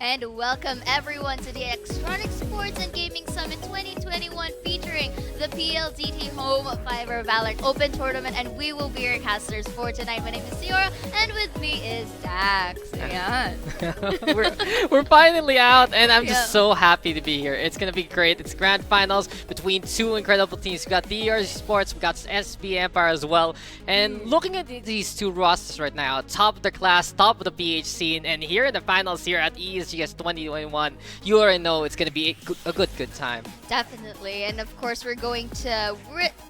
And welcome everyone to the Electronic Sports and Gaming Summit 2021 featuring the PLDT Home Fibr Valorant Open Tournament, and we will be your casters for tonight. My name is Siora, and with me is Dax. Ayan. we're finally out, and I'm just so happy to be here. It's gonna be great. It's grand finals between two incredible teams. We got Esports, we got SB Empire as well. And looking at these two rosters right now, top of the class, top of the PH scene, and here in the finals here at ESGS 2021, you already know it's gonna be a good time. Definitely, and of course we're going to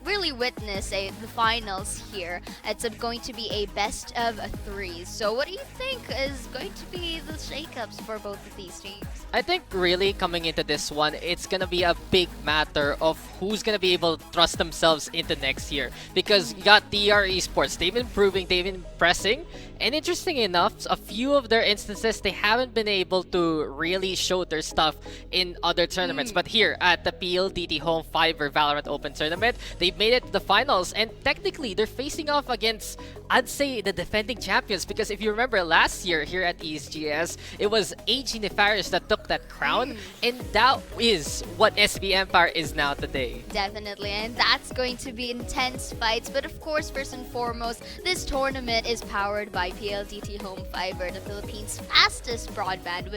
really witness the finals here. It's going to be a best of three. So what do you think is going to be the shakeups for both of these teams? I think really coming into this one, it's gonna be a big matter of who's gonna be able to thrust themselves into next year. Because you got DR Esports, they've been proving, they've been pressing, and interesting enough, a few of their instances, they haven't been able to really show their stuff in other tournaments. But here at the PLDT Home Fibr Valorant Open Tournament, they've made it to the finals, and technically they're facing off against, I'd say, the defending champions. Because if you remember last year here at ESGS, it was AG Nefarious that took that crown, and that is what SB Empire is now today. Definitely, and that's going to be intense fights. But of course, first and foremost, this tournament is powered by PLDT Home Fibr, the Philippines' fastest broadband,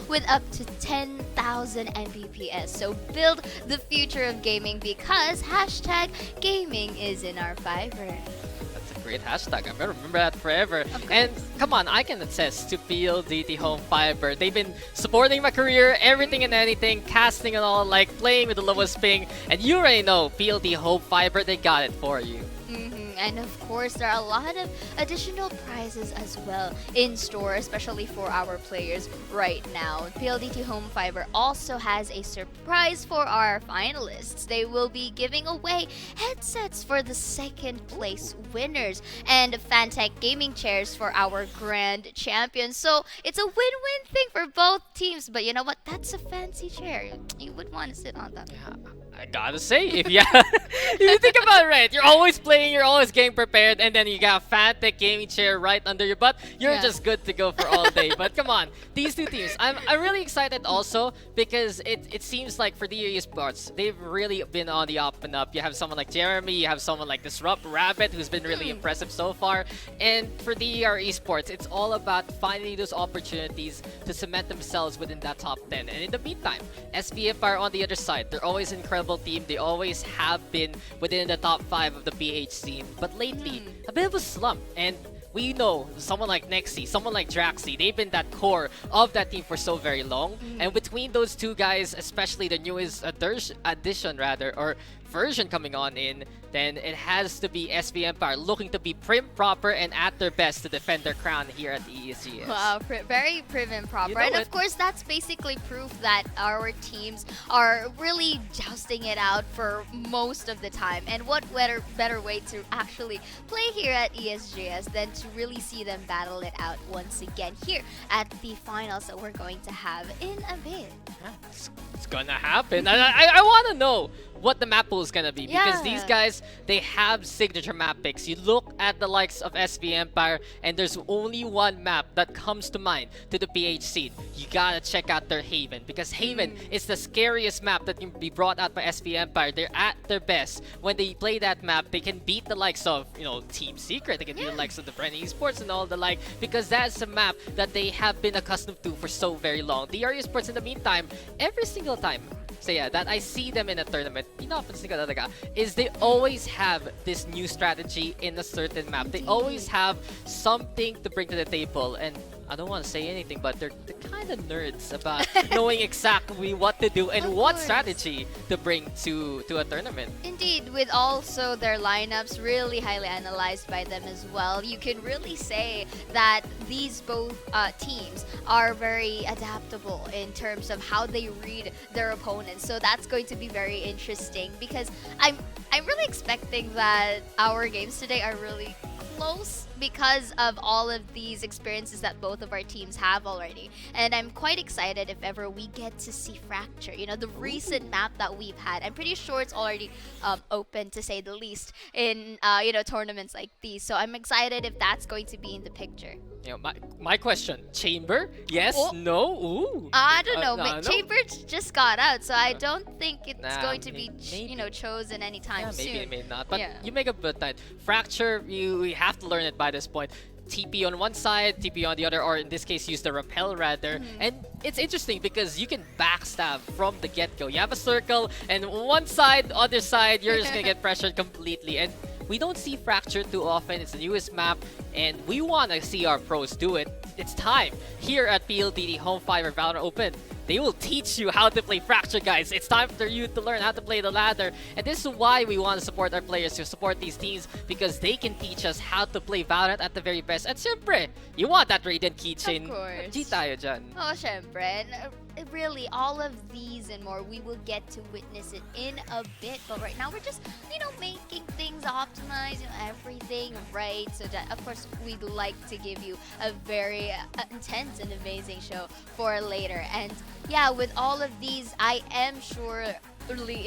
with up to 10,000 Mbps. So build the future of gaming, because hashtag gaming is in our Fibr. Great hashtag. I'm gonna remember that forever. And come on, I can attest to PLDT Home Fibr. They've been supporting my career, everything and anything, casting and all, like playing with the lowest ping. And you already know, PLDT Home Fibr, they got it for you. And of course, there are a lot of additional prizes as well in store, especially for our players right now. PLDT Home Fibr also has a surprise for our finalists. They will be giving away headsets for the second place winners and Fantech gaming chairs for our grand champions. So it's a win-win thing for both teams. But you know what? That's a fancy chair. You would want to sit on that. Yeah. I gotta say, if you think about it right, you're always playing, you're always getting prepared, and then you got a Fantech gaming chair right under your butt, you're just good to go for all day. But come on, these two teams, I'm really excited also, because it seems like for the Esports, they've really been on the up and up. You have someone like Jeremy, you have someone like Disrupt Rabbit, who's been really impressive so far. And for the Esports, it's all about finding those opportunities to cement themselves within that top 10. And in the meantime, SPFR on the other side, they're always incredible team. They always have been within the top 5 of the PH scene, but lately a bit of a slump. And we know someone like Nexi, someone like Draxi, they've been that core of that team for so very long. And between those two guys, especially the newest addition rather, or version coming on in, then it has to be SB Empire looking to be prim, proper, and at their best to defend their crown here at the ESGS. Wow, very prim and proper. You know and of course, that's basically proof that our teams are really jousting it out for most of the time. And what better way to actually play here at ESGS than to really see them battle it out once again here at the finals that we're going to have in a bit. Yeah, it's gonna happen. I want to know what the map pool is gonna be, because these guys, they have signature map picks. You look at the likes of SB Empire, and there's only one map that comes to mind to the PH scene. You gotta check out their Haven, because Haven is the scariest map that can be brought out by SB Empire. They're at their best when they play that map. They can beat the likes of, Team Secret. They can beat the likes of the Brand Esports and all the like, because that's a map that they have been accustomed to for so very long. The Esports, in the meantime, every single time that I see them in a tournament, is they always have this new strategy in a certain map. They always have something to bring to the table, and I don't want to say anything, but they're kind of nerds about knowing exactly what to do and what strategy to bring to a tournament. Indeed, with also their lineups really highly analyzed by them as well. You can really say that these both teams are very adaptable in terms of how they read their opponents. So that's going to be very interesting, because I'm really expecting that our games today are really close because of all of these experiences that both of our teams have already. And I'm quite excited if ever we get to see Fracture. You know, the recent map that we've had. I'm pretty sure it's already open, to say the least, in you know, tournaments like these. So I'm excited if that's going to be in the picture. You know, my question: Chamber? Yes? Oh. No? Ooh. I don't know. No. Chamber just got out, so I don't think it's Nah, going to be, maybe. you know, chosen anytime Yeah, soon. maybe, maybe not. But Yeah. you make a good point. Fracture, you have to learn it by this point. TP on one side, TP on the other, or in this case, use the repel rather. And it's interesting because you can backstab from the get-go. You have a circle, and one side, other side, you're just gonna get pressured completely. And we don't see Fracture too often. It's the newest map, and we want to see our pros do it. It's time. Here at PLDT Home Fibr Valorant Open, they will teach you how to play Fracture, guys. It's time for you to learn how to play the ladder. And this is why we want to support our players, to support these teams, because they can teach us how to play Valorant at the very best. At syempre, you want that Radiant keychain. Of course. G tayo dyan. Oh, syempre. And really, all of these and more, we will get to witness it in a bit. But right now, we're just, you know, making things optimized, you know, everything right. So that, of course, we'd like to give you a very intense and amazing show for later. And yeah, with all of these, I am surely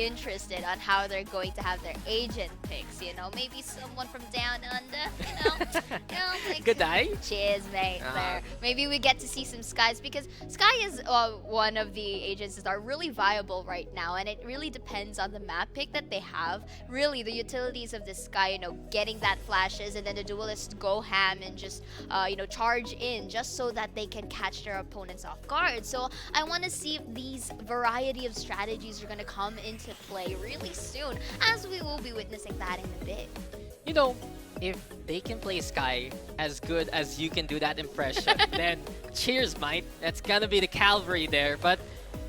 interested on how they're going to have their agent picks. You know, maybe someone from down under. You know, like, Good eye. cheers, mate. There. Maybe we get to see some Skies, because Sky is one of the agents that are really viable right now, and it really depends on the map pick that they have. Really, the utilities of the Sky, you know, getting that flashes, and then the duelists go ham and just you know, charge in just so that they can catch their opponents off guard. So I want to see if these variety of strategies are going to come into play really soon, as we will be witnessing that in a bit. You know, if they can play Sky as good as you can do that impression, then cheers, mate. That's gonna be the cavalry there. But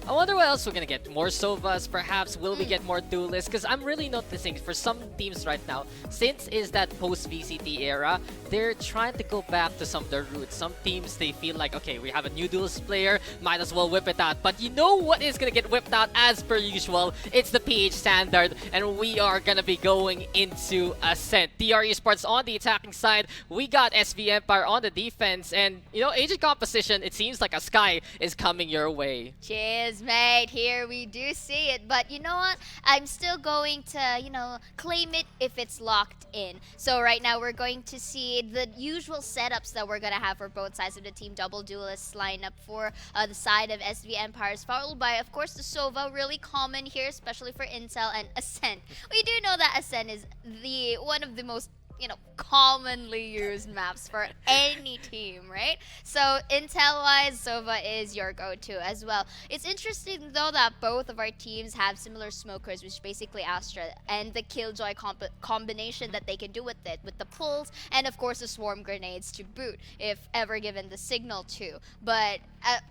I wonder what else we're gonna get. More Sovas, perhaps. Will we get more duelists? Because I'm really noticing for some teams right now, since is that post-VCT era, they're trying to go back to some of their roots. Some teams, they feel like, okay, we have a new duelist player, might as well whip it out. But you know what is gonna get whipped out as per usual? It's the PH standard, and we are gonna be going into Ascent. DR Esports on the attacking side, we got SV Empire on the defense, and you know, agent composition, it seems like a Sky is coming your way. Cheers, mate. Here we do see it. But you know what? I'm still going to, you know, claim it if it's locked in. So right now we're going to see the usual setups that we're going to have for both sides of the team. Double duelists line up for the side of SV Empires, followed by, of course, the Sova. Really common here, especially for Intel and Ascent. We do know that Ascent is the one of the most, you know, commonly used maps for any team, right? So Intel-wise, Sova is your go-to as well. It's interesting though that both of our teams have similar smokers, which is basically Astra, and the Killjoy combination that they can do with it, with the pulls, and of course the swarm grenades to boot, if ever given the signal to. But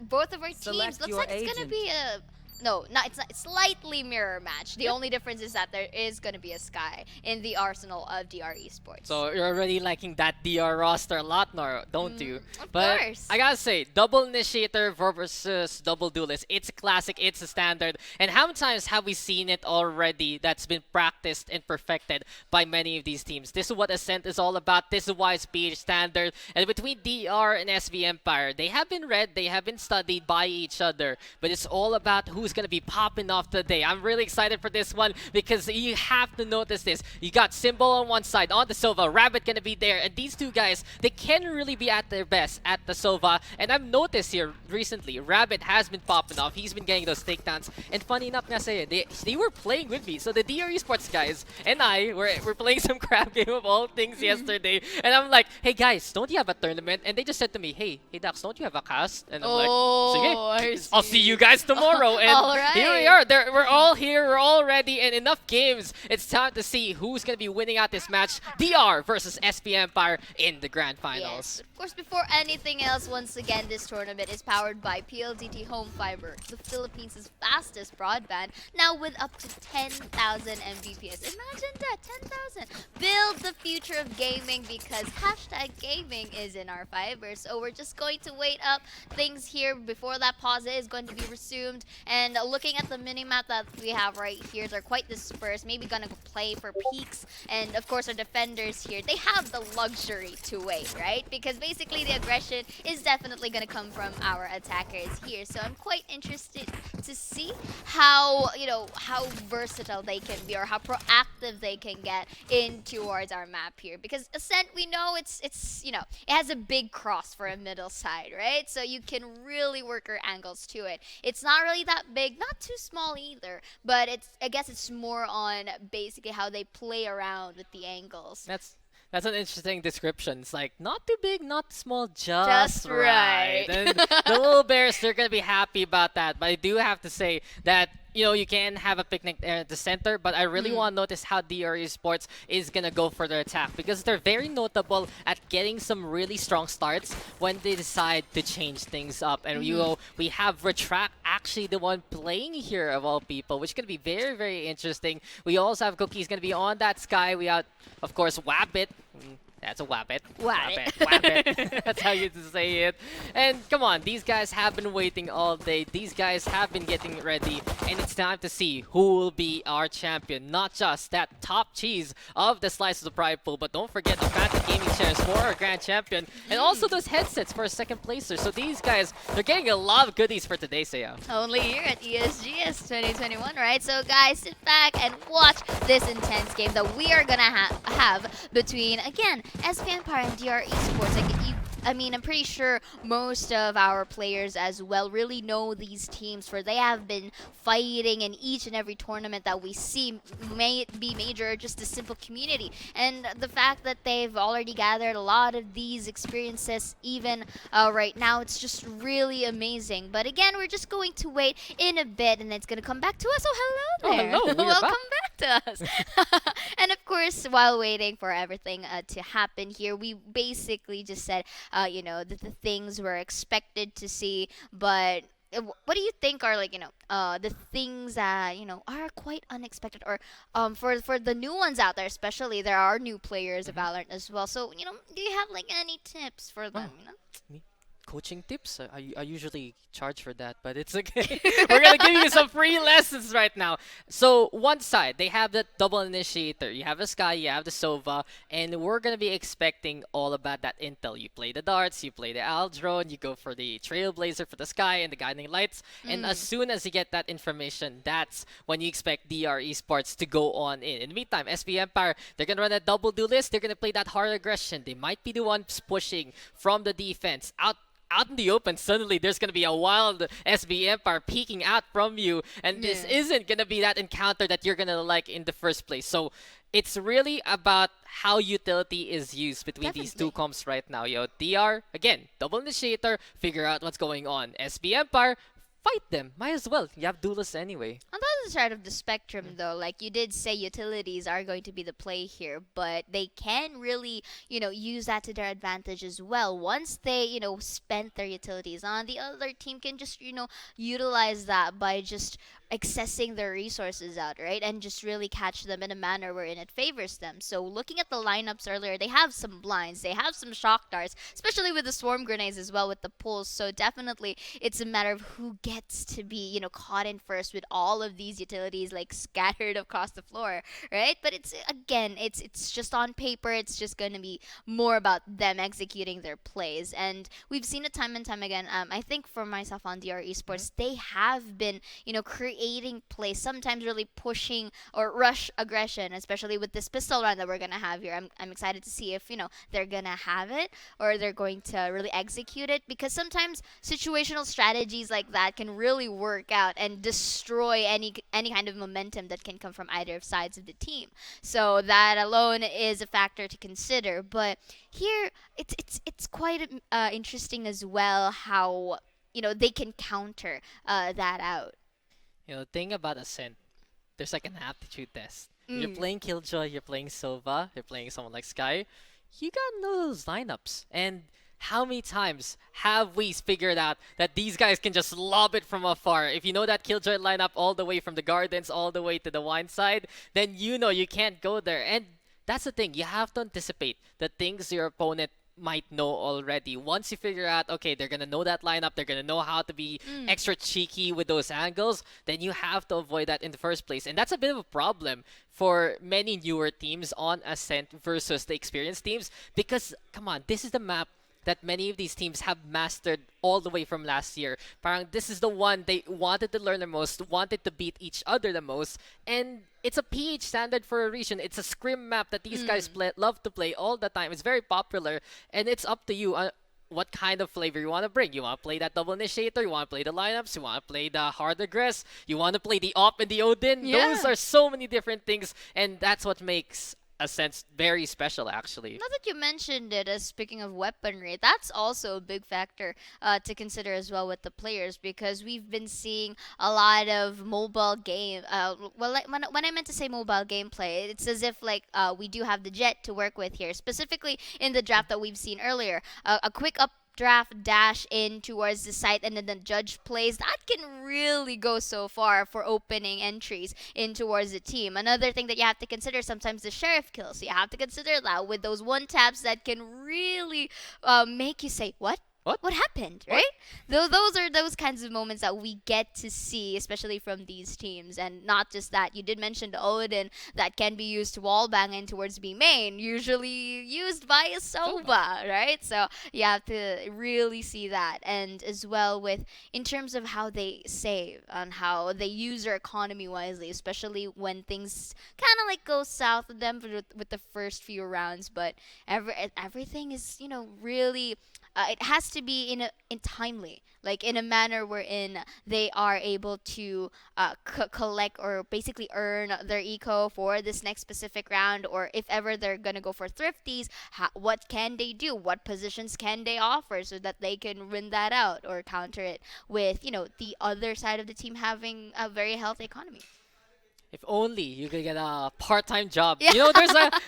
both of our teams, looks like it's gonna be a... No, it's not. It's slightly mirror match. The only difference is that there is going to be a Sky in the arsenal of DR Esports. So you're already liking that DR roster a lot more, don't you? Of but course. I gotta say, double initiator versus double duelist. It's a classic, it's a standard. And how many times have we seen it already that's been practiced and perfected by many of these teams? This is what Ascent is all about. This is why it's PH standard. And between DR and SV Empire, they have been read, they have been studied by each other. But it's all about who's gonna be popping off today. I'm really excited for this one because you have to notice this. You got Symbol on one side, on the Sova, Rabbit gonna be there, and these two guys, they can really be at their best at the Sova. And I've noticed here recently, Rabbit has been popping off. He's been getting those takedowns. And funny enough, they were playing with me. So the DR Esports guys and I were playing some crab game of all things yesterday. And I'm like, hey guys, don't you have a tournament? And they just said to me, hey Dax, don't you have a cast? And I'm like, sige, I'll see you guys tomorrow. And here we are. We're all here. We're all ready. And enough games. It's time to see who's going to be winning out this match. DR versus SP Empire in the grand finals. Yes. Of course, before anything else, once again, this tournament is powered by PLDT Home Fibr, the Philippines' fastest broadband, now with up to 10,000 Mbps. Imagine that, 10,000. Build the future of gaming, because hashtag gaming is in our Fibr. So we're just going to wait up things here before that pause is going to be resumed. And And looking at the minimap that we have right here, they're quite dispersed. Maybe gonna go play for peaks. And of course, our defenders here, they have the luxury to wait, right? Because basically the aggression is definitely gonna come from our attackers here. So I'm quite interested to see how, how versatile they can be or how proactive they can get in towards our map here. Because Ascent, we know it has a big cross for a middle side, right? So you can really work your angles to it. It's not really that big, not too small either, but I guess it's more on basically how they play around with the angles. That's an interesting description. It's like, not too big, not too small, just right. And the little bears, they're going to be happy about that. But I do have to say that, you can have a picnic there at the center, but I really want to notice how DR Esports is going to go for their attack because they're very notable at getting some really strong starts when they decide to change things up. And, we have Retract actually the one playing here of all people, which is going to be very, very interesting. We also have Cookie's going to be on that sky. We have, of course, Wabbit. That's a wabbit. Wabbit. That's how you say it. And come on, these guys have been waiting all day. These guys have been getting ready. And it's time to see who will be our champion. Not just that top cheese of the Slice of the Pride pool, but don't forget the fancy gaming chairs for our grand champion. And also those headsets for a second placer. So these guys, they're getting a lot of goodies for today, Saya. Only here at ESGS 2021, right? So guys, sit back and watch this intense game that we are going to have between, again, SP Empire and DR Esports. I'm pretty sure most of our players as well really know these teams, for they have been fighting in each and every tournament that we see, may it be major or just a simple community. And the fact that they've already gathered a lot of these experiences even right now, it's just really amazing. But again, we're just going to wait in a bit and it's going to come back to us. Oh, hello there. Oh, hello. Welcome back to us. And of course, while waiting for everything to happen here, we basically just said, the things we're expected to see, but what do you think are the things that are quite unexpected, or for the new ones out there, especially there are new players of Valorant as well. So do you have any tips for them? Me? Coaching tips? I usually charge for that, but it's okay. We're gonna give you some free lessons right now. So one side, they have the double initiator. You have the Sky, you have the Sova, and we're gonna be expecting all about that intel. You play the darts, you play the Aldrone, you go for the Trailblazer for the Sky and the guiding lights. And as soon as you get that information, that's when you expect DR Esports to go on in. In the meantime, SP Empire, they're gonna run a double duelist. They're gonna play that hard aggression. They might be the ones pushing from the defense out in the open. Suddenly there's going to be a wild SB Empire peeking out from you, and this isn't going to be that encounter that you're going to like in the first place. So it's really about how utility is used between these two comps right now. DR, again, double initiator, figure out what's going on. SB Empire, fight them. Might as well. You have duelists anyway. On the other side of the spectrum, though, like you did say, utilities are going to be the play here, but they can really, use that to their advantage as well. Once they, spent their utilities on, the other team can just, utilize that by just accessing their resources out, right? And just really catch them in a manner wherein it favors them. So looking at the lineups earlier, they have some blinds, they have some shock darts, especially with the swarm grenades as well with the pulls. So definitely it's a matter of who gets to be, caught in first with all of these utilities like scattered across the floor, right? But it's just on paper, it's just going to be more about them executing their plays. And we've seen it time and time again. I think for myself on DR Esports, they have been, creating plays, sometimes really pushing or rush aggression, especially with this pistol run that we're going to have here. I'm excited to see if, they're going to have it or they're going to really execute it, because sometimes situational strategies like that can really work out and destroy any kind of momentum that can come from either sides of the team. So that alone is a factor to consider. But here, it's quite interesting as well how, they can counter that out. The thing about Ascent, there's like an aptitude test. You're playing Killjoy, you're playing Sova, you're playing someone like Sky. You gotta know those lineups. And how many times have we figured out that these guys can just lob it from afar? If you know that Killjoy lineup all the way from the gardens all the way to the wine side, then you can't go there. And that's the thing. You have to anticipate the things your opponent might know already. Once you figure out, okay, they're gonna know that lineup, they're gonna know how to be extra cheeky with those angles, then you have to avoid that in the first place. And that's a bit of a problem for many newer teams on Ascent versus the experienced teams because, come on, this is the map that many of these teams have mastered all the way from last year. Parang this is the one they wanted to learn the most, wanted to beat each other the most, and it's a PH standard for a reason. It's a scrim map that these guys love to play all the time. It's very popular, and it's up to you. What kind of flavor you want to bring. You want to play that double initiator, you want to play the lineups, you want to play the hard aggress, you want to play the op and the Odin. Yeah. Those are so many different things, and that's what makes Ascent very special, actually. Now that you mentioned it, as speaking of weaponry, that's also a big factor to consider as well with the players because we've been seeing a lot of mobile game. Well, like when I meant to say mobile gameplay, it's as if like we do have the jet to work with here, specifically in the draft that we've seen earlier. A quick up draft dash in towards the site and then the judge plays that can really go so far for opening entries in towards the team. Another thing that you have to consider, sometimes the sheriff kills, you have to consider that with those one taps that can really make you say what happened, right? Those are those kinds of moments that we get to see, especially from these teams. And not just that, you did mention the Odin that can be used to wallbang in towards B main, usually used via Sova, right? So you have to really see that. And as well with, in terms of how they save, on how they use their economy wisely, especially when things kind of like go south of them with the first few rounds. But everything is, really it has to be in timely, like in a manner wherein they are able to collect or basically earn their eco for this next specific round, or if ever they're gonna go for thrifties, what can they do? What positions can they offer so that they can win that out or counter it with the other side of the team having a very healthy economy. If only you could get a part-time job. Yeah.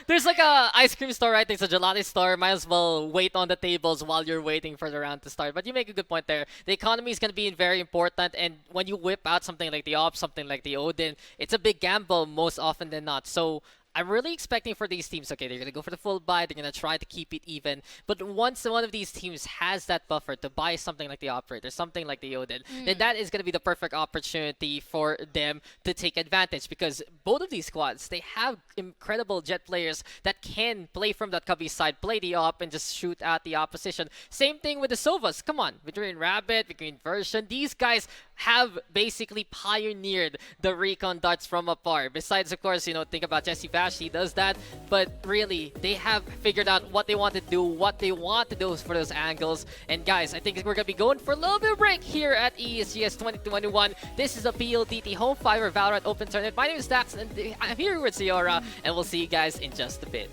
There's like a ice cream store, right? There's a gelato store. Might as well wait on the tables while you're waiting for the round to start. But you make a good point there. The economy is gonna be very important, and when you whip out something like the Op, something like the Odin, it's a big gamble most often than not. So I'm really expecting for these teams, okay, they're going to go for the full buy, they're going to try to keep it even. But once one of these teams has that buffer to buy something like the Operator, something like the Odin, then that is going to be the perfect opportunity for them to take advantage. Because both of these squads, they have incredible jet players that can play from that cubby side, play the op, and just shoot at the opposition. Same thing with the Sovas. Come on, between Rabbit, between Version, these guys have basically pioneered the recon darts from afar. Besides, of course, think about Jesse Bash, he does that, but really, they have figured out what they want to do, what they want to do for those angles. And guys, I think we're gonna be going for a little bit of break here at ESGS 2021. This is a PLDT Home Fibr Valorant Open Tournament. My name is Dax, and I'm here with Ciora, and we'll see you guys in just a bit.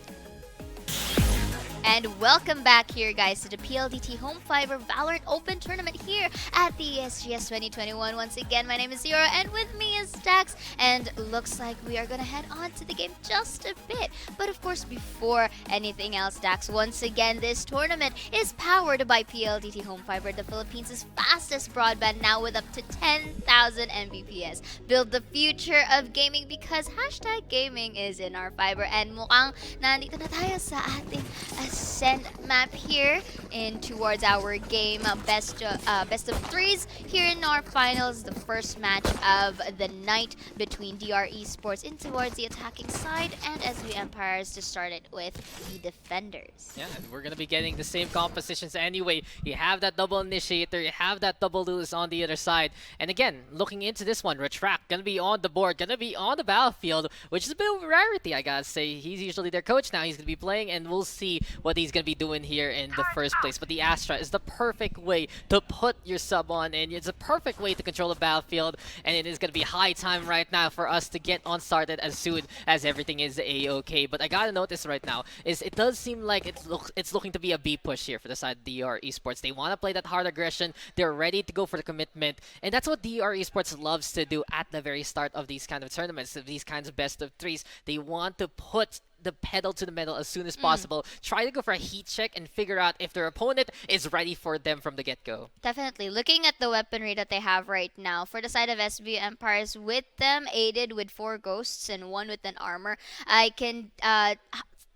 And welcome back here, guys, to the PLDT Home Fibr Valorant Open Tournament here at the ESGS 2021. Once again, my name is Zero, and with me is Dax. And looks like we are going to head on to the game just a bit. But of course, before anything else, Dax, once again, this tournament is powered by PLDT Home Fibr, the Philippines' fastest broadband, now with up to 10,000 Mbps. Build the future of gaming because hashtag gaming is in our fiber. And mukhang nandito na tayo sa ating Ascent map here in towards our game best of threes here in our finals, the first match of the night between DR Esports in towards the attacking side and SB Empires to start it with the defenders. Yeah, and we're gonna be getting the same compositions anyway. You have that double initiator, you have that double lose on the other side, and again, looking into this one, Retract gonna be on the board, gonna be on the battlefield, which is a bit of a rarity, I gotta say. He's usually their coach now, he's gonna be playing, and we'll see what he's going to be doing here in the first place. But the Astra is the perfect way to put your sub on, and it's a perfect way to control the battlefield, and it is going to be high time right now for us to get on started as soon as everything is a-okay. But I gotta notice right now is it does seem like it's looking to be a B push here for the side of DR Esports. They want to play that hard aggression, they're ready to go for the commitment, and that's what DR Esports loves to do at the very start of these kind of tournaments, of these kinds of best of threes. They want to put the pedal to the metal as soon as possible. Try to go for a heat check and figure out if their opponent is ready for them from the get-go. Definitely. Looking at the weaponry that they have right now, for the side of SB Empires, with them aided with 4 ghosts and 1 with an armor, I can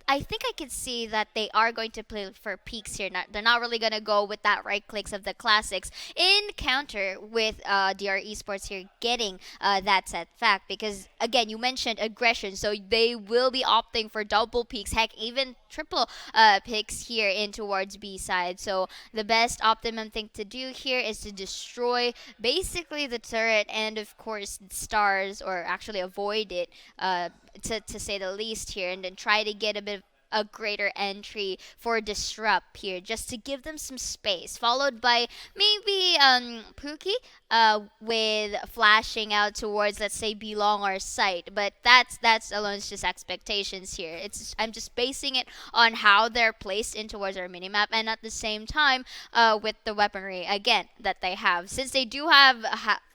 I think I can see that they are going to play for peaks here. They're not really going to go with that right clicks of the classics in counter with DR Esports here getting that set fact. Because, again, you mentioned aggression, so they will be opting for double peaks, heck, even triple picks here in towards B side. So the best optimum thing to do here is to destroy basically the turret and, of course, stars, or actually avoid it. To say the least here, and then try to get a bit of a greater entry for disrupt here, just to give them some space, followed by maybe Pookie with flashing out towards, let's say, belong or sight. But that's alone just expectations here. I'm just basing it on how they're placed in towards our minimap, and at the same time with the weaponry again that they have, since they do have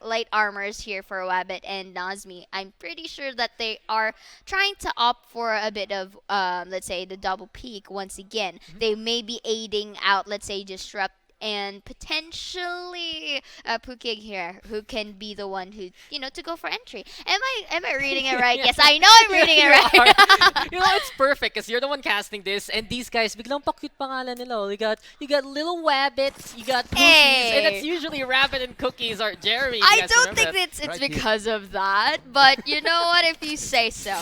light armors here for Wabbit and Nazmi. I'm pretty sure that they are trying to opt for a bit of let's say the double peak once again. They may be aiding out, let's say, disrupt, and potentially Pookie here, who can be the one who, to go for entry. Am I reading it right? Yes, I know I'm reading it right. It's perfect because you're the one casting this, and these guys, biglang pa-cute pangalan nila. You got little Wabbits, you got Cookies, and it's usually Rabbit and Cookies or Jeremy. I don't think it's because of that, but you know what? If you say so.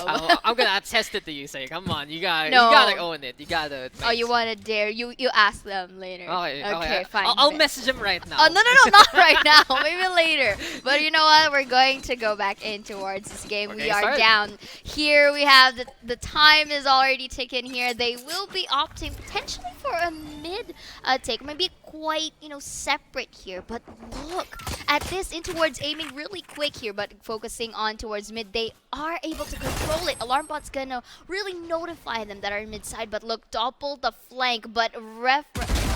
I'm gonna attest it to you. Say, come on, you gotta own it. You gotta. Oh, you wanna dare? You ask them later. Okay. Fine. I'll message him right now. Oh, no, not right now. Maybe later. But you know what? We're going to go back in towards this game. Okay, we are start. down. Here we have the time is already ticking here. They will be opting potentially for a mid take. Maybe quite, separate here. But look at this in towards aiming really quick here, but focusing on towards mid. They are able to control it. Alarmbot's gonna really notify them that are mid side. But look, double the flank. But Ref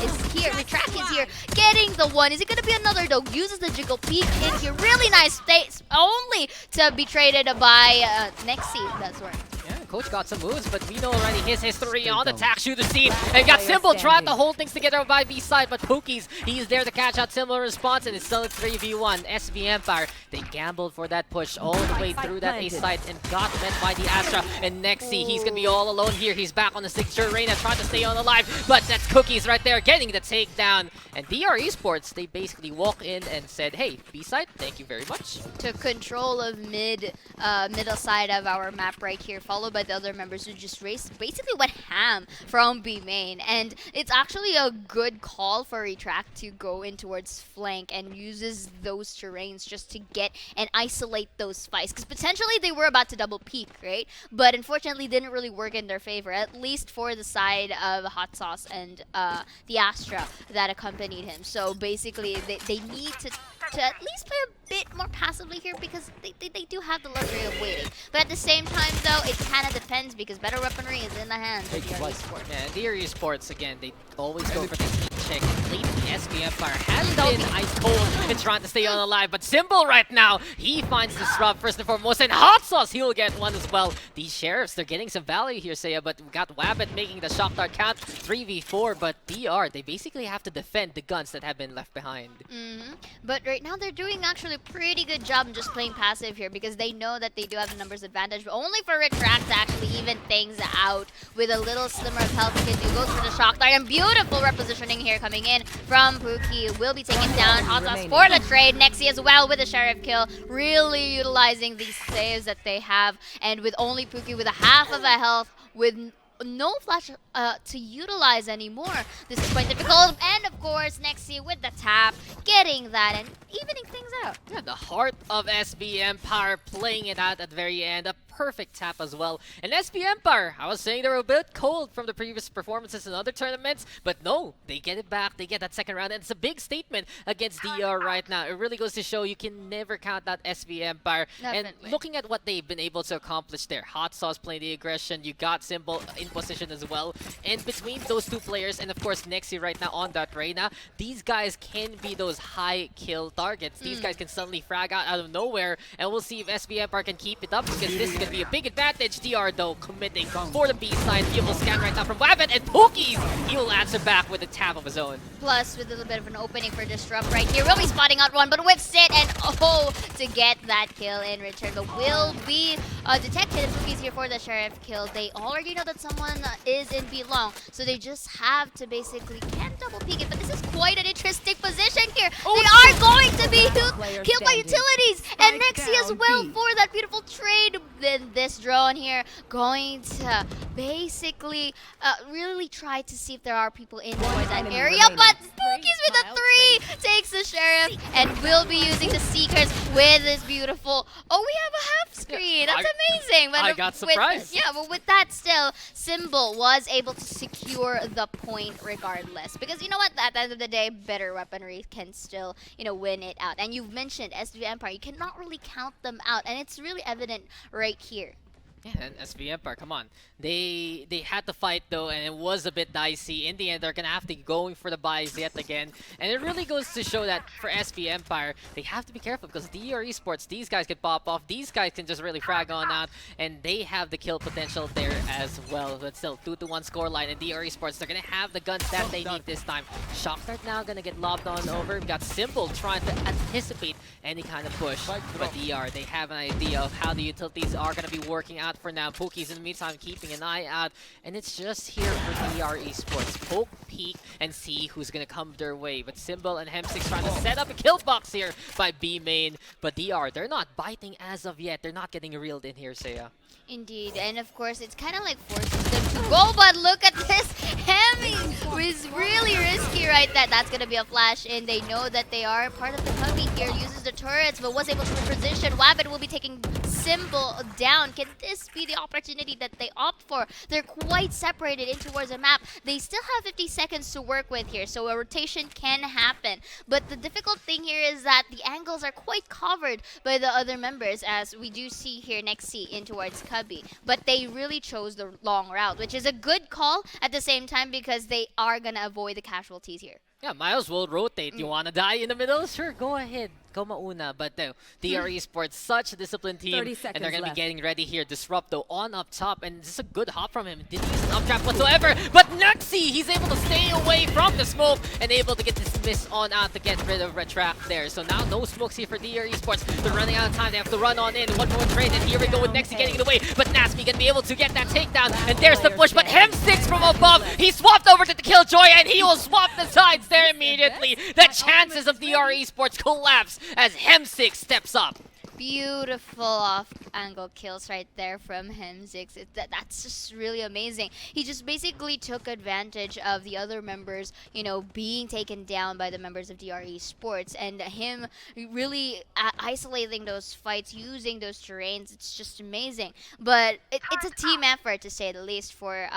is here. Retract is here, getting the one. Is it gonna be another though? Uses the jiggle peek in here. Really nice space, only to be traded by Nexi. That's right. Yeah, Coach got some moves, but we know already his history on the tack shooter scene. And got Symbol trying to hold things together by B side, but Pookies, he's there to catch out similar response, and it's still a 3v1. SV Empire, they gambled for that push all the way through that A side and got met by the Astra. And Nexi, he's gonna be all alone here. He's back on the signature Reina, trying to stay on alive, but that's Cookies right there getting the takedown. And DR Esports, they basically walk in and said, hey, B side, thank you very much. Took control of middle side of our map right here, followed by the other members who just basically went ham from B main. And it's actually a good call for Retract to go in towards flank and uses those terrains just to get and isolate those fights, because potentially they were about to double peak, right? But unfortunately didn't really work in their favor, at least for the side of Hot Sauce and the Astra that accompanied him. So basically they need to at least play a bit more passively here, because they do have the luxury of waiting. But at the same time though, it kind of depends, because better weaponry is in the hands of DR Esports. Yeah, DR Esports, again, they always go for the heat check. And lately, SV Empire has been ice cold and trying to stay on alive. But Symbol right now, he finds the Disrupt first and foremost, and Hot Sauce, he'll get one as well. These Sheriffs, they're getting some value here, Seiya, but we got Wabbit making the shock dart count 3v4, but DR, they basically have to defend the guns that have been left behind. But right now they're doing actually a pretty good job in just playing passive here, because they know that they do have the numbers advantage, but only for Retract to actually even things out with a little slimmer of health. He goes for the shock dart, and beautiful repositioning here coming in from Pookie. Will be taken down. Hot Sauce for the trade. Nexi as well with a Sheriff kill. Really utilizing these saves that they have, and with only Pookie with a half of a health, with no flash to utilize anymore. This is quite difficult. And of course, Nexi with the tap, getting that and evening things out. Yeah, the heart of SB Empire playing it out at the very end. A perfect tap as well. And SB Empire, I was saying they were a bit cold from the previous performances in other tournaments, but no, they get it back. They get that second round, and it's a big statement against DR right now. It really goes to show you can never count out SB Empire. Definitely. And looking at what they've been able to accomplish there, Hot Sauce playing the aggression, you got Symbol in position as well. And between those two players, and of course Nexi right now on that Reina, these guys can be those high kill targets. These guys can suddenly frag out of nowhere, and we'll see if SB Empire can keep it up, because this is going to be a big advantage. DR, though, committing for the B side. Beautiful scan right now from Wabbit, and Pookies, he will answer back with a tap of his own. Plus, with a little bit of an opening for Disrupt right here, we'll be spotting out one, but with Sit, and to get that kill in return, but will be detected. Pookie's here for the Sheriff kill. They already know that someone is in B long, so they just have to basically can't double peek it, but this is quite an interesting position here. They are going to be killed by utilities, and Nexi as well for that beautiful trade. Then this drone here going to basically really try to see if there are people in towards that area, but Pookie's with a 3 takes the Sheriff and will be using the Seekers with this beautiful, we have a half screen. That's amazing. But I got surprised. but with that still, Symbol was able to secure the point regardless. Because you know what, at the end of the day, better weaponry can still, win it out. And you've mentioned SV Empire, you cannot really count them out, and it's really evident right here. Yeah, and SV Empire, come on. They had to fight though, and it was a bit dicey. In the end, they're gonna have to going for the buys yet again. And it really goes to show that for SV Empire, they have to be careful because DR Esports, these guys can pop off, these guys can just really frag on out, and they have the kill potential there as well. But still, 2-1 scoreline, and DR Esports, they're gonna have the guns that they need this time. Shock Dart now gonna get lobbed on over. We got Symbol trying to anticipate any kind of push. But DR, they have an idea of how the utilities are gonna be working out for now. Pookie's in the meantime keeping an eye out, and it's just here for DR Esports. Poke, peek, and see who's gonna come their way. But Symbol and Hem6 trying to set up a kill box here by B main. But DR, they're not biting as of yet. They're not getting reeled in here, Seiya. Indeed, and of course it's kind of like forces them to go, but look at this. Hemi was really risky right there. That's going to be a flash in. They know that they are part of the cubby here, uses the turrets, but was able to reposition. Wabbit will be taking Symbol down. Can this be the opportunity that they opt for? They're quite separated in towards a map. They still have 50 seconds to work with here, so a rotation can happen. But the difficult thing here is that the angles are quite covered by the other members, as we do see here Nexi in towards Cubby. But they really chose the long route, which is a good call at the same time because they are going to avoid the casualties here. Yeah, Miles will rotate. You want to die in the middle? Sure, go ahead. Go mauna. But DR Esports, such a disciplined team. And they're going to be getting ready here. Disrupt though on up top. And this is a good hop from him. Didn't use an up trap whatsoever. But Nuxie, he's able to stay away from the smoke and able to get this miss on out to get rid of Retract there. So now no smokes here for DR Esports. They're running out of time. They have to run on in. One more trade. And here we go with Nexie getting it away. But Nasby going to be able to get that takedown. And there's the push. But Hem6 from above. He swapped over to the Killjoy. And he will swap the sides there immediately. The chances of DR Esports collapse as Hem6 steps up. Beautiful off-angle kills right there from Hem6. That's just really amazing. He just basically took advantage of the other members, being taken down by the members of DR Esports, and him really isolating those fights, using those terrains. It's just amazing. But it's a team effort, to say the least, for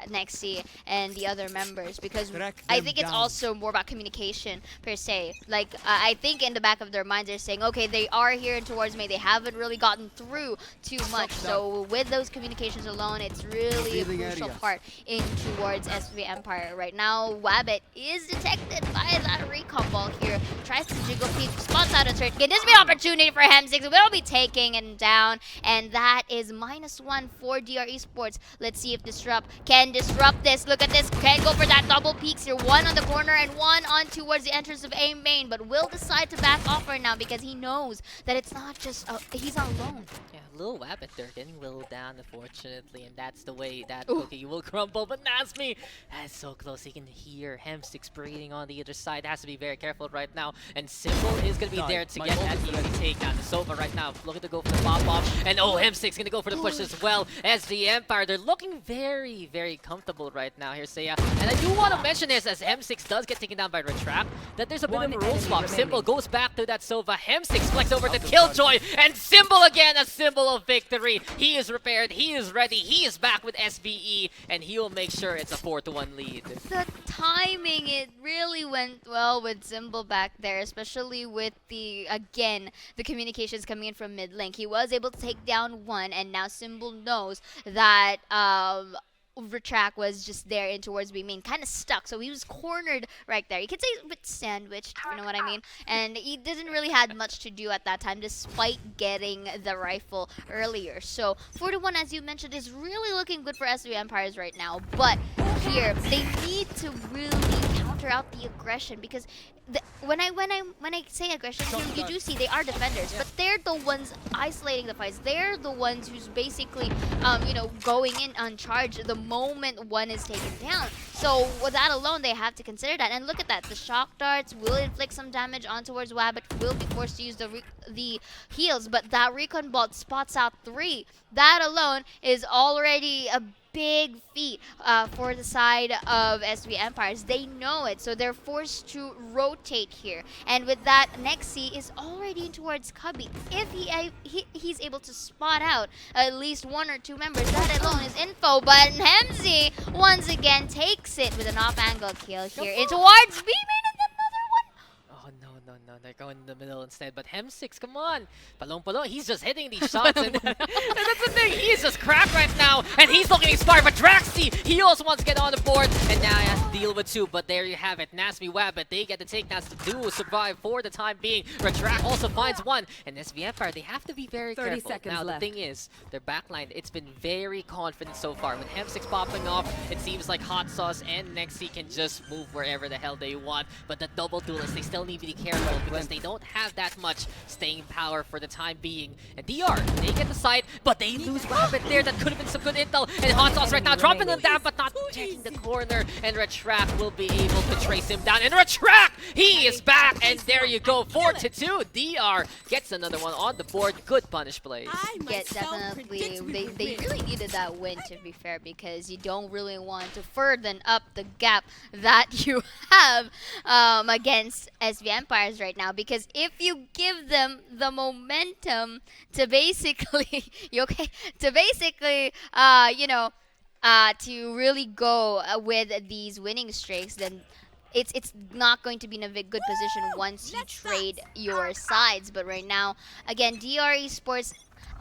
Nexi and the other members, because I think it's also more about communication, per se. Like, I think in the back of their minds, they're saying, okay, they are here towards me. They haven't really gotten through too much. So with those communications alone, it's really a crucial part in towards SV Empire. Right now, Wabbit is detected by that recon ball here. Tries to jiggle peep, spots out a search. This will be an opportunity for Hem6. We'll be taking him down. And that is -1 for DR Esports. Let's see if Disrupt can disrupt this. Look at this. Can go for that double peeks here. One on the corner and one on towards the entrance of A main. But will decide to back off right now because he knows that it's not just he's not alone. Yeah, little Wabbit, they're getting whittled down, unfortunately, and that's the way that cookie will crumble. But Nasmi, that's so close. He can hear Hem6 breathing on the other side. Has to be very careful right now. And Symbol is going to be there to get that easy takedown. The Sova right now looking to go for the pop-off. And Hem6 going to go for the push as well as the Empire. They're looking very, very comfortable right now here, Seiya. And I do want to mention this, as Hem6 does get taken down by Retrap, that there's a bit of a role swap. Symbol goes back to that Sova. Hem6 flex over to Killjoy. And Symbol again, a symbol of victory. He is repaired, he is ready, he is back with SBE, and he will make sure it's a 4-1 lead. The timing, it really went well with Symbol back there, especially with the communications coming in from mid link. He was able to take down one, and now Symbol knows that Retract was just there in towards B main, kind of stuck, so he was cornered right there. You could say a bit sandwiched, if you know what I mean. And he didn't really had much to do at that time, despite getting the rifle earlier. So 4-1, as you mentioned, is really looking good for SV Empires right now. But here, they need to really counter out the aggression, because when I say aggression, you do see they are defenders, but they're the ones isolating the fights. They're the ones who's basically, going in on charge the moment one is taken down. So with that alone, they have to consider that. And look at that, the shock darts will inflict some damage on towards Wabbit, will be forced to use the heals, but that recon bolt spots out 3. That alone is already a big feat for the side of SV Empires. They know it, so they're forced to rotate here. And with that, Nexi is already towards Cubby. If he's able to spot out at least 1 or 2 members, that alone is info. But Hemsey once again takes it with an off-angle kill here in towards B main, and another one. Oh, no, they're going in the middle instead. But Hem6, come on. Palong, he's just hitting these shots. and that's the thing, he's just cracked right now. And he's looking inspired. But Draxi, he also wants to get on the board. And now he has to deal with 2. But there you have it. Nasmi Wabbit, they get the takedowns to do survive for the time being. Retract also finds 1. And SV Empire, they have to be very 30 careful. seconds Now, left. the thing is, their backline, it's been very confident so far. With Hem6 popping off, it seems like Hot Sauce and Nexi can just move wherever the hell they want. But the double duelists, they still need to be careful because they don't have that much staying power for the time being. And DR, they get the side, but they lose Wabbit there. That could have been some good intel. And Hot Sauce right now dropping them down, but not checking the corner. And Retract will be able to trace him down. And Retract, he is back. And there you go, 4-2. DR gets another one on the board. Good punish plays. Yeah, definitely. They really needed that win, to be fair, because you don't really want to further up the gap that you have against SV Empires right now. Because if you give them the momentum to basically, to really go with these winning streaks, then it's not going to be in a good position once you trade your sides. But right now, again, DR Esports,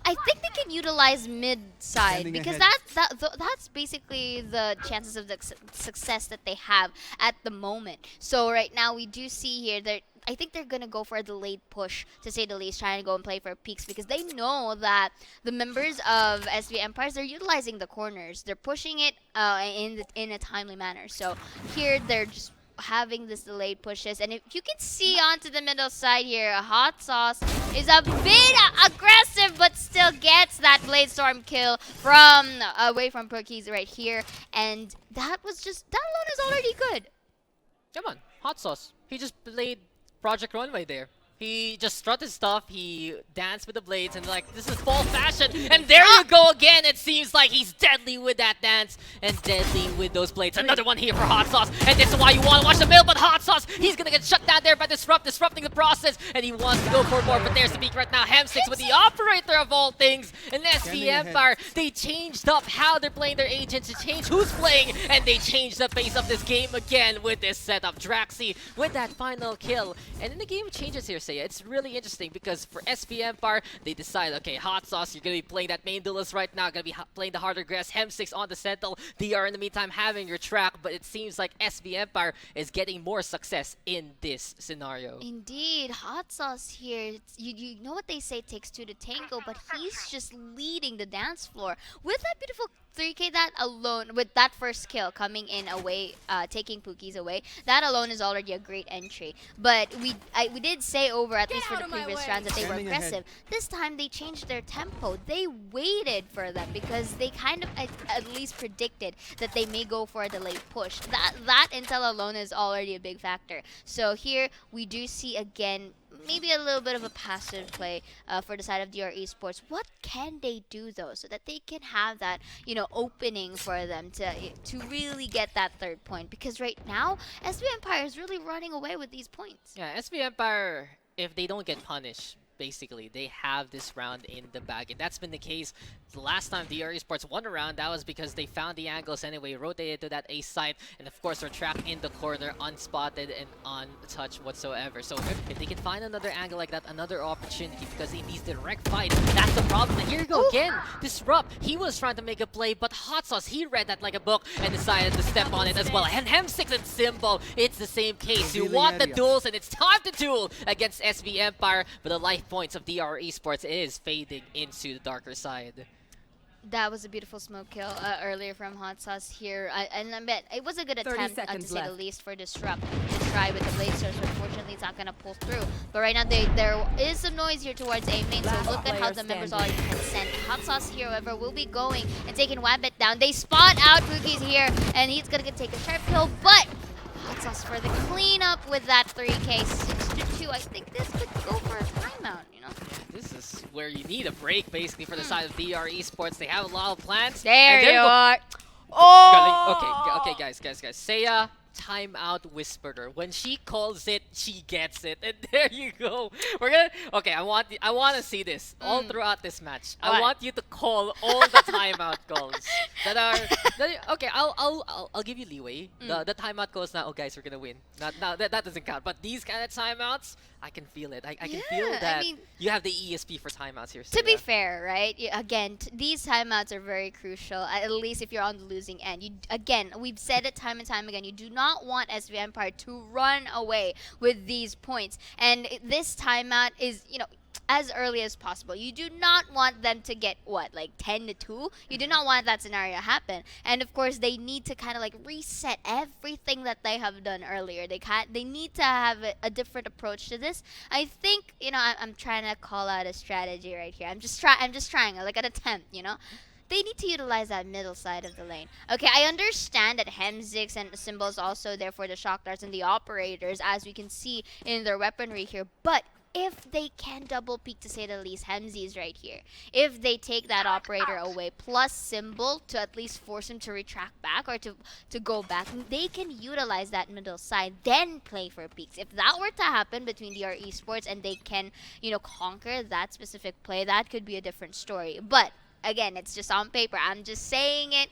I think they can utilize mid side, because that's basically the chances of the success that they have at the moment. So right now we do see here that I think they're gonna go for a delayed push, to say the least, trying to go and play for peaks, because they know that the members of SV Empires, they're utilizing the corners, they're pushing it in a timely manner. So here they're just having this delayed pushes, and if you can see onto the middle side here, Hot Sauce is a bit aggressive, but still gets that Blade Storm kill from away from Perkies right here. And that alone is already good. Come on, Hot Sauce. He just played Project Runway there. He just strutted stuff, he danced with the blades, and like, this is fall fashion. And there you go again, it seems like he's deadly with that dance and deadly with those blades. Another one here for Hot Sauce, and this is why you want to watch the middle, but Hot Sauce, he's gonna get shut down there by disrupting the process, and he wants to go for more, but there's the peak right now. Hem6 with the operator of all things, and SV Empire, they changed up how they're playing their agents to change who's playing, and they changed the face of this game again with this setup. Draxi with that final kill, and then the game changes here. It's really interesting because for SV Empire, they decide, okay, Hot Sauce, you're going to be playing that main duelist right now, going to be playing the harder grass. Hem6 on the Sentinel. DR in the meantime having your track, but it seems like SV Empire is getting more success in this scenario. Indeed, Hot Sauce here, you know what they say, it takes 2 to tango, but he's just leading the dance floor with that beautiful 3K. That alone, with that first kill coming in away, taking Pookie's away, that alone is already a great entry. But we did say over, at least for the previous rounds, that they were aggressive. This time they changed their tempo. They waited for them because they kind of at least predicted that they may go for a delayed push. That intel alone is already a big factor. So here we do see again maybe a little bit of a passive play for the side of DR Esports. What can they do though, so that they can have that, opening for them to really get that 3rd point? Because right now, SV Empire is really running away with these points. Yeah, SV Empire, if they don't get punished, basically. They have this round in the bag, and that's been the case. The last time DR Esports won a round, that was because they found the angles anyway, rotated to that A site, and of course are trapped in the corner, unspotted and untouched whatsoever. So if they can find another angle like that, another opportunity, because in these direct fight, that's the problem. And here you go again, Disrupt. He was trying to make a play, but Hot Sauce, he read that like a book and decided to step on it as well. And Hem6 and Symbol, it's the same case. You want the duels, and it's time to duel against SV Empire, but the life points of DR Esports is fading into the darker side. That was a beautiful smoke kill earlier from Hot Sauce here. And I bet it was a good attempt, to say the least, for Disrupt to try with the Blade Source. Unfortunately, it's not going to pull through. But right now, there is some noise here towards A main, so look at how the members all can send. Hot Sauce here, however, will be going and taking Wabbit down. They spot out Pookie's here, and he's going to take a sharp kill, but Hot Sauce for the cleanup with that 3K, 6-2. I think this could go for a timeout, you know? This is where you need a break, basically, for the side of DR Esports. They have a lot of plans. There you are. Oh! Okay, guys. Seiya, timeout whisperer. When she calls it, she gets it. And there you go. We're gonna. Okay, I want to see this all throughout this match. What? I want you to call all the timeout calls that are. Okay, I'll give you leeway. The timeout calls now. Oh, guys, we're gonna win. That doesn't count. But these kind of timeouts, I can feel it. I can feel that. I mean, you have the ESP for timeouts here. to be fair, right? Again, these timeouts are very crucial. At least if you're on the losing end. Again, we've said it time and time again. You do not want SV Empire to run away with these points. And this timeout is, as early as possible. You do not want them to get, like 10-2? You do not want that scenario to happen. And of course, they need to kind of like reset everything that they have done earlier. They need to have a different approach to this. I think, I'm trying to call out a strategy right here. I'm just trying, like an attempt, They need to utilize that middle side of the lane. Okay, I understand that Hem6 and Symbol's also there for the shock darts and the operators, as we can see in their weaponry here, but if they can double peek, to say the least, Hemzy is right here. If they take that operator away, plus Symbol to at least force him to retract back or to go back, they can utilize that middle side, then play for peaks. If that were to happen between DR Esports and they can, conquer that specific play, that could be a different story. But again, it's just on paper. I'm just saying it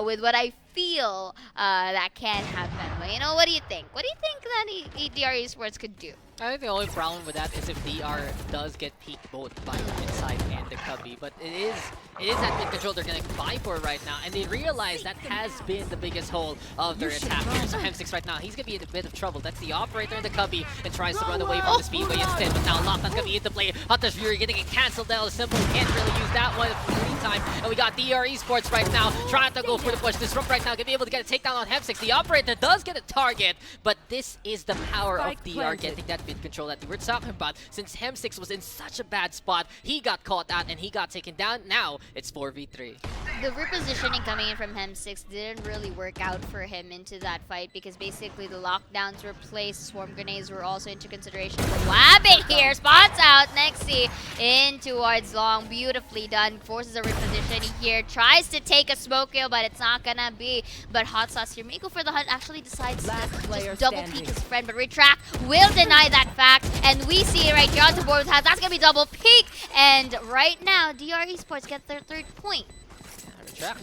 with what I feel that can happen. But what do you think? What do you think that DR Esports could do? I think the only problem with that is if DR does get peaked both by the inside and the cubby, but it is that mid control they're gonna buy for right now, and they realize that has been the biggest hole of their attack here. So Hem6 right now, he's gonna be in a bit of trouble. That's the operator in the cubby and tries to run away from the speedway instead, but now Lockdown's gonna be into play. Hunter's Fury getting it cancelled down. Simple can't really use that one for the meantime, and we got DR Esports right now trying to go for the push. Disrupt right now gonna be able to get a takedown on Hem6. The operator does get a target, but this is the power of DR getting that mid control that we were talking about. Since Hem6 was in such a bad spot, he got caught out and he got taken down. Now it's 4v3. The repositioning coming in from Hem6 didn't really work out for him into that fight, because basically the lockdowns were placed, swarm grenades were also into consideration. Wabbit here spots out Nexi in towards long, beautifully done, forces a reposition here, tries to take a smoke kill, but it's not gonna be. But Hot Sauce here, Mako for the hunt, actually decides to just double peek his friend, but Retract will deny that fact, and we see it right here on the board with Haz. That's gonna be double peek, and right now DR Esports get their third point.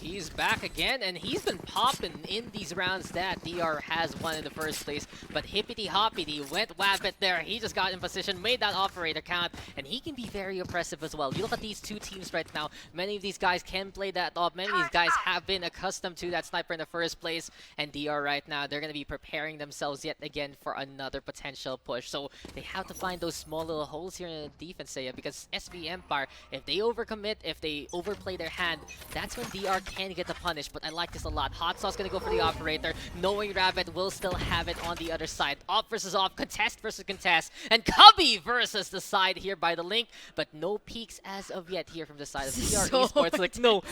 He's back again, and he's been popping in these rounds that DR has won in the first place. But Hippity Hoppity went Wabbit there. He just got in position, made that operator count, and he can be very oppressive as well. You look at these two teams right now. Many of these guys can play that off. Many of these guys have been accustomed to that sniper in the first place. And DR right now, they're going to be preparing themselves yet again for another potential push. So they have to find those small little holes here in the defense area, because SV Empire, if they overcommit, if they overplay their hand, that's when DR can get the punish. But I like this a lot. Hot Sauce gonna go for the operator, knowing Rabbit will still have it on the other side. Off versus off, contest versus contest, and Cubby versus the side here by the Link. But no peeks as of yet here from the side of DR Esports. Like, no.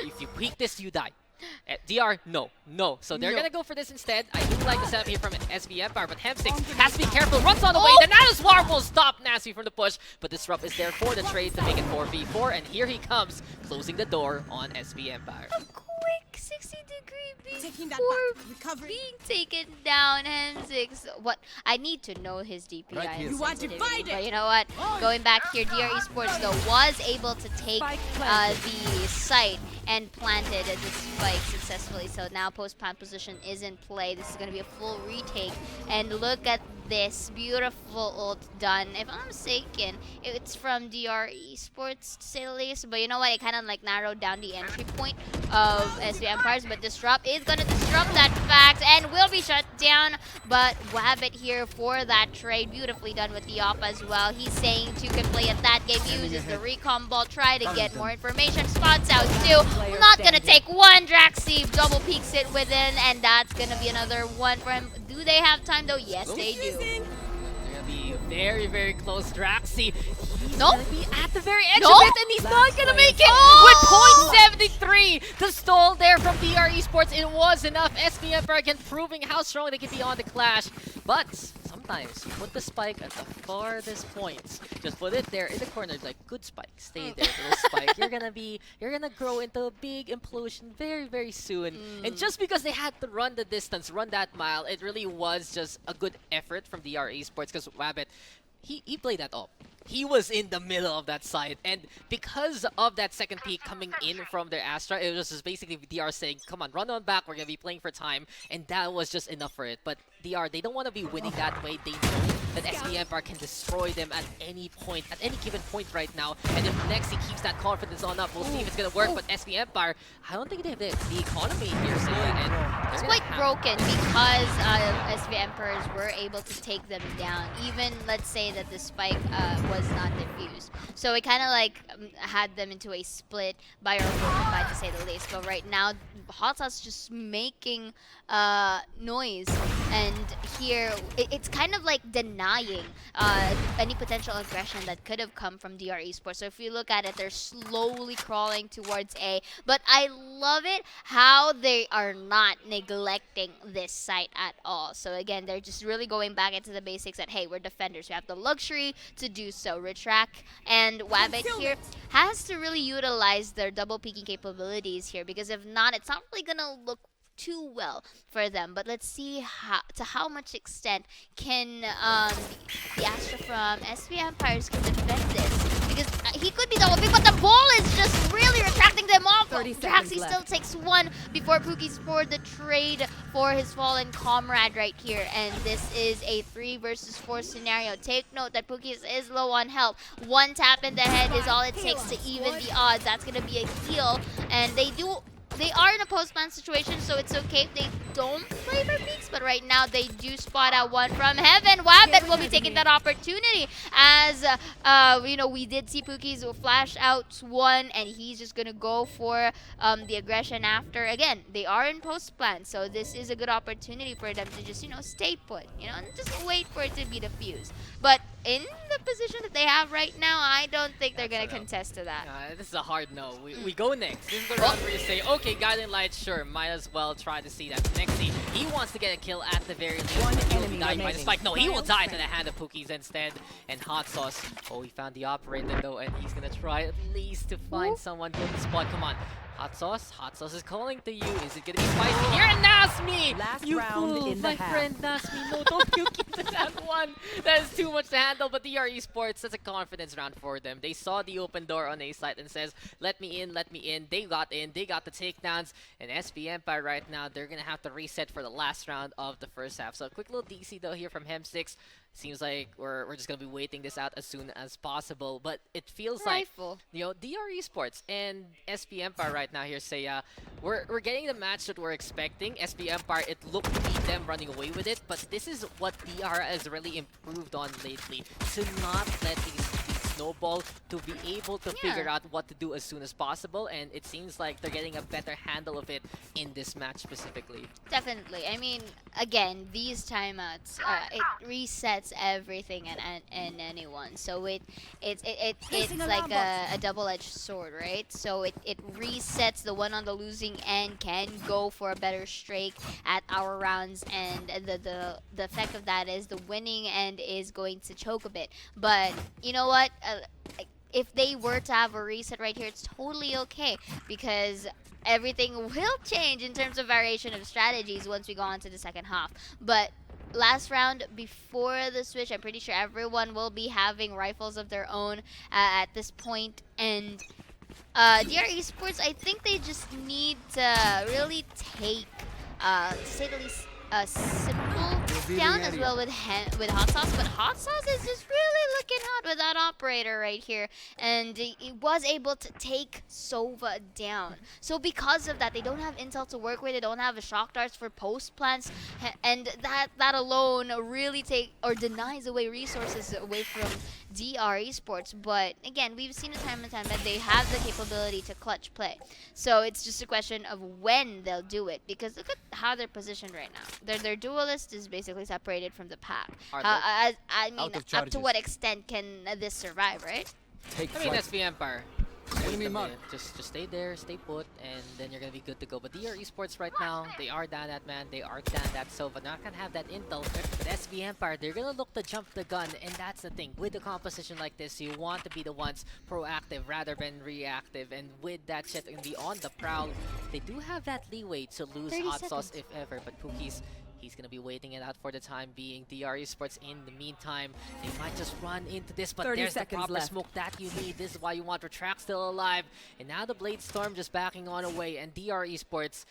If you peek this, you die. DR, no. So they're gonna go for this instead. I do like the setup here from SV Empire, but Hem6 has to be careful. Runs on the way. The Nanoswarm will stop Nasty from the push, but Disrupt is there for the trade to make it 4v4, and here he comes, closing the door on SV Empire. A quick 360-degree beam Taking that for back. Recovery. being taken down. Hemsix, what? I need to know his DPI Right here. and You are sensitivity, divided. but you know what? Going back here, DR Esports though was able to take the site and planted the spike successfully. So now post-plant position is in play. This is going to be a full retake. And look at this beautiful ult done. If I'm not mistaken, it's from DR Esports to say the least. But you know what? It kind of like narrowed down the entry point of SV Empires. But Disrupt is going to disrupt that fact and will be shut down. But Wabbit here for that trade. Beautifully done with the op as well. He's saying 2 can play at that game. Uses the recon ball. Try to get more information. Spots out 2. Not going to take one. Draxi double peeks it within. And that's going to be another one for him. Do they have time though? Yes, they do. They're gonna be very, very close. Draxi, he's Nope. gonna be at the very edge Nope. of it, and he's not gonna make it with .73. The stall there from DR Esports, it was enough. SB Empire again proving how strong they can be on the clash. But sometimes you put the spike at the farthest points. Just put it there in the corner, like good spike. Stay there, little spike. You're gonna grow into a big implosion very, very soon. And just because they had to run the distance, run that mile, it really was just a good effort from DR Esports because Wabbit, he played that up. He was in the middle of that site, and because of that second peak coming in from their Astra, it was just basically DR saying, come on, run on back, we're gonna be playing for time, and that was just enough for it. But DR, they don't want to be winning that way. They know that SB Empire can destroy them at any point, at any given point right now, and if Nexi keeps that confidence on up, we'll see if it's gonna work. But SB Empire, I don't think they have the economy here, so and It's quite broken because SV Emperors were able to take them down. Even, let's say that the spike was not diffused. So it kind of like had them into a split by or by to say the least. But right now, Hot Sauce just making noise. And here, it's kind of like denying any potential aggression that could have come from DR Esports. So if you look at it, they're slowly crawling towards A. But I love it how they are not neglecting this site at all. So again, they're just really going back into the basics that, hey, we're defenders. We have the luxury to do so. Retract and Wabbit here has to really utilize their double peeking capabilities here, because if not, it's not really going to look too well for them. But let's see how much extent can the Astra from SV Empires can defend this, because he could be double pick, but the ball is just really retracting them off. 30 Draxi seconds still left. takes one before Pookie's for the trade for his fallen comrade right here, and this is a 3 versus 4 scenario. Take note that Pookie is low on health. One tap in the head is all it takes to even the odds. That's gonna be a heal, and they are in a post-ban situation, so it's okay if they don't play for peaks, but right now they do spot out one from heaven. Wabbit will be taking that opportunity as, you know, we did see Pookie's flash out one, and he's just going to go for the aggression after. Again, they are in post-plan, so this is a good opportunity for them to just, you know, stay put, you know, and just wait for it to be defused. But in the position that they have right now, I don't think they're going to contest to that. this is a hard no. We go next. This is the round where you say, okay, Guiding Light, sure, might as well try to see that. Nexi, he wants to get a kill at the very least. One but he will enemy be dying by the remaining. spike. No, he will die to the hand of Pookie's instead. And Hot Sauce, oh, he found the operator though, and he's gonna try at least to find someone good to spot. Come on. Hot Sauce is calling to you. Is it gonna be spicy here? And Nasmi! Last You round fool, in the my half. friend Nasmi. No, don't you keep to that one. That is too much to handle, but DR Esports, that's a confidence round for them. They saw the open door on A site and says, let me in, let me in. They got in, they got the takedowns, and SB Empire right now, they're gonna have to reset for the last round of the first half. So a quick little DC though here from Hem6. Seems like we're just gonna be waiting this out as soon as possible, but it feels like, Rifle. you know, DR Esports and SB Empire right now here say, we're getting the match that we're expecting. SB Empire, it looked to be them running away with it, but this is what DR has really improved on lately, to not let these snowball, to be able to figure out what to do as soon as possible, and it seems like they're getting a better handle of it in this match specifically. Definitely. I mean, again, these timeouts, it resets everything and anyone. So it's like a double-edged sword, right? So it resets the one on the losing end can go for a better streak at our rounds, and the effect of that is the winning end is going to choke a bit. But you know what? if they were to have a reset right here, it's totally okay because everything will change in terms of variation of strategies once we go on to the second half. But last round before the switch, I'm pretty sure everyone will be having rifles of their own at this point. And DR Esports, I think they just need to really take, to say the least, Simple down as well with Hot Sauce, but Hot Sauce is just really looking hot with that operator right here, and he was able to take Sova down. So because of that, they don't have intel to work with, they don't have a shock darts for post plants, and that alone really denies away resources away from DR Esports. But again, we've seen it time and time that they have the capability to clutch play. So it's just a question of when they'll do it, because look at how they're positioned right now. Their duelist is basically separated from the pack. I mean, up to what extent can this survive, right? I mean, SV Empire. Just stay there, stay put, and then you're gonna be good to go. But DR Esports right now, they are down that man, they are down that Sova. Not gonna have that intel, but SV Empire, they're gonna look to jump the gun, and that's the thing. With a composition like this, you want to be the ones proactive rather than reactive. And with that shit and be on the prowl, they do have that leeway to lose Hot Sauce if ever. But Pookie's, he's gonna be waiting it out for the time being. DR Esports, in the meantime, they might just run into this, but there's the proper smoke that you need. This is why you want Retract still alive. And now the Blade Storm just backing on away, and DR Esports,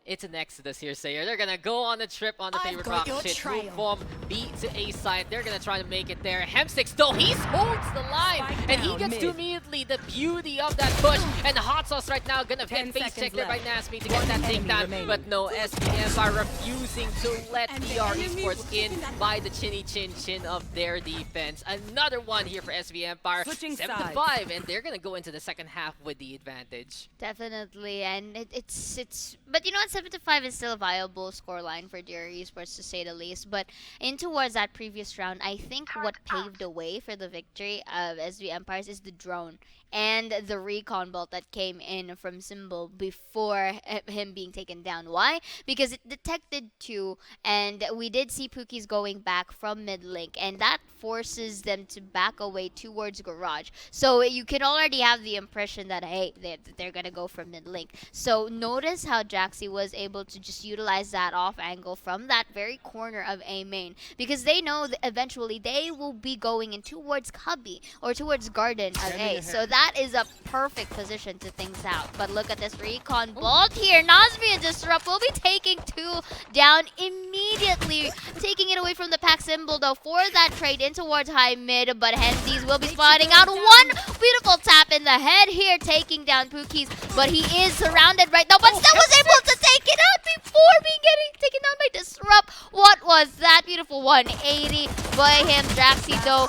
it's an exodus here, Sayer. They're gonna go on the trip on the favorite rock shit. Move from B to A side. They're gonna try to make it there. Hemsix, though, he holds the line, and he gets to immediately the beauty of that push. And Hot Sauce right now gonna get face checked there by Nasmi to get that takedown. But no, SPM are refusing to let DR Esports in by the chinny chin chin of their defense. Another one here for SV Empire. 7-5, and they're gonna go into the second half with the advantage. Definitely, and it's but you know what, 7-5 is still a viable scoreline for DR Esports, to say the least. But in towards that previous round, I think what paved the way for the victory of SV Empires is the drone and the recon bolt that came in from Symbol before him being taken down. Why? Because it detected two, and we did see Pookies going back from mid link, and that forces them to back away towards Garage. So you can already have the impression that, hey, they're gonna go from mid link. So notice how Jaxi was able to just utilize that off angle from that very corner of A main, because they know that eventually they will be going in towards Cubby or towards Garden of A. So that is a perfect position to things out. But look at this recon bolt here. Nasmi and Disrupt will be taking two down immediately, taking it away from the pack Symbol though for that trade in towards high mid. But Hensies will be spotting out one beautiful tap in the head here, taking down Pookies. But he is surrounded right now, but still was able to take it out before being taken down by Disrupt. What was that? Beautiful 180 by him. Draxi though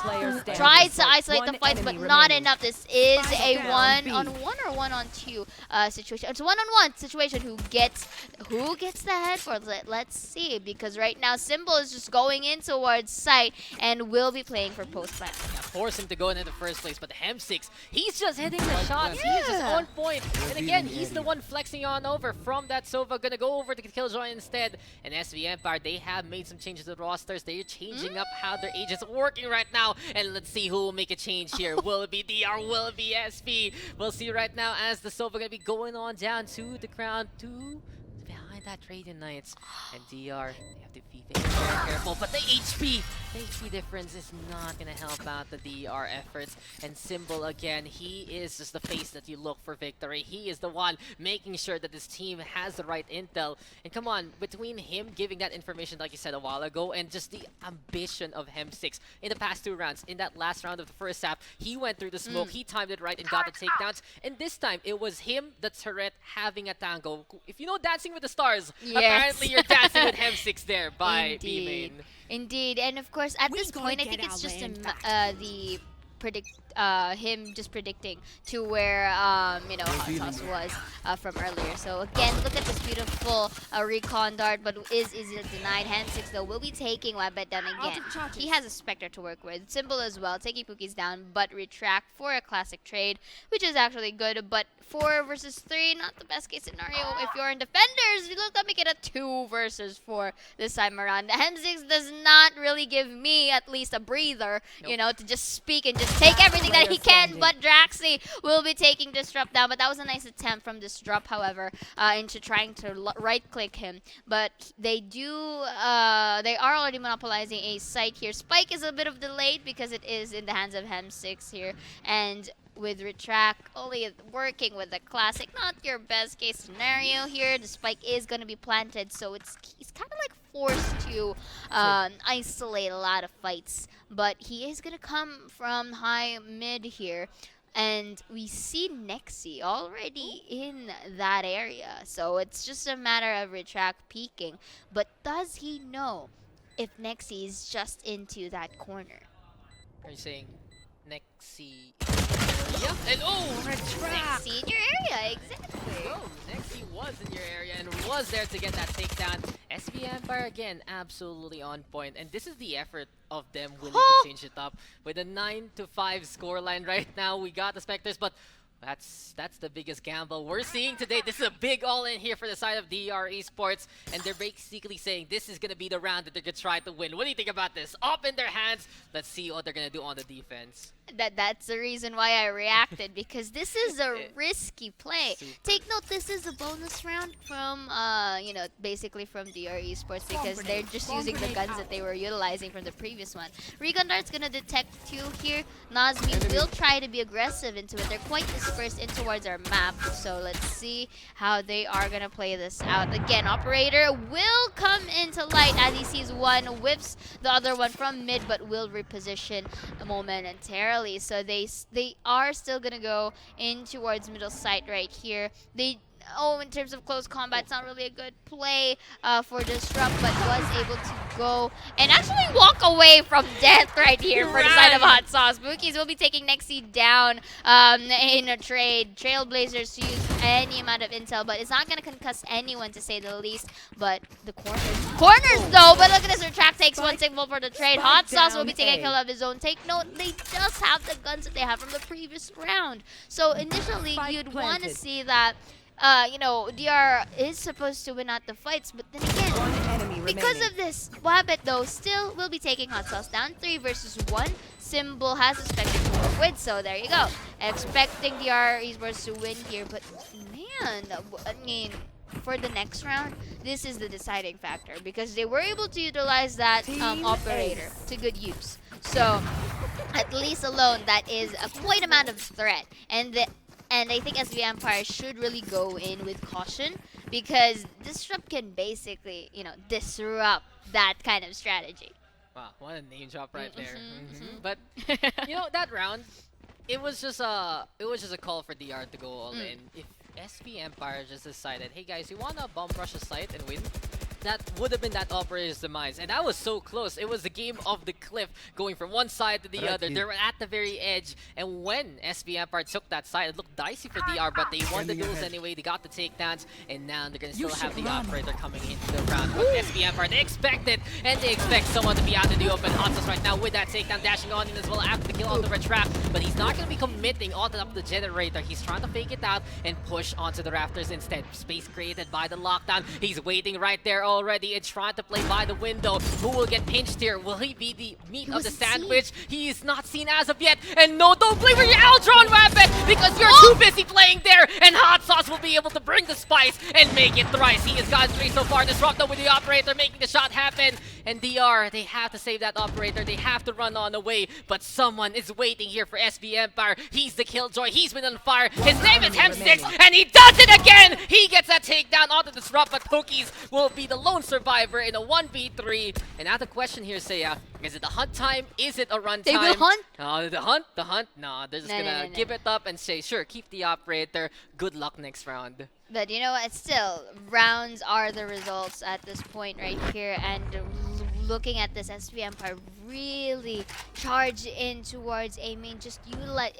tries to isolate the fights, but not enough. This is a 1-on-1 or 1-on-2 situation. It's a 1-on-1 situation. Who gets the head for? Let's see, because right now Symbol is just going in towards site and will be playing for post plant. Yeah, force him to go in the first place, but Hemsix, he's just hitting the shots. He is just on point. And again, he's the one flexing on over from that Sova. Gonna go over to Killjoy instead. And SV Empire, they have made some changes to the rosters. They're changing up how their agents are working right now. And let's see who will make a change here. Will it be DR? Will it be SV? We'll see right now as the Sova gonna be going on down to the ground, to behind that Radiant Knights. And DR, they have to be very careful, but the HP difference is not gonna help out the DR efforts. And Symbol, again, he is just the face that you look for victory. He is the one making sure that this team has the right intel. And come on, between him giving that information, like you said a while ago, and just the ambition of Hem6 in the past 2 rounds, in that last round of the first half, he went through the smoke, he timed it right and got the takedowns. And this time, it was him, the turret, having a tango. If you know Dancing with the Stars, apparently you're dancing with Hem6 there by B main. Indeed, and of course, at this point, I think it's just him just predicting to where you know, Hot Sauce was from earlier. So again, look at this beautiful recon dart, but is easily denied. Hand6 though will be taking Webet down again. He has a Spectre to work with. Symbol as well, taking Pookies down, but retract for a classic trade, which is actually good. But 4 versus 3, not the best case scenario if you're in defenders. Let me get a 2 versus 4 this time around. Hand6 does not really give me at least a breather, you know, to just speak and just take everything suggesting that he can, but Draxi will be taking Disrupt down. But that was a nice attempt from Disrupt, however, into trying to right-click him. But they are already monopolizing a site here. Spike is a bit of delayed because it is in the hands of Hem6 here. And with Retract only working with the classic, not your best case scenario here. The spike is going to be planted, so he's kind of like forced to isolate a lot of fights. But he is going to come from high mid here. And we see Nexi already in that area. So it's just a matter of Retract peeking. But does he know if Nexi is just into that corner? Are you saying Nexi? Yep, and Retract! Nexi in your area, exactly. Nexi was in your area and was there to get that takedown. SV Empire again, absolutely on point. And this is the effort of them willing to change it up. With a 9-5 scoreline right now, we got the Spectres, but that's the biggest gamble we're seeing today. This is a big all-in here for the side of DR Esports, and they're basically saying this is going to be the round that they're going to try to win. What do you think about this? Up in their hands. Let's see what they're going to do on the defense. That's the reason why I reacted, because this is a risky play. Super. Take note, this is a bonus round from, basically from DR Esports, because they're just using the guns that they were utilizing from the previous one. Recon Dart's gonna detect 2 here. Nazmi will try to be aggressive into it. They're quite dispersed in towards our map, so let's see how they are gonna play this out. Again, Operator will come into light as he sees one, whips the other one from mid, but will reposition momentarily. So they are still gonna go in towards middle site right here. In terms of close combat, it's not really a good play for Disrupt, but was able to go and actually walk away from death right here for the side of Hot Sauce. Bookies will be taking Nexi down in a trade. Trailblazers use any amount of intel, but it's not going to concuss anyone, to say the least. But the corners though, but look at this. Retract takes one signal for the trade. Hot Sauce will be taking a kill of his own. Take note, they just have the guns that they have from the previous round. So initially, you'd want to see that DR is supposed to win out the fights, but then again, because of this, Wabbit though still will be taking Hot Sauce down 3 versus 1. Symbol has expected to work with, so there you go. Expecting DR Esports to win here, but man, I mean, for the next round, this is the deciding factor, because they were able to utilize that operator to good use. So at least alone, that is a quite amount of threat, and I think SV Empire should really go in with caution, because Disrupt can basically, disrupt that kind of strategy. Wow, what a name drop right there. But that round, it was just a call for DR to go all in. If SV Empire just decided, hey guys, you wanna bomb rush a site and win? That would have been that operator's demise, and that was so close. It was the game of the cliff, going from one side to the other. They were at the very edge, and when SV Empire took that side, it looked dicey for DR, but they won the duels anyway. They got the takedowns, and now they're gonna still have the operator coming into the round. But SV Empire, they expect it, and they expect someone to be out in the open. Hot Sauce right now with that takedown, dashing on in as well after the kill on the Retract, but he's not gonna be committing onto the generator. He's trying to fake it out and push onto the rafters instead. Space created by the lockdown. He's waiting right there already and trying to play by the window. Who will get pinched here? Will he be the meat of the sandwich? He is not seen as of yet. And no, don't play with your Altron weapon, because you're too busy playing there. And Hot Sauce will be able to bring the spice and make it thrice. He has gotten 3 so far. Disrupt with the operator making the shot happen. And DR, they have to save that operator. They have to run on away. But someone is waiting here for SV Empire. He's the killjoy. He's been on fire. His name is Hem6, and he does it again. He gets that takedown onto Disrupt, but Cookies will be the lone survivor in a 1v3. And now the question here, Seiya, is it the hunt time? Is it a run time? They will hunt? The hunt? No, they're just gonna give it up and say, sure, keep the operator. Good luck next round. But you know what, still, rounds are the results at this point right here, and looking at this, SV Empire really charged in towards aiming, just utilize.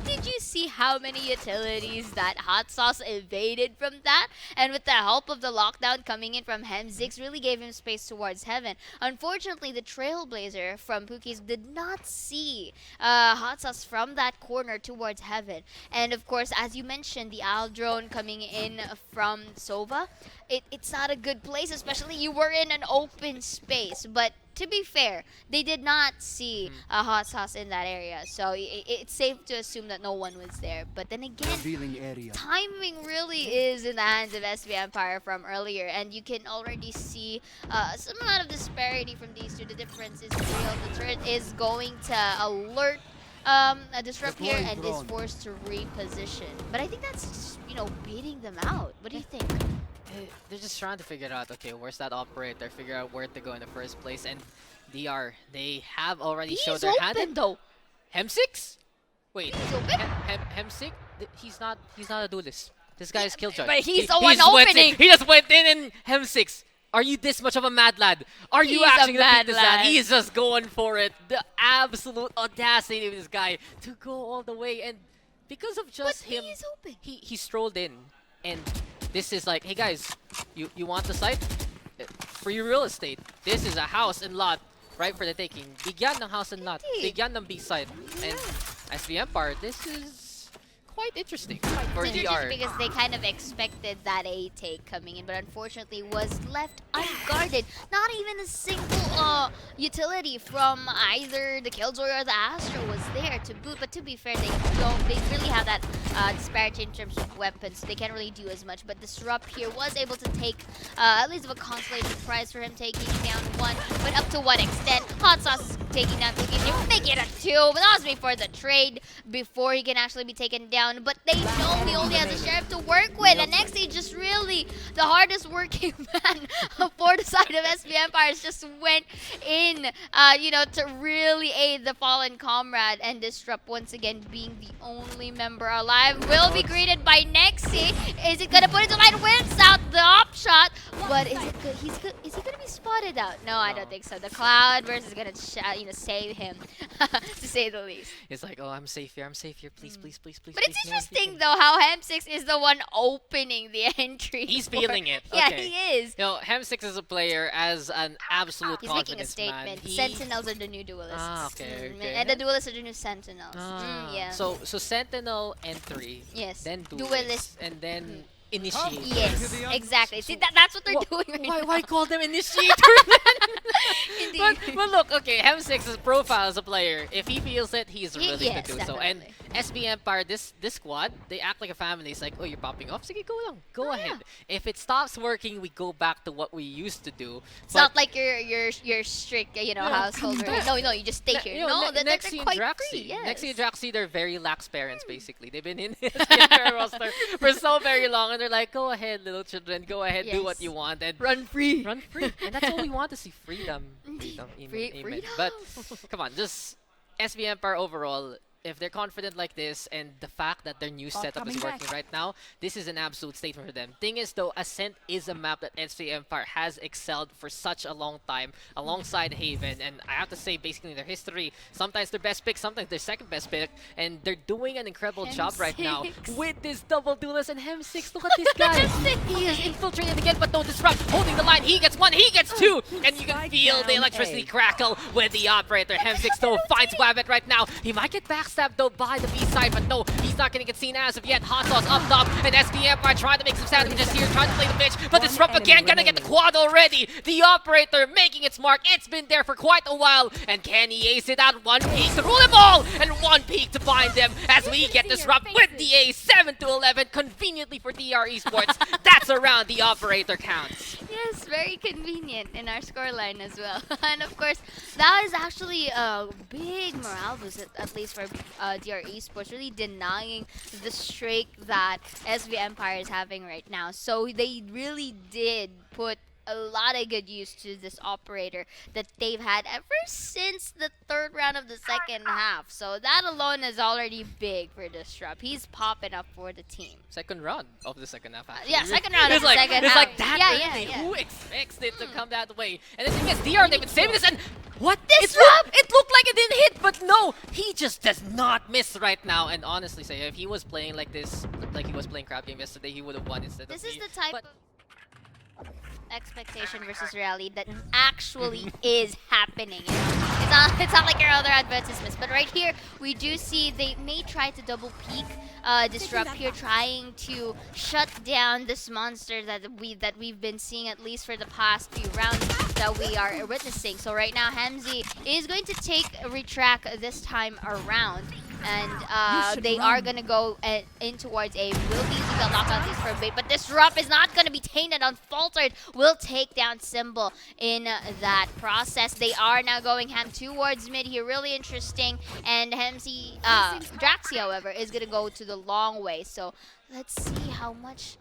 Did you see how many utilities that Hot Sauce evaded from that? And with the help of the lockdown coming in from Hem6, really gave him space towards heaven. Unfortunately, the Trailblazer from Pookies did not see Hot Sauce from that corner towards heaven. And of course, as you mentioned, the Aldrone coming in in from Sova, it's not a good place, especially you were in an open space. But to be fair, they did not see a hot sauce in that area, so it's safe to assume that no one was there. But then again, timing really is in the hands of SB Empire from earlier, and you can already see some amount of disparity from these two. The difference is real. The turret is going to alert a disrupt here and is forced to reposition. But I think that's just, beating them out. What do you think? They're just trying to figure out, okay, where's that operator? Figure out where to go in the first place. And DR, they have already showed their hand. He's open though. Hem6? Wait, He's open? Hem6? He's not a duelist. This guy is Killjoy. But he's the one opening. He just went in and Hem6. Are you this much of a mad lad? Are you actually gonna beat this lad? He's just going for it. The absolute audacity of this guy to go all the way, and because of just him, he is open. He strolled in, and this is like, hey guys, you want the site? Free real estate. This is a house and lot right for the taking. Bigyan ng house and lot. Bigyan ng B side. And as the Empire, this is quite interesting for it's DR. Because they kind of expected that A take coming in, but unfortunately was left unguarded. Not even a single utility from either the Killjoy or the Astra was there to boot. But to be fair, they really have that disparity in terms of weapons, so they can't really do as much. But Disrupt here was able to take at least of a consolation prize for him, taking down one. But up to what extent? Hot Sauce is taking down Cookie, make it a 2. But that was before the trade, before he can actually be taken down. But they know he only has a sheriff to work with, and NXT just really the hardest working man for the side of SB Empires just went in, to really aid the fallen comrade, and Disrupt once again being the only member alive will be greeted by Nexi. Is it gonna put it to line? Wins out the op shot, but is it good? Is he gonna be spotted out? No, I don't think so. The Cloud Burst is gonna save him, to say the least. It's like, oh, I'm safe here, please, please, please, please. But it's interesting though how Hem6 is the one opening the entry. He's feeling it. Yeah, okay. he is. Hem6 is a player as an absolute He's making a confidence statement. man. Sentinels are the new duelists. Okay. And the duelists are the new Sentinels. Yeah. So Sentinel entry. Yes. Then Duelist. and then initiate. Yes, exactly. See, that's what they're doing right now. Why call them initiator? Indeed. But look, okay, Hem6's profile as a player, if he feels it, he's willing yes, to do so. And SB Empire, this squad, they act like a family. It's like, oh, you're popping off? Sige, go lang. Go ahead. Yeah. If it stops working, we go back to what we used to do. It's not like you're strict, household. No, you just stay here. No, they're quite free. Yes. Nexi and Draxi, they're very lax parents, basically. They've been in the SB roster for so very long, and they're like, go ahead, little children, go ahead, do what you want, and run free. Run free. And that's all we want to see, freedom. Amen. Freedom. But come on, just SB Empire overall, if they're confident like this, and the fact that their new setup is working right now, this is an absolute statement for them. Thing is though, Ascent is a map that SB Empire has excelled for such a long time alongside Haven, and I have to say, basically in their history, sometimes their best pick, sometimes their second best pick, and they're doing an incredible job right now with this double duelist. And Hem6, look at this guy. He is infiltrated again, but no Disrupt, holding the line. He gets one, he gets two, and you can feel the electricity crackle with the operator. Hem6 though finds Wabbit right now. He might get backstabbed though by the B side, but no, he's not gonna get seen as of yet. Hot Sauce up top, and SB Empire trying to make some sandwiches here, trying to play the bitch, but Disrupt again gonna get the quad already. The operator making its mark. It's been there for quite a while, and can he ace it out? One peek to rule them all, and one peek to bind them as we get Disrupt with the ace. 7-11, conveniently for DR Esports. That's around the operator counts. Yes, very convenient in our scoreline as well. And of course, that is actually a big morale boost, at least for DR Esports, really denying the streak that SV Empire is having right now. So they really did put a lot of good use to this operator that they've had ever since the third round of the second half. So that alone is already big for Disrupt. He's popping up for the team. Second round of the second half. Actually. Yeah, second round of the second half. It's like that early. Who expects it to come that way? And the thing is, DR, they've been saving this, and what? Disrupt! It looked like it didn't hit, but no, he just does not miss right now. And honestly, say if he was playing like this, like he was playing crap game yesterday, he would have won instead. This is the type of expectation versus reality that actually is happening. You know? It's not like your other advertisements, but right here we do see they may try to double peek Disrupt here, trying to shut down this monster that we've been seeing at least for the past few rounds that we are witnessing. So right now Hamzy is going to take a retract this time around. And they are gonna go in towards A. Will be using the lockout piece for bait, but Disrupt is not gonna be tainted. Unfaltered will take down Symbol in that process. They are now going ham towards mid here, really interesting. And Hamzy, Draxi, however, is gonna go to the long way. So let's see how much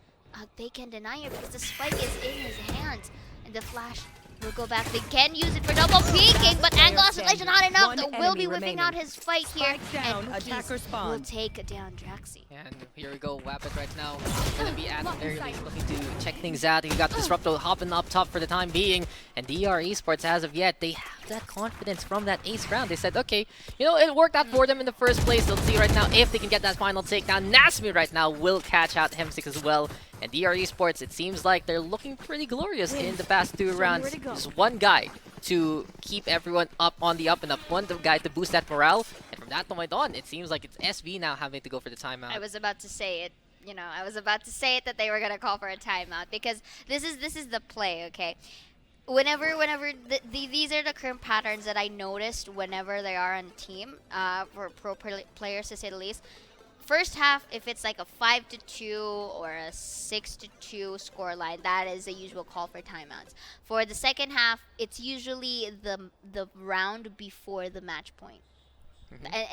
they can deny here, because the spike is in his hands, and the flash will go back. They can use it for double peeking, but angle oscillation not enough. They will be whipping out his fight here, and Rookies will take down Draxi. And here we go, Wabbit right now. Gonna be at there, looking to check things out. You got Disrupto hopping up top for the time being, and DR Esports, as of yet, they have that confidence from that ace round. They said, okay, you know, it worked out for them in the first place. Let's see right now if they can get that final takedown. Nasmi right now will catch out Hemsik as well. And DR Esports, it seems like they're looking pretty glorious in the past two rounds. Just one guy to keep everyone up on the up and up. One guy to boost that morale. And from that point on, it seems like it's SV now having to go for the timeout. I was about to say it. You know, I was about to say it that they were gonna call for a timeout, because this is the play, okay? Whenever these are the current patterns that I noticed whenever they are on a team, for pro players to say the least. First half, if it's like a 5-2 or a 6-2 scoreline, that is the usual call for timeouts. For the second half, it's usually the round before the match point.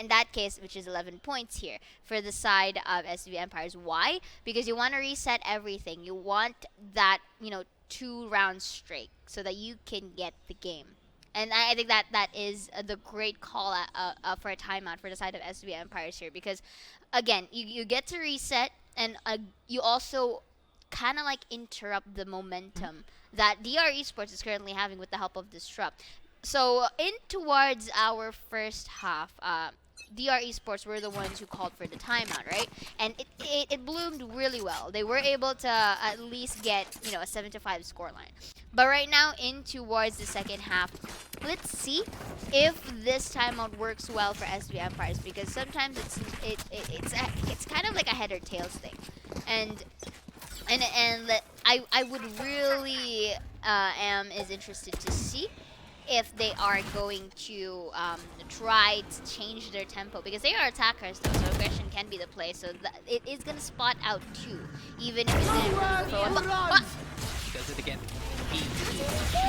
In that case, which is 11 points here for the side of SV Empires. Why? Because you want to reset everything. You want that, you know, 2 rounds straight so that you can get the game. And I think that is the great call for a timeout for the side of SV Empires here, because again, you get to reset, and you also kind of like interrupt the momentum that DR Esports is currently having with the help of Disrupt. So in towards our first half, DR Esports were the ones who called for the timeout, right? And it bloomed really well. They were able to at least get, you know, a 7-5 scoreline. But right now, in towards the second half, let's see if this timeout works well for SV Empires, because sometimes it's kind of like a head or tails thing, and I would really is interested to see if they are going to try to change their tempo, because they are attackers though, so aggression can be the play. So it is gonna spot out too, even if it's gonna throw it. Does it again. He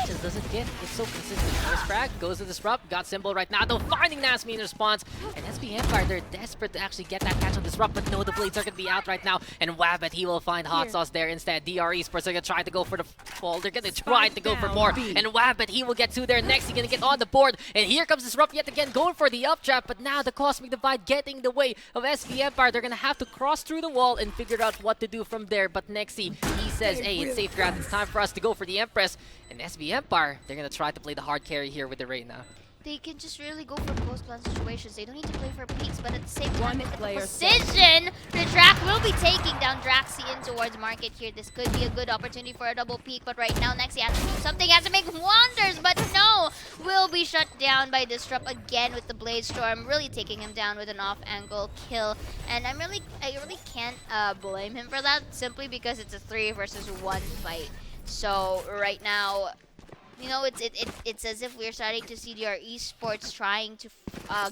just does it again. It's so consistent. First frag goes to Disrupt. Got Symbol right now, though, finding Nasmi in response. And SV Empire, they're desperate to actually get that catch on Disrupt, but no, the blades are going to be out right now. And Wabbit, he will find Hot Sauce there instead. DR Esports are going to try to go for the fall. They're going to try to go for more. And Wabbit, he will get 2 there next. He's going to get on the board. And here comes Disrupt yet again, going for the up trap. But now the Cosmic Divide getting the way of SV Empire. They're going to have to cross through the wall and figure out what to do from there. But Nexi, he says, hey, it's safe ground. It's time for us to go for the Empress. And SV Empire, they're going to try to play the hard carry here with the Reyna. They can just really go for post-plan situations. They don't need to play for peaks, but at the same time, with the precision, the track will be taking down Draxi in towards market here. This could be a good opportunity for a double peak, but right now, Nexi has to do something, has to make wonders, but no! Will be shut down by Disrupt again with the Blade Storm, really taking him down with an off-angle kill. And I really can't blame him for that, simply because it's a 3 versus 1 fight. So right now, you know, it's as if we're starting to see DR Esports trying to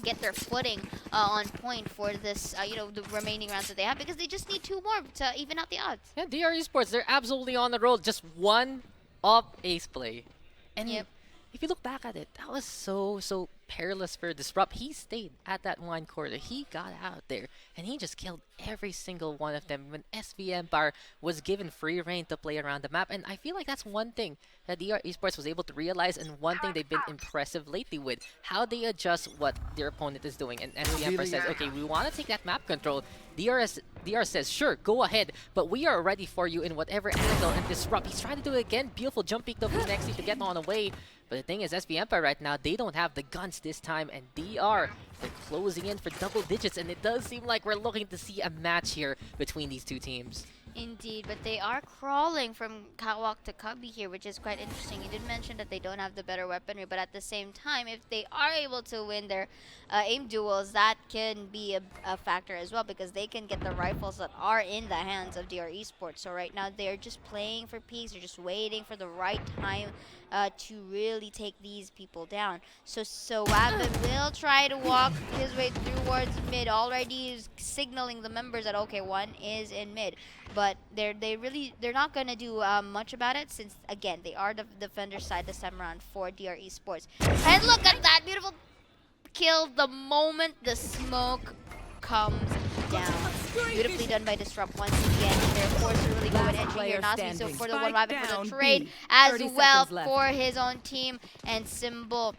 get their footing on point for this, you know, the remaining rounds that they have, because they just need 2 more to even out the odds. Yeah, DR Esports, they're absolutely on the roll. Just 1 up ace play. And if you look back at it, that was so perilous for Disrupt. He stayed at that wine corridor. He got out there, and he just killed every single one of them when SV Empire was given free reign to play around the map. And I feel like that's one thing that DR Esports was able to realize, and one thing they've been impressive lately with, how they adjust what their opponent is doing. And SV Empire says, okay, we want to take that map control. DR says, sure, go ahead, but we are ready for you in whatever angle. And Disrupt, he's trying to do it again. Beautiful jump peek though from Nexi to get on away. But the thing is, SV Empire right now, they don't have the guns this time, and DR, they're closing in for double digits, and it does seem like we're looking to see a match here between these two teams. Indeed, but they are crawling from catwalk to cubby here, which is quite interesting. You did mention that they don't have the better weaponry, but at the same time, if they are able to win their aim duels, that can be a factor as well, because they can get the rifles that are in the hands of DR Esports. So right now, they're just playing for peaks. They're just waiting for the right time to really take these people down. So Wabbit will try to walk his way towards mid. Already is signaling the members that okay, one is in mid, but they're not gonna do much about it, since again they are the defender side this time around for DR Esports. And look at that beautiful kill the moment the smoke comes down. Beautifully done by Disrupt once again. They're forced to really go and entry here. Nasmi so for the one Wabbit for the trade as well for his own team, and Symbol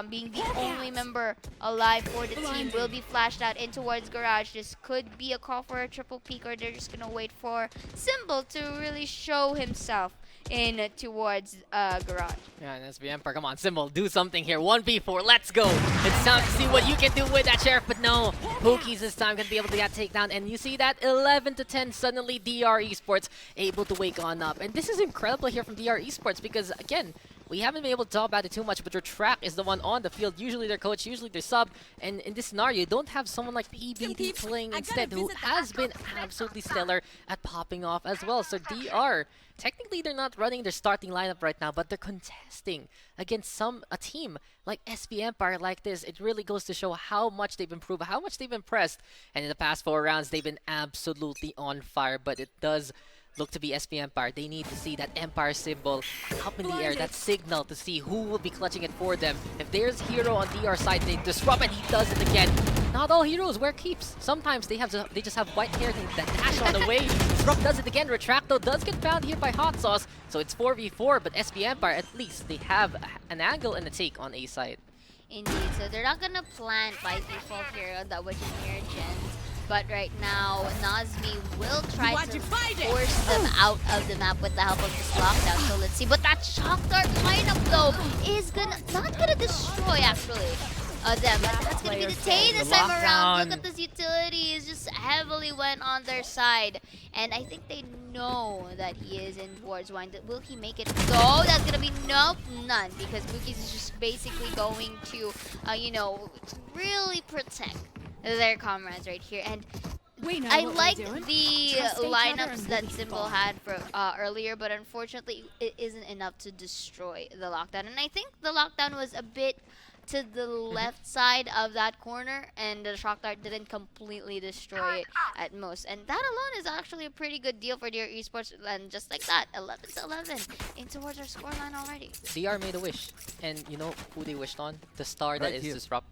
being the only member alive for the team will be flashed out in towards Garage. This could be a call for a triple peek, or they're just gonna wait for Symbol to really show himself in towards Garage. Yeah, and SB Empire, come on, Symbol, do something here. 1v4, let's go. It's time to see what you can do with that Sheriff, but no. Pokies this time gonna be able to get takedown, and you see that 11-10, suddenly DR Esports able to wake on up. And this is incredible here from DR Esports, because again, we haven't been able to talk about it too much, but their track is the one on the field. Usually their coach, usually their sub. And in this scenario, you don't have someone like PBD playing instead, who has been absolutely stellar at popping off as well. So DR, technically they're not running their starting lineup right now, but they're contesting against a team like SB Empire like this. It really goes to show how much they've improved, how much they've impressed. And in the past 4 rounds, they've been absolutely on fire, but it does look to be SB Empire. They need to see that Empire symbol up in the air, that signal to see who will be clutching it for them. If there's hero on DR side, they disrupt, and he does it again. Not all heroes wear keeps. Sometimes they just have white hair that dash on the way. Disrupt does it again. Retracto does get found here by Hot Sauce, so it's 4v4, but SB Empire, at least they have an angle and a take on A side. Indeed, so they're not gonna plant by default here on that which is near gens. But right now, Nazmi will try to force them out of the map with the help of this lockdown. So let's see. But that shock dart lineup though is not gonna destroy actually them. But that's gonna be detained this time around. Look at this utilities just heavily went on their side, and I think they know that he is in towards wine. Will he make it? No, that's gonna be nope, none, because Bookies is just basically going to, you know, really protect their comrades right here. And I like the lineups that Symbol had for earlier, but unfortunately it isn't enough to destroy the lockdown. And I think the lockdown was a bit to the left side of that corner, and the shock dart didn't completely destroy it at most. And that alone is actually a pretty good deal for DR Esports. And just like that, 11-11 in towards our scoreline already. DR made a wish, and you know who they wished on? The star that is Disrupt.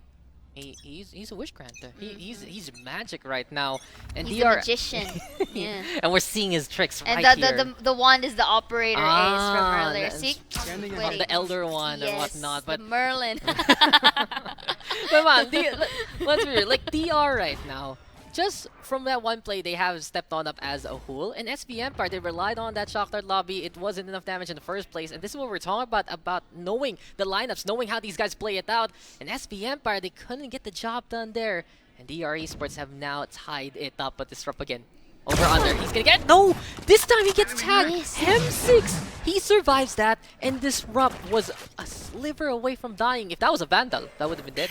He's a wish granter. He's magic right now, and he's a magician. Yeah. And we're seeing his tricks and right here. And the wand is the operator ace from earlier. See, from the Elder one and whatnot. But the Merlin. But man, let's be real. Like DR right now, just from that one play, they have stepped on up as a whole. And SB Empire, they relied on that shock dart lobby. It wasn't enough damage in the first place. And this is what we're talking about knowing the lineups, knowing how these guys play it out. And SB Empire, they couldn't get the job done there. And DR Esports have now tied it up, but Disrupt again. Over under. He's gonna get no! This time he gets tagged. M6! He survives that, and Disrupt was a sliver away from dying. If that was a Vandal, that would have been dead.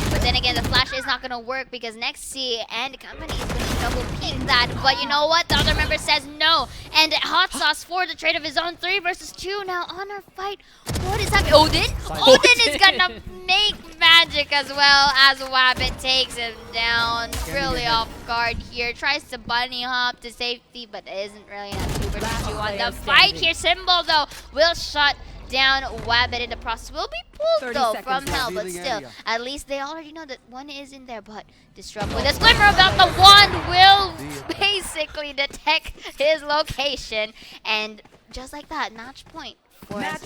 But then again, the flash is not going to work because Nexi and company is going to double peek that. But you know what? The other member says no. And Hot Sauce for the trade of his own 3 versus 2 now on our fight. What is happening? Odin is going to make magic as well as Wabbit takes him down. Really off guard here. Tries to bunny hop to safety, but isn't really enough 2 versus 2 on the fight here. Symbol though will shut down Wabbit in the process. Will be pulled though from hell, but still, at least they already know that one is in there. But Disrupt with a glimmer about the wand will basically detect his location, and just like that, match point for us.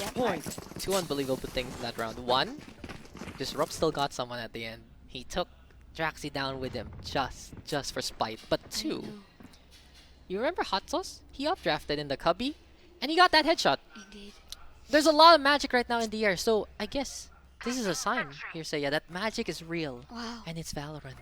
2 unbelievable things in that round. 1, Disrupt still got someone at the end. He took Draxi down with him just for spite. But 2, you remember Hot Sauce? He updrafted in the cubby, and he got that headshot. Indeed. There's a lot of magic right now in the air, so I guess this is a sign, Hearsay, that magic is real. Wow. And it's Valorant.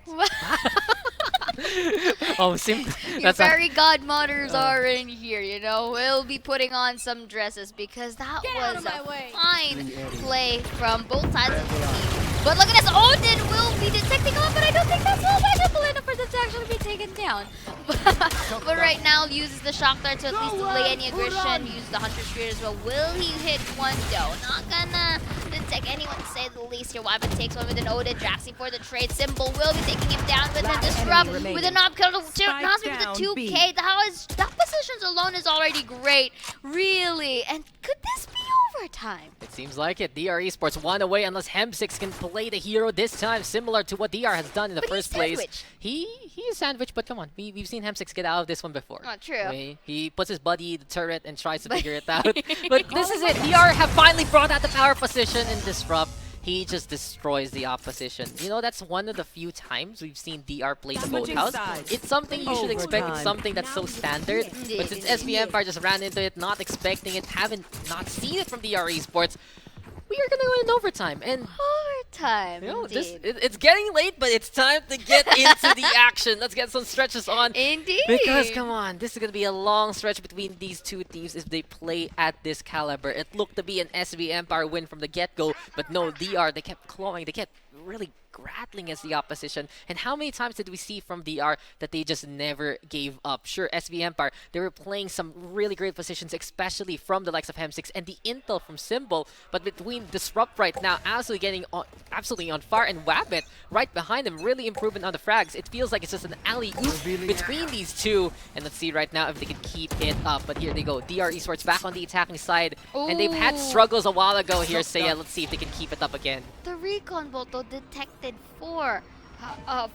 Oh, Sim. Your That's not. fairy godmothers are in here, you know. We'll be putting on some dresses because that was a fine play from both sides of the team. But look at this, Odin will be detecting him, but I don't think that's all valuable enough for them to actually be taken down. But right now uses the shock dart to at least delay any aggression, use the Hunter Spirit as well. Will he hit one though? Not gonna detect anyone to say the least here. Wyvern takes over, then Odin drafting for the trade. Symbol will be taking him down with a disrupt, with a knob kill to Nasby with the 2K. That positions alone is already great, really. And could this be overtime? It seems like it. DR Esports one away unless Hem6 can play the hero this time, similar to what DR has done in the first place. He is sandwiched, but come on, we've seen Hem6 get out of this one before. Oh, true. I mean, he puts his buddy in the turret and tries to figure it out. But this is it. DR have finally brought out the power position and disrupt. He just destroys the opposition. You know, that's one of the few times we've seen DR play the boathouse. It's something you should expect. It's something that's so standard. But since SB Empire just ran into it, not expecting it, not seen it from DR Esports, we are gonna go in overtime. And overtime, you know, indeed. it's getting late, but it's time to get into the action. Let's get some stretches on. Indeed. Because come on, this is gonna be a long stretch between these two teams if they play at this caliber. It looked to be an SB Empire win from the get-go, but no, DR, they kept clawing, they kept really grappling as the opposition. And how many times did we see from DR that they just never gave up? Sure, SB Empire, they were playing some really great positions, especially from the likes of Hem6 and the intel from Symbol. But between Disrupt right now, absolutely on fire, and Wabbit right behind them, really improving on the frags. It feels like it's just an alley-oop between these two. And let's see right now if they can keep it up. But here they go. DR Esports back on the attacking side. Ooh. And they've had struggles a while ago here, so yeah, let's see if they can keep it up again. The recon bolt though detected 4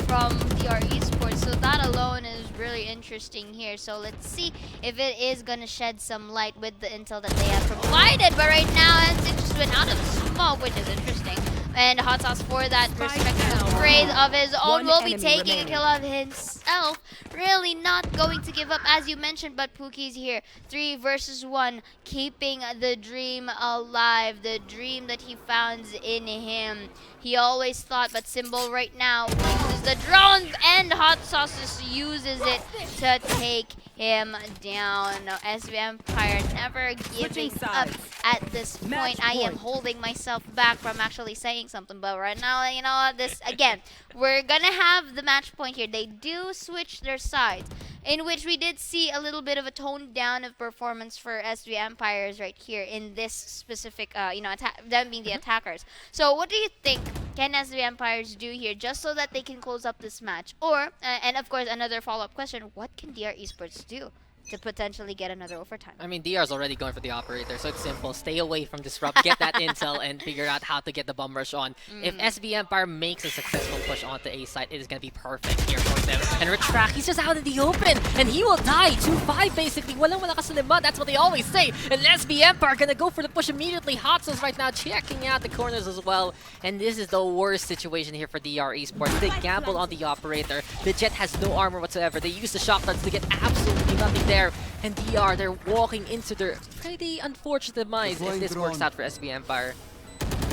from DR Esports, so that alone is really interesting here. So let's see if it is gonna shed some light with the intel that they have provided. But right now, it just went out of smoke, which is interesting. And Hot Sauce for that respective grade of his own will be taking a kill of himself. Really not going to give up, as you mentioned, but Pookie's here. 3 versus 1, keeping the dream alive. The dream that he found in him. He always thought, but Symbol right now uses the drone, and Hot Sauce just uses it to take him down. Now, SB Empire never giving up at this point. I am holding myself back from actually saying something, but right now, you know, this again, we're gonna have the match point here. They do switch their sides, in which we did see a little bit of a tone down of performance for SB Empires right here in this specific, you know, them being the attackers. So what do you think can SB Empires do here just so that they can close up this match? Or, and of course, another follow-up question, what can DR Esports do to potentially get another overtime? I mean, DR's already going for the operator, so it's simple. Stay away from Disrupt, get that intel, and figure out how to get the bomb rush on. If SB Empire makes a successful push onto A side, it is going to be perfect here for them. And Retract, he's just out in the open, and he will die. 2-5 basically. Walang malakas sa lima, that's what they always say. And SB Empire going to go for the push immediately. Hot Sauce right now checking out the corners as well. And this is the worst situation here for DR Esports. They gamble on the operator. The Jet has no armor whatsoever. They use the shock darts to get absolutely nothing there. And DR, they're walking into their pretty unfortunate demise if this works out for SB Empire.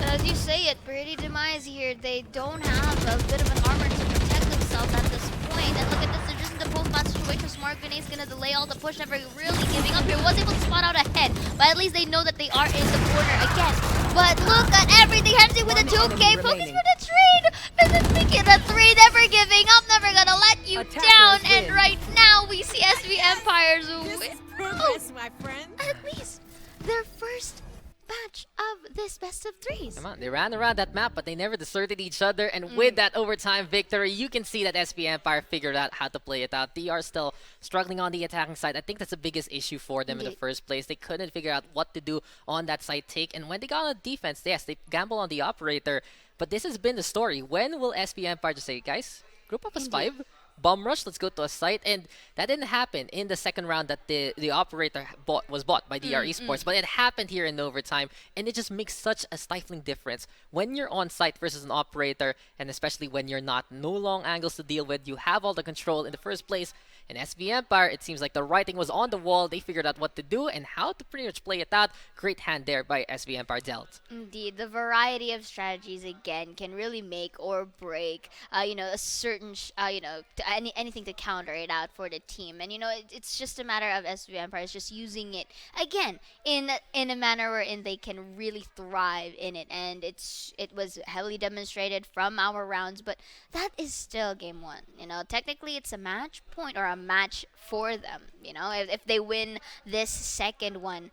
As you say it, pretty demise here. They don't have a bit of an armor to protect themselves at this point. And look at this, they're just in the post-match situation. Smart Grenade's gonna delay all the push, never really giving up here. Was able to spot out ahead, but at least they know that they are in the corner again. But look at everything. Hemsey with a 2K, focus for the trade. And then thinking a 3, never giving up, never gonna let you down. And right now we see SB Empires win. Progress, my friend. At least their first match of this best of 3s. Come on, they ran around that map, but they never deserted each other. And with that overtime victory, you can see that SB Empire figured out how to play it out. DR still struggling on the attacking side. I think that's the biggest issue for them in the first place. They couldn't figure out what to do on that side take. And when they got on defense, yes, they gamble on the operator. But this has been the story. When will SB Empire just say, guys, group up as 5? Bomb rush, let's go to a site. And that didn't happen in the second round that the operator was bought by DR Esports, but it happened here in overtime, and it just makes such a stifling difference when you're on site versus an operator, and especially when you're not. No long angles to deal with, you have all the control in the first place. And SV Empire, it seems like the writing was on the wall. They figured out what to do and how to pretty much play it out. Great hand there by SV Empire dealt. Indeed, the variety of strategies again can really make or break, a certain, anything to counter it out for the team. And it's just a matter of SV Empires just using it again in a manner wherein they can really thrive in it. And it was heavily demonstrated from our rounds, but that is still game one. Technically it's a match point or a match for them. If they win this second one,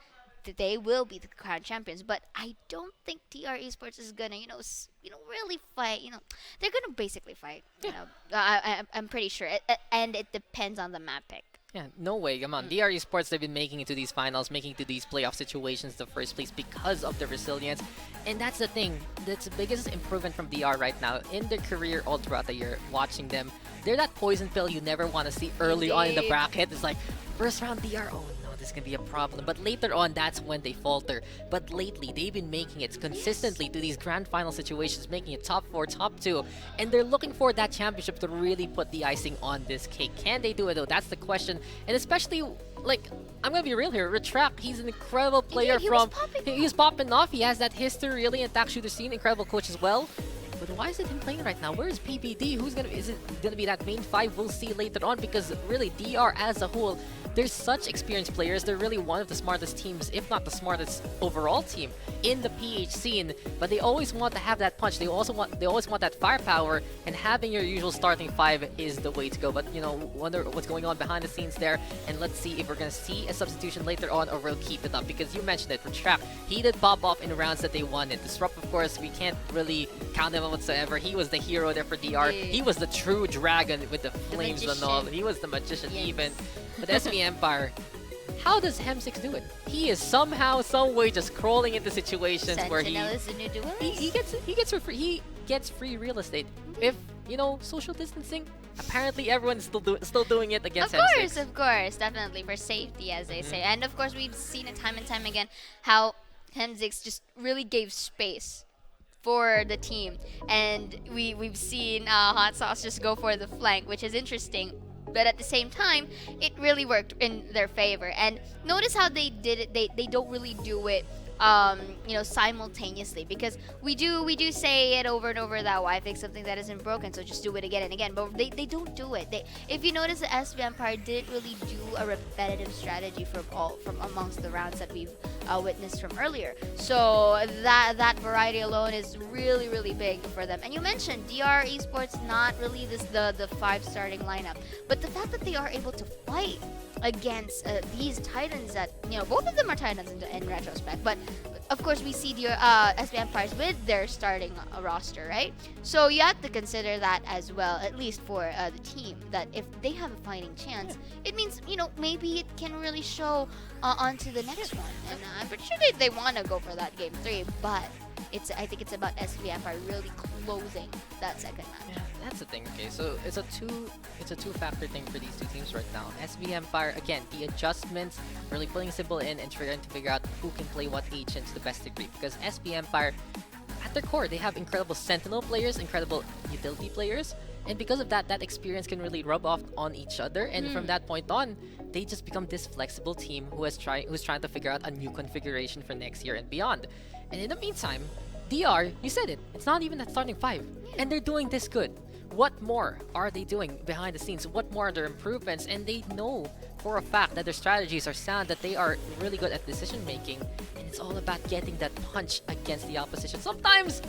they will be the crown champions. But I don't think TR Esports is gonna, really fight. They're gonna basically fight. I'm pretty sure, and it depends on the map pick. Yeah, no way. Come on. DR Esports, they've been making it to these finals, making it to these playoff situations in the first place because of the resilience. And that's the thing. That's the biggest improvement from DR right now in their career all throughout the year. Watching them, they're that poison pill you never want to see early on in the bracket. It's like, first round DR, oh no, this is going to be a problem. But later on, that's when they falter. But lately, they've been making it consistently to these grand final situations, making it top 4, top 2. And they're looking for that championship to really put the icing on this cake. Can they do it though? That's the question. And especially, like, I'm going to be real here. Retract, he's an incredible player. He was popping off. He has that history really in attack shooter scene. Incredible coach as well. But why is it him playing right now? Where is PPD? Is it gonna be that main 5? We'll see later on, because really DR as a whole, they're such experienced players. They're really one of the smartest teams, if not the smartest overall team in the PH scene. But they always want to have that punch. They always want that firepower, and having your usual starting 5 is the way to go. But wonder what's going on behind the scenes there, and let's see if we're gonna see a substitution later on, or we'll keep it up, because you mentioned it. Retract, he did pop off in rounds that they wanted. Disrupt, of course, we can't really count him whatsoever. He was the hero there for DR. He was the true dragon with the flames and all. He was the magician even. But SV Empire, how does Hem6 do it? He is somehow, some way just crawling into situations where he gets free real estate. If social distancing, apparently everyone's still doing it against Hem6. Of course, definitely for safety, as they say. And of course, we've seen it time and time again how Hem6 just really gave space for the team, and we've seen Hot Sauce just go for the flank, which is interesting. But at the same time, it really worked in their favor. And notice how they did it. They don't really do it simultaneously, because we do say it over and over that why fix something that isn't broken, so just do it again and again. But they don't do it. If you notice, the SV Empire didn't really do a repetitive strategy from amongst the rounds that we've witnessed from earlier. So that variety alone is really, really big for them. And you mentioned DR Esports, not really the 5 starting lineup, but the fact that they are able to fight against these titans that, both of them are titans in retrospect, but of course we see the SV Empires with their starting roster, right? So you have to consider that as well, at least for the team, that if they have a fighting chance, it means, maybe it can really show onto the next one. And I'm pretty sure they want to go for that game 3, but I think it's about SV Empire really closing that second match. Yeah, that's the thing. Okay, so it's a two-factor thing for these two teams right now. SV Empire, again, the adjustments, really putting Symbol in and trying to figure out who can play what agent to the best degree. Because SV Empire, at their core, they have incredible Sentinel players, incredible utility players, and because of that, that experience can really rub off on each other. And from that point on, they just become this flexible team who's trying to figure out a new configuration for next year and beyond. And in the meantime, DR, you said it, it's not even that starting 5, and they're doing this good. What more are they doing behind the scenes? What more are their improvements? And they know for a fact that their strategies are sound, that they are really good at decision making, and it's all about getting that punch against the opposition. Sometimes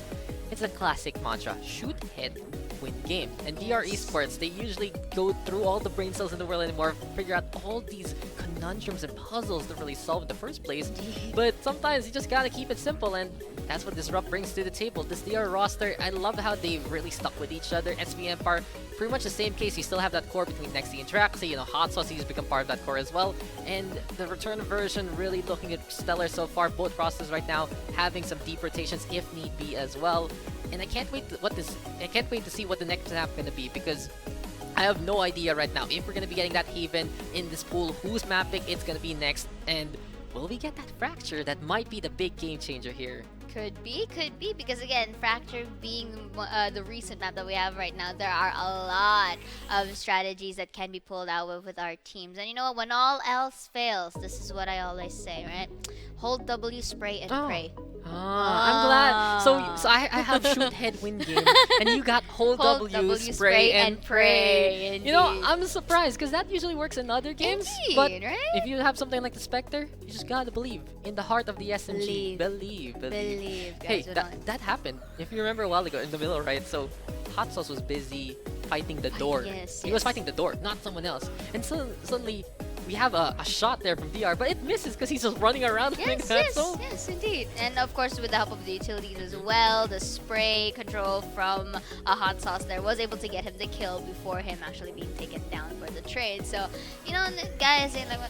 it's a classic mantra: shoot, hit, win game. And DR Esports, they usually go through all the brain cells in the world anymore, figure out all these conundrums and puzzles to really solve in the first place. But sometimes you just gotta keep it simple, and that's what Disrupt brings to the table. This DR roster, I love how they really stuck with each other. SV Empire, pretty much the same case. You still have that core between Nexi and Traxy. Hot Sauce has become part of that core as well. And the return version really looking at stellar so far. Both rosters right now having some deep rotations if need be as well. And I can't wait to see what the next snap gonna be, because I have no idea right now if we're gonna be getting that Haven in this pool, whose map pick it's gonna be next, and will we get that fracture that might be the big game changer here? Could be, because again, Fracture being the recent map that we have right now, there are a lot of strategies that can be pulled out with our teams. And you know what? When all else fails, this is what I always say, right? Hold W, spray, and pray. I'm glad. So I have shoot head win game, and you got hold W, spray, and pray. Indeed. You know, I'm surprised because that usually works in other games. Indeed, but right? if you have something like the Spectre, you just gotta believe in the heart of the SMG. Believe. Hey, Guys, that happened. If you remember a while ago in the middle, right? So Hot Sauce was busy fighting the door. He was fighting the door, not someone else. And so suddenly we have a shot there from DR, but it misses because he's just running around doing that. Yes, indeed. And of course, with the help of the utilities as well, the spray control from a Hot Sauce there was able to get him the kill before him actually being taken down for the trade. So, you know, guys, you know,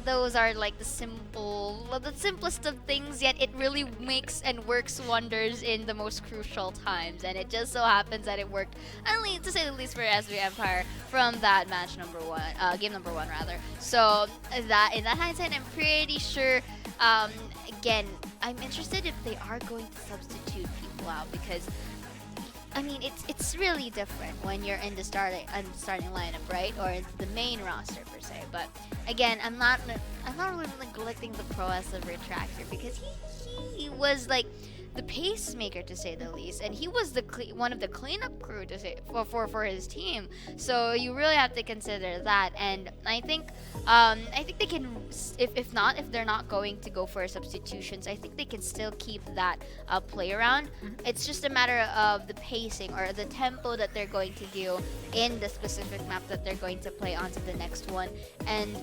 those are like the simplest of things, yet it really makes and works wonders in the most crucial times. And it just so happens that it worked, only to say the least, for SB Empire from that match number one, game number one rather. So that in that hindsight, I'm pretty sure. Again, I'm interested if they are going to substitute people out, because I mean, it's really different when you're in the starting lineup, right? Or it's the main roster per se. But again, I'm not really neglecting the prowess of Retractor, because he was like the pacemaker, to say the least, and he was the one of the cleanup crew to say for his team. So you really have to consider that. And I think they can, if they're not going to go for substitutions, I think they can still keep that play around. It's just a matter of the pacing or the tempo that they're going to do in the specific map that they're going to play onto the next one. And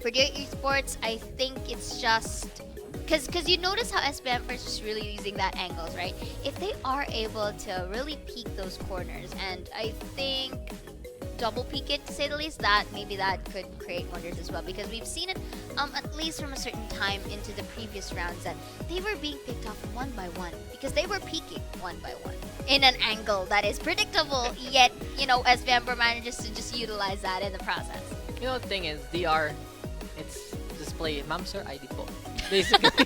for their esports, I think it's just because you notice how SBM is just really using that angles, right? If they are able to really peek those corners, and I think double peek it, to say the least, that maybe that could create wonders as well, because we've seen it at least from a certain time into the previous rounds that they were being picked off one by one because they were peeking one by one in an angle that is predictable, yet, you know, SBM manages to just utilize that in the process. You know, the thing is, DR, it's just play Ma'am Sir ID po. Basically.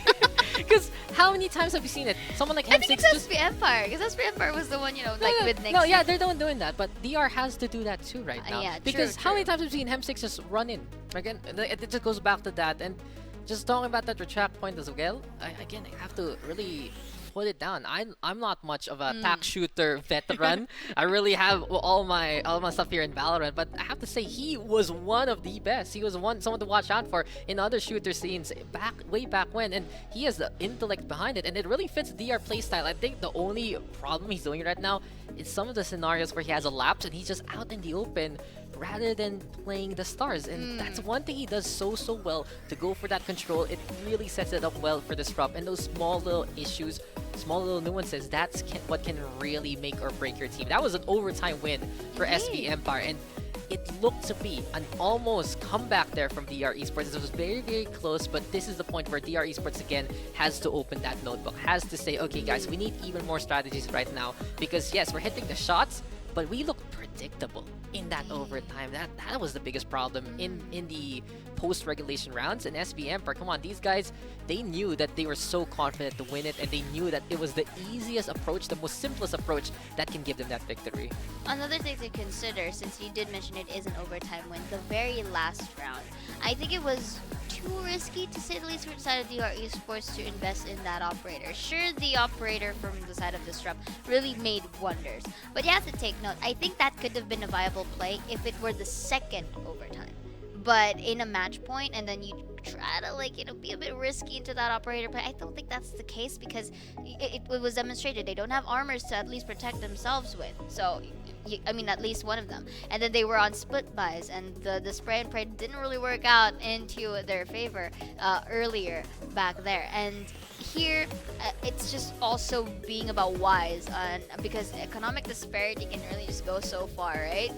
Because how many times have you seen it? Someone like I think M6 it's SB Empire, because SB Empire was the one, you know, with next. No, yeah, they're the one doing that, but DR has to do that too right now. Yeah, because true. How many times have you seen M6 just run in? Again, it just goes back to that. And just talking about that retract point as well, I have to really put it down. I'm not much of a tack shooter veteran. I really have all my stuff here in Valorant, but I have to say he was one of the best. He was someone to watch out for in other shooter scenes way back when, and he has the intellect behind it, and it really fits DR playstyle. I think the only problem he's doing right now is some of the scenarios where he has a lapse and he's just out in the open rather than playing the stars, and that's one thing he does so well, to go for that control. It really sets it up well for Disrupt, and those small little issues, small little nuances, that's what can really make or break your team. That was an overtime win for SB Empire, and it looked to be an almost comeback there from DR Esports. It was very close, but this is the point where DR Esports again has to open that notebook, has to say, okay guys, we need even more strategies right now, because yes, we're hitting the shots, but we look predictable in that overtime. That was the biggest problem in the post-regulation rounds. And SB Empire, come on, these guys, they knew that they were so confident to win it, and they knew that it was the easiest approach, the most simplest approach that can give them that victory. Another thing to consider, since you did mention it is an overtime win, the very last round, I think it was too risky, to say the least, for the side of DR Esports to invest in that operator. Sure, the operator from the side of Disrupt really made wonders, but you have to take note, I think that could have been a viable play if it were the second overtime. But in a match point, and then you try to, like, you know, be a bit risky into that operator play, I don't think that's the case, because it was demonstrated they don't have armors to at least protect themselves with. So, I mean, at least one of them. And then they were on split buys, and the spray and pray didn't really work out into their favor earlier back there. And here, it's just also being about wise, because economic disparity can really just go so far, right?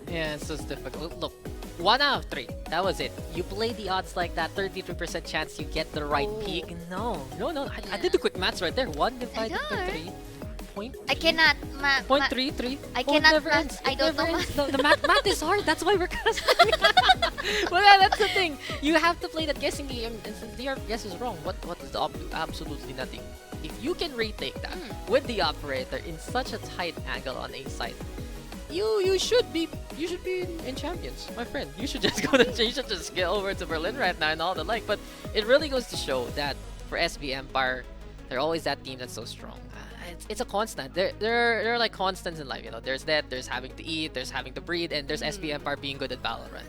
Yeah, it's just difficult. Look, 1 out of 3. That was it. You play the odds like that, 33% chance you get the right peak. No. I did the quick maths right there. 1 divided by 3. point. I cannot Point 3-3. I Oh, it cannot never math. ends. I It don't never know ends. The math is hard. That's why we're casting. Well, yeah, that's the thing. You have to play that guessing game, and since your guess is wrong, what does the op do? Absolutely nothing. If you can retake that with the operator in such a tight angle on A side, you should be in champions, my friend. You should just you should just get over to Berlin right now and all the like. But it really goes to show that for SB Empire, they're always that team that's so strong. It's a constant. They're like constants in life. You know, there's that, there's having to eat, there's having to breathe, and there's SB Empire being good at Valorant.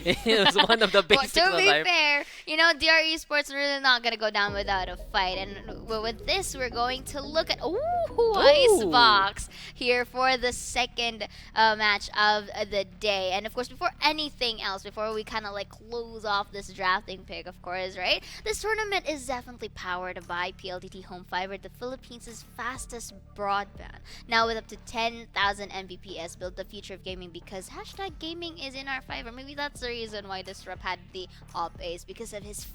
It was one of the basics Well, to of be life. fair, you know, DR Esports are really not gonna go down without a fight. And with this, we're going to look at Icebox here for the second match of the day. And of course, before anything else, before we kind of like close off this drafting pick, of course, right? This tournament is definitely powered by PLDT Home Fiber, the Philippines' fastest broadband. Now with up to 10,000 Mbps, build the future of gaming because hashtag gaming is in our fiber. Maybe that's the reason why this rep had the op ace, because of his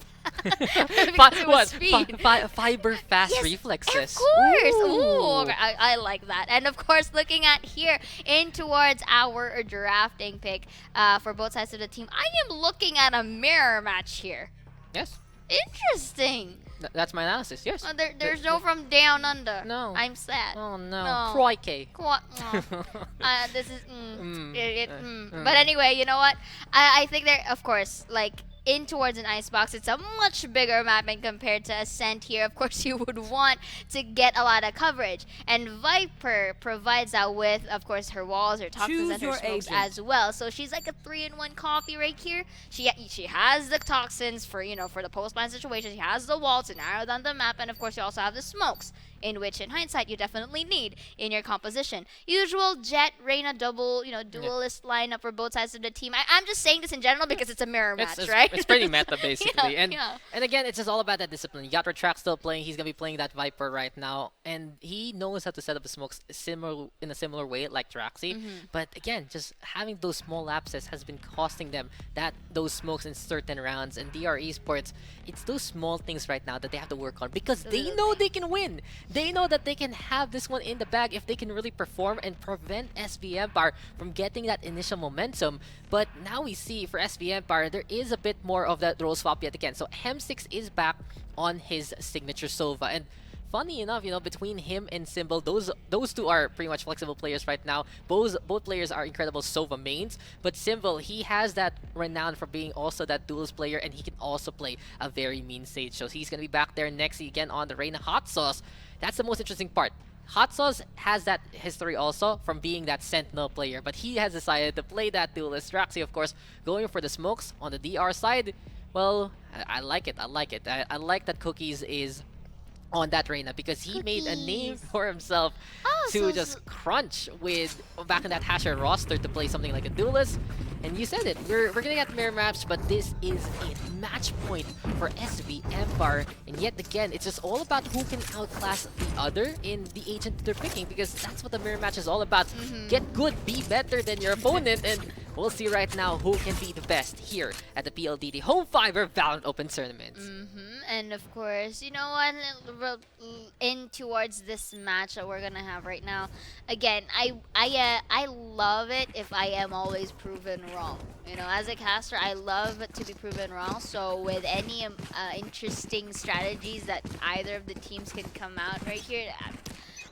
speed. Fiber fast Yes, reflexes. Of course. Ooh. Ooh, okay, I like that. And of course, looking at here in towards our drafting pick for both sides of the team, I am looking at a mirror match here. Yes, Interesting. that's my analysis. Yes. There's no from down under. No. I'm sad. Oh no. No. Crikey. This is But anyway, you know what? I think there, of course, like in towards an icebox, it's a much bigger map and compared to Ascent here. Of course, you would want to get a lot of coverage, and Viper provides that with, of course, her walls, her toxins, and her smokes as well. So she's like a 3-in-1 coffee right here. She has the toxins for, you know, for the post-line situation. She has the wall to narrow down the map, and of course, you also have the smokes, in which in hindsight you definitely need in your composition. Usual Jet, Reyna double, you know, duelist lineup for both sides of the team. I'm just saying this in general because it's a mirror match, right? It's pretty meta basically. And yeah. and again, it's just all about that discipline. You got Retract still playing. He's gonna be playing that Viper right now, and he knows how to set up the smokes in a similar way like Traxy. But again, just having those small lapses has been costing them those smokes in certain rounds. And DR Esports, it's those small things right now that they have to work on because they know they can win. They know that they can have this one in the bag if they can really perform and prevent SB Empire from getting that initial momentum. But now we see for SB Empire, there is a bit more of that role swap yet again. So Hem6 is back on his signature Sova. And funny enough, you know, between him and Symbol, those two are pretty much flexible players right now. Both players are incredible Sova mains, but Symbol, he has that renown for being also that duels player, and he can also play a very mean Sage. So he's gonna be back there next again on the Reyna Hot Sauce. That's the most interesting part. Hot Sauce has that history also from being that Sentinel player, but he has decided to play that duelist. Traxy, of course, going for the smokes on the DR side. Well, I like it. I like it. I like that Cookies is on that Reyna because he made a name for himself to just crunch with back in that Hasher roster to play something like a duelist. And you said it, we're gonna get mirror maps, but this is a match point for SB Empire. And yet again, it's just all about who can outclass the other in the agent they're picking, because that's what the mirror match is all about. Get good, be better than your opponent, and we'll see right now who can be the best here at the PLDT Home Fiber Valorant Open Tournament. And of course, you know what, in towards this match that we're gonna have right now, again, I love it if I am always proven wrong. You know, as a caster, I love to be proven wrong. So with any interesting strategies that either of the teams can come out right here,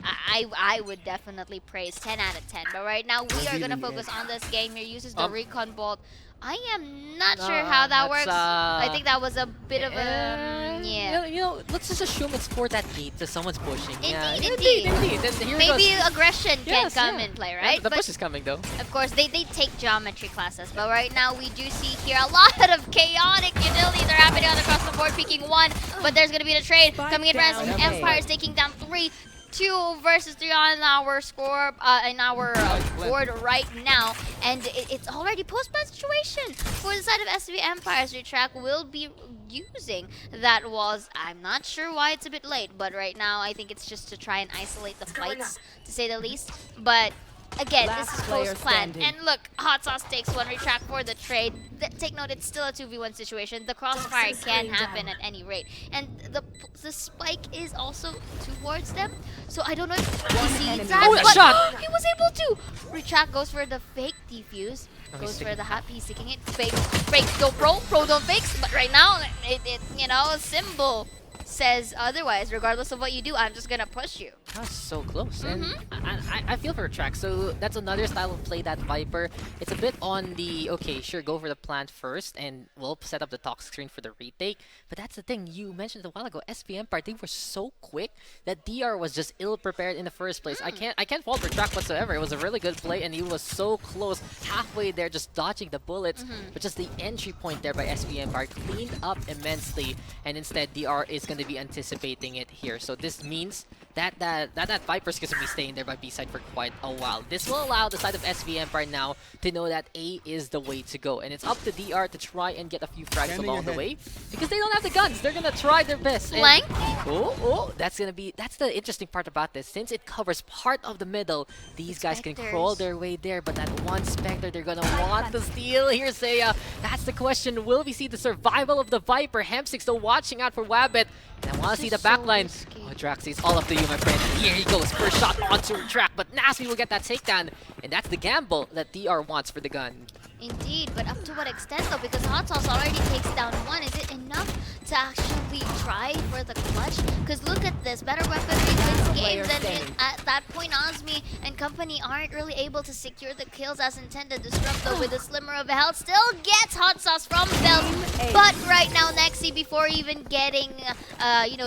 I would definitely praise 10 out of 10. But right now, we are going to focus on this game here. Uses the Recon Bolt. I am not sure how that works. I think that was a bit of a... yeah. You know, let's just assume it's for that gate that someone's pushing. Indeed. Then here Maybe goes. Aggression can come in play, right? The push is coming though. Of course, they take geometry classes, but right now we do see here a lot of chaotic utilities are happening all across the board, picking one, but there's going to be the trade coming in for Empire is taking down 3. 2 versus 3 on our score, in our board right now, and it's already post-ban situation for the side of SB Empire's Retract will be using that walls. I'm not sure why it's a bit late, but right now I think it's just to try and isolate the fights, to say the least. But again, this is player close plan. standing. And look, Hot Sauce takes one retract for the trade. Take note, it's still a 2v1 situation. The crossfire can happen at any rate. And the spike is also towards them. So I don't know if he sees enemy. that, Oh, that but shot! he was able to. Retract goes for the fake defuse. Oh, he's Goes for sticking. the hop, he's sticking it. Fake don't pro don't fakes. But right now, it you know, symbol says otherwise. Regardless of what you do, I'm just gonna push you. That's so close, and I feel for a track. So that's another style of play that Viper. It's a bit on the okay, sure, go for the plant first, and we'll set up the toxic screen for the retake. But that's the thing you mentioned a while ago. SPM party were so quick that DR was just ill prepared in the first place. I can't fault for track whatsoever. It was a really good play, and he was so close, halfway there, just dodging the bullets. But just the entry point there by SPM Bar cleaned up immensely, and instead DR is going to be anticipating it here. So this means that Viper's going to be staying there by B side for quite a while. This will allow the side of SV Empire now to know that A is the way to go. And it's up to DR to try and get a few frags along the way. Because they don't have the guns. They're going to try their best. Flank? That's the interesting part about this. Since it covers part of the middle, these guys can crawl their way there. But that one Spectre, they're going to want to steal here, Seiya. That's the question. Will we see the survival of the Viper? Hemsix still watching out for Wabbit. And I want to see the backline. Oh, Draxi, it's all up to you, my friend. Here he goes. First shot onto a track, but Nasty will get that takedown. And that's the gamble that DR wants for the gun. Indeed, but up to what extent though? Because Hot Sauce already takes down one. Is it enough to actually try for the clutch? Because look at this, better weaponry wins games, and at that point, Osmi and company aren't really able to secure the kills as intended. Disrupt though with a slimmer of health still gets Hot Sauce from Belt, but right now Nexi, before even getting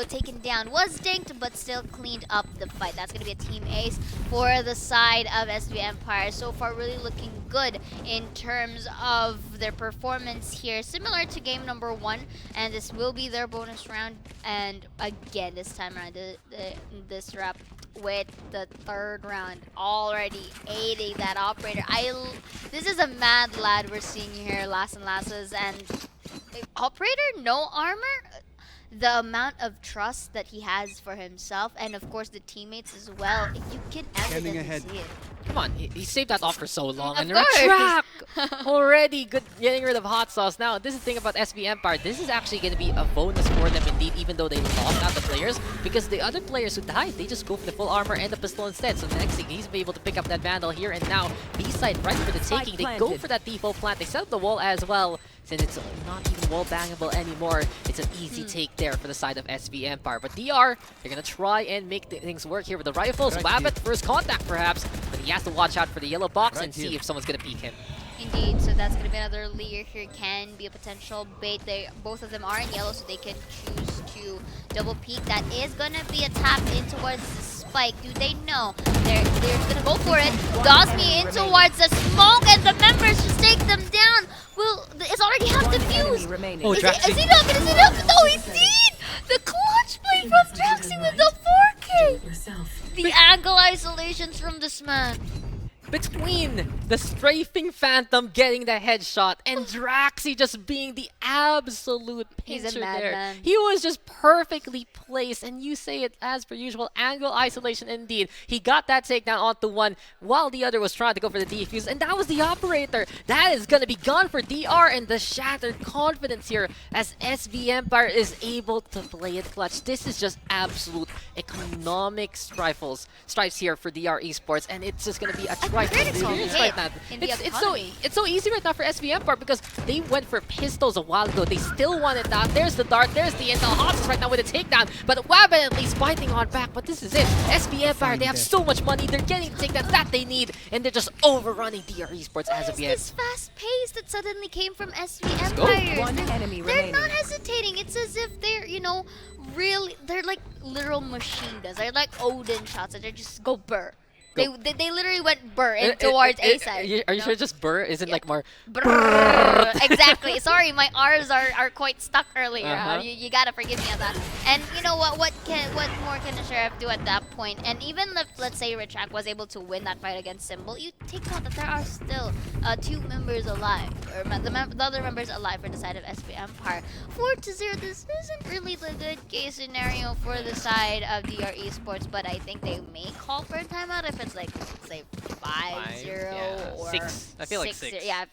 taken down, was dinked, but still cleaned up the fight. That's gonna be a team ace for the side of SV Empire. So far, really looking good in terms of their performance here, similar to game number 1, and this will be their bonus round. And again, this time around, this rep with the 3rd round already aiding that operator. This is a mad lad we're seeing here, Lass and Lasses, and operator, no armor. The amount of trust that he has for himself and of course the teammates as well, you can evidently see it. Come on, he saved that off for so long. Of And course. Retract! Already good getting rid of Hot Sauce. Now, this is the thing about SB Empire. This is actually going to be a bonus for them indeed, even though they lost out the players. Because the other players who died, they just go for the full armor and the pistol instead. So next thing, he's be able to pick up that Vandal here and now. B-side right for the taking. They go for that default plant. They set up the wall as well. Since it's not even wall bangable anymore, it's an easy take there for the side of SV Empire. But DR, they're gonna try and make things work here with the rifles. Wabbit, first contact perhaps, but he has to watch out for the yellow box and see if someone's gonna peek him. Indeed, so that's gonna be another leer here, can be a potential bait. Both of them are in yellow, so they can choose to double peek. That is gonna be a tap in towards the spike. Do they know? They're gonna go for it. Gosmi in towards the smoke, and the members just take them down. Well, it's already half defused. Oh, Is Draxi. he up? Is it up? No, he's dead! The clutch play from Draxi with the 4K! The angle isolations from this man. Between the strafing Phantom getting the headshot and Draxi just being the absolute He's a pincher there. madman. He was just perfectly placed, and you say it as per usual, angle isolation indeed. He got that takedown onto one while the other was trying to go for the defuse, and that was the operator. That is gonna be gone for DR, and the shattered confidence here as SV Empire is able to play it clutch. This is just absolute economic stripes here for DR Esports, and it's just gonna be a critical experience hit right now. in the It's so easy right now for SV Empire because they went for pistols a while ago. They still want it down. There's the dart, there's the intel. Hobbs right now with a takedown, but Wabbit at least fighting on back. But this is it. SV Empire, they have so much money. They're getting the takedowns that they need, and they're just overrunning DR Esports as of yet. This fast pace that suddenly came from SV go. Empire. One enemy They're remaining. not hesitating. It's as if they're, really, they're like literal machine guns. They're like Odin shots that they just go burr. They literally went burr in towards A side. Are you sure just burr isn't like more? Brrrr. Exactly. Sorry, my R's are quite stuck earlier. You gotta forgive me on that. And you know what? What more can the sheriff do at that point? And even if, let's say, Retract was able to win that fight against Symbol, you take out that there are still 2 members alive, or the other members alive for the side of SP Empire. 4-0. This isn't really the good case scenario for the side of DR Esports, but I think they may call for a timeout if it's like, say 5-0 yeah, or 6. I feel like 6. Yeah,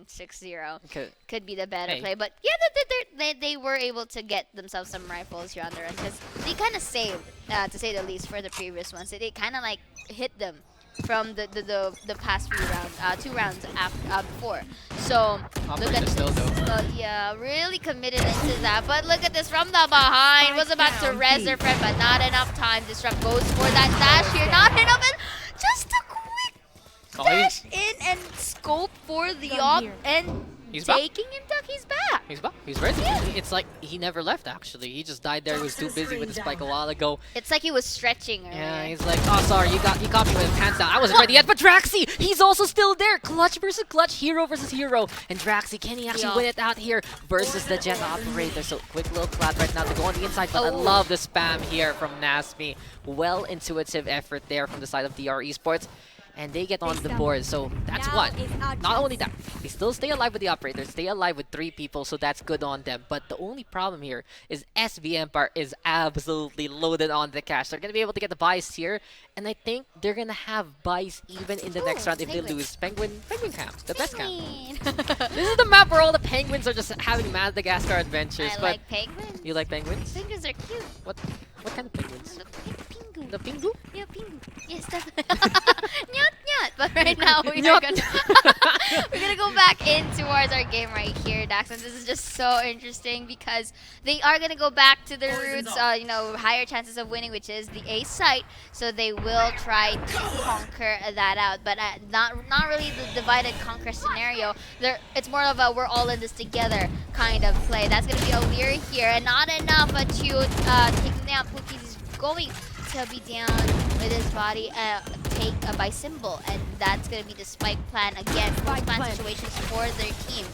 6-0 Okay. could be the better Hey. play. But yeah, they were able to get themselves some rifles here on the run because they kind of saved, to say the least, for the previous ones. They kind of like hit them from the past few rounds, 2 rounds after, before. So look at still this. though. Yeah, really committed into that. But look at this from the behind. Was about to res their friend, but not enough time. Disrupt goes for that dash here. Not enough. And just a quick dash in and scope for the op and He's back. taking him down. He's back. He's back. He's ready. Yeah. It's like he never left, actually. He just died there. He was too busy with the spike a while ago. It's like he was stretching earlier. Yeah, he's like, oh, sorry, you caught me with his hands down. I wasn't ready yet, but Draxi, he's also still there. Clutch versus clutch, hero versus hero. And Draxi, can he actually win it out here versus the Jet Operator? So quick little clap right now to go on the inside, but I love the spam here from Nasmi. Well intuitive effort there from the side of DR Esports. And they get on the board, so that's one. Not only that, they still stay alive with the operators, stay alive with 3 people, so that's good on them. But the only problem here is SB Empire is absolutely loaded on the cash. They're going to be able to get the buys here, and I think they're going to have buys even in the next round if they lose. Penguin camp, the best camp. This is the map where all the penguins are just having Madagascar adventures. I like penguins. You like penguins? Penguins are cute. What kind of penguins? Pingu. The pingu? Yeah, pingu. Yes, definitely. Nyat, nyat. But right now we're gonna go back in towards our game right here, Dax. And this is just so interesting because they are gonna go back to their roots. You know, higher chances of winning, which is the A site. So they will try to conquer that out, but not really the divide and conquer scenario. It's more of a we're all in this together kind of play. That's gonna be O'Leary here, and not enough to take them down. Pookie's going to be down with his body, take by symbol, and that's gonna be the spike plan again. Spike plan situations for their team.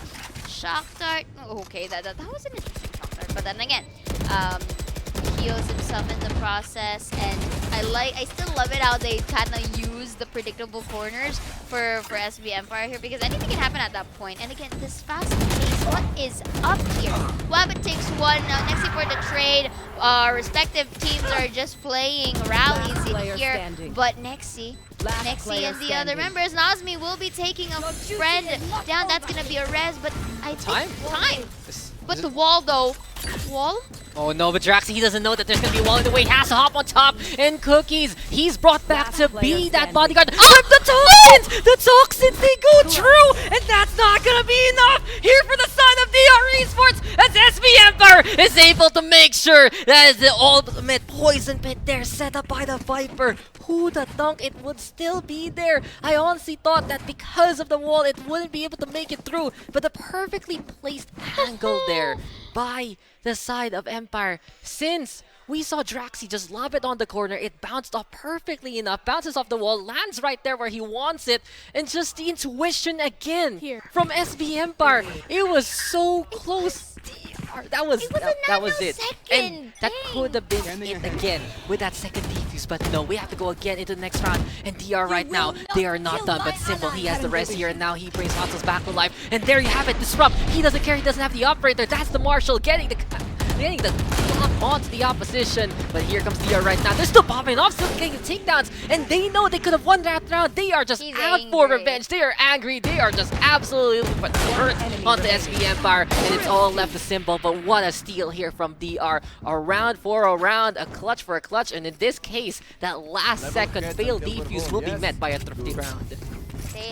Shock dart. Oh, okay, that was an interesting shock dart, but then again, heals himself in the process, and I still love it how they kind of use the predictable corners for SB Empire here, because anything can happen at that point. And again, this fast pace, what is up here? Wabbit takes one. Nexi for the trade. Respective teams are just playing rallies in here, but Nexi and the other members, Nazmi will be taking a friend down. That's gonna be a res, but I think time. But the wall though, wall? Oh no, but Draxi, he doesn't know that there's gonna be a wall in the way. He has to hop on top, and Cookies, he's brought back to be that bodyguard. Oh, the toxins! The toxins, they go true, and that's not gonna be enough here for the son of DR Esports, as SB Empire is able to make sure that is the ultimate poison pit there set up by the Viper. Who'd have thunk it would still be there? I honestly thought that because of the wall, it wouldn't be able to make it through, but the perfectly placed angle there by the side of Empire. Since we saw Draxi just lob it on the corner, it bounced off perfectly enough, bounces off the wall, lands right there where he wants it, and just the intuition again from SB Empire. It was so close. That was it. And that could have been it again with that second defuse, but no, we have to go again into the next round. And DR right now, they are not done, but Symbol, he has the rest here, and now he brings Hansels back to life. And there you have it, Disrupt. He doesn't care, he doesn't have the operator. That's the Marshal getting the block onto the opposition. But here comes DR right now. They're still popping off, still getting takedowns, and they know they could have won that round. They are just out for revenge. They are angry. They are just absolutely looking for the hurt onto SB Empire, and it's all left to Symbol. But what a steal here from DR. A round for a round, a clutch for a clutch, and in this case, that last second failed defuse will be met by a thrifty round. They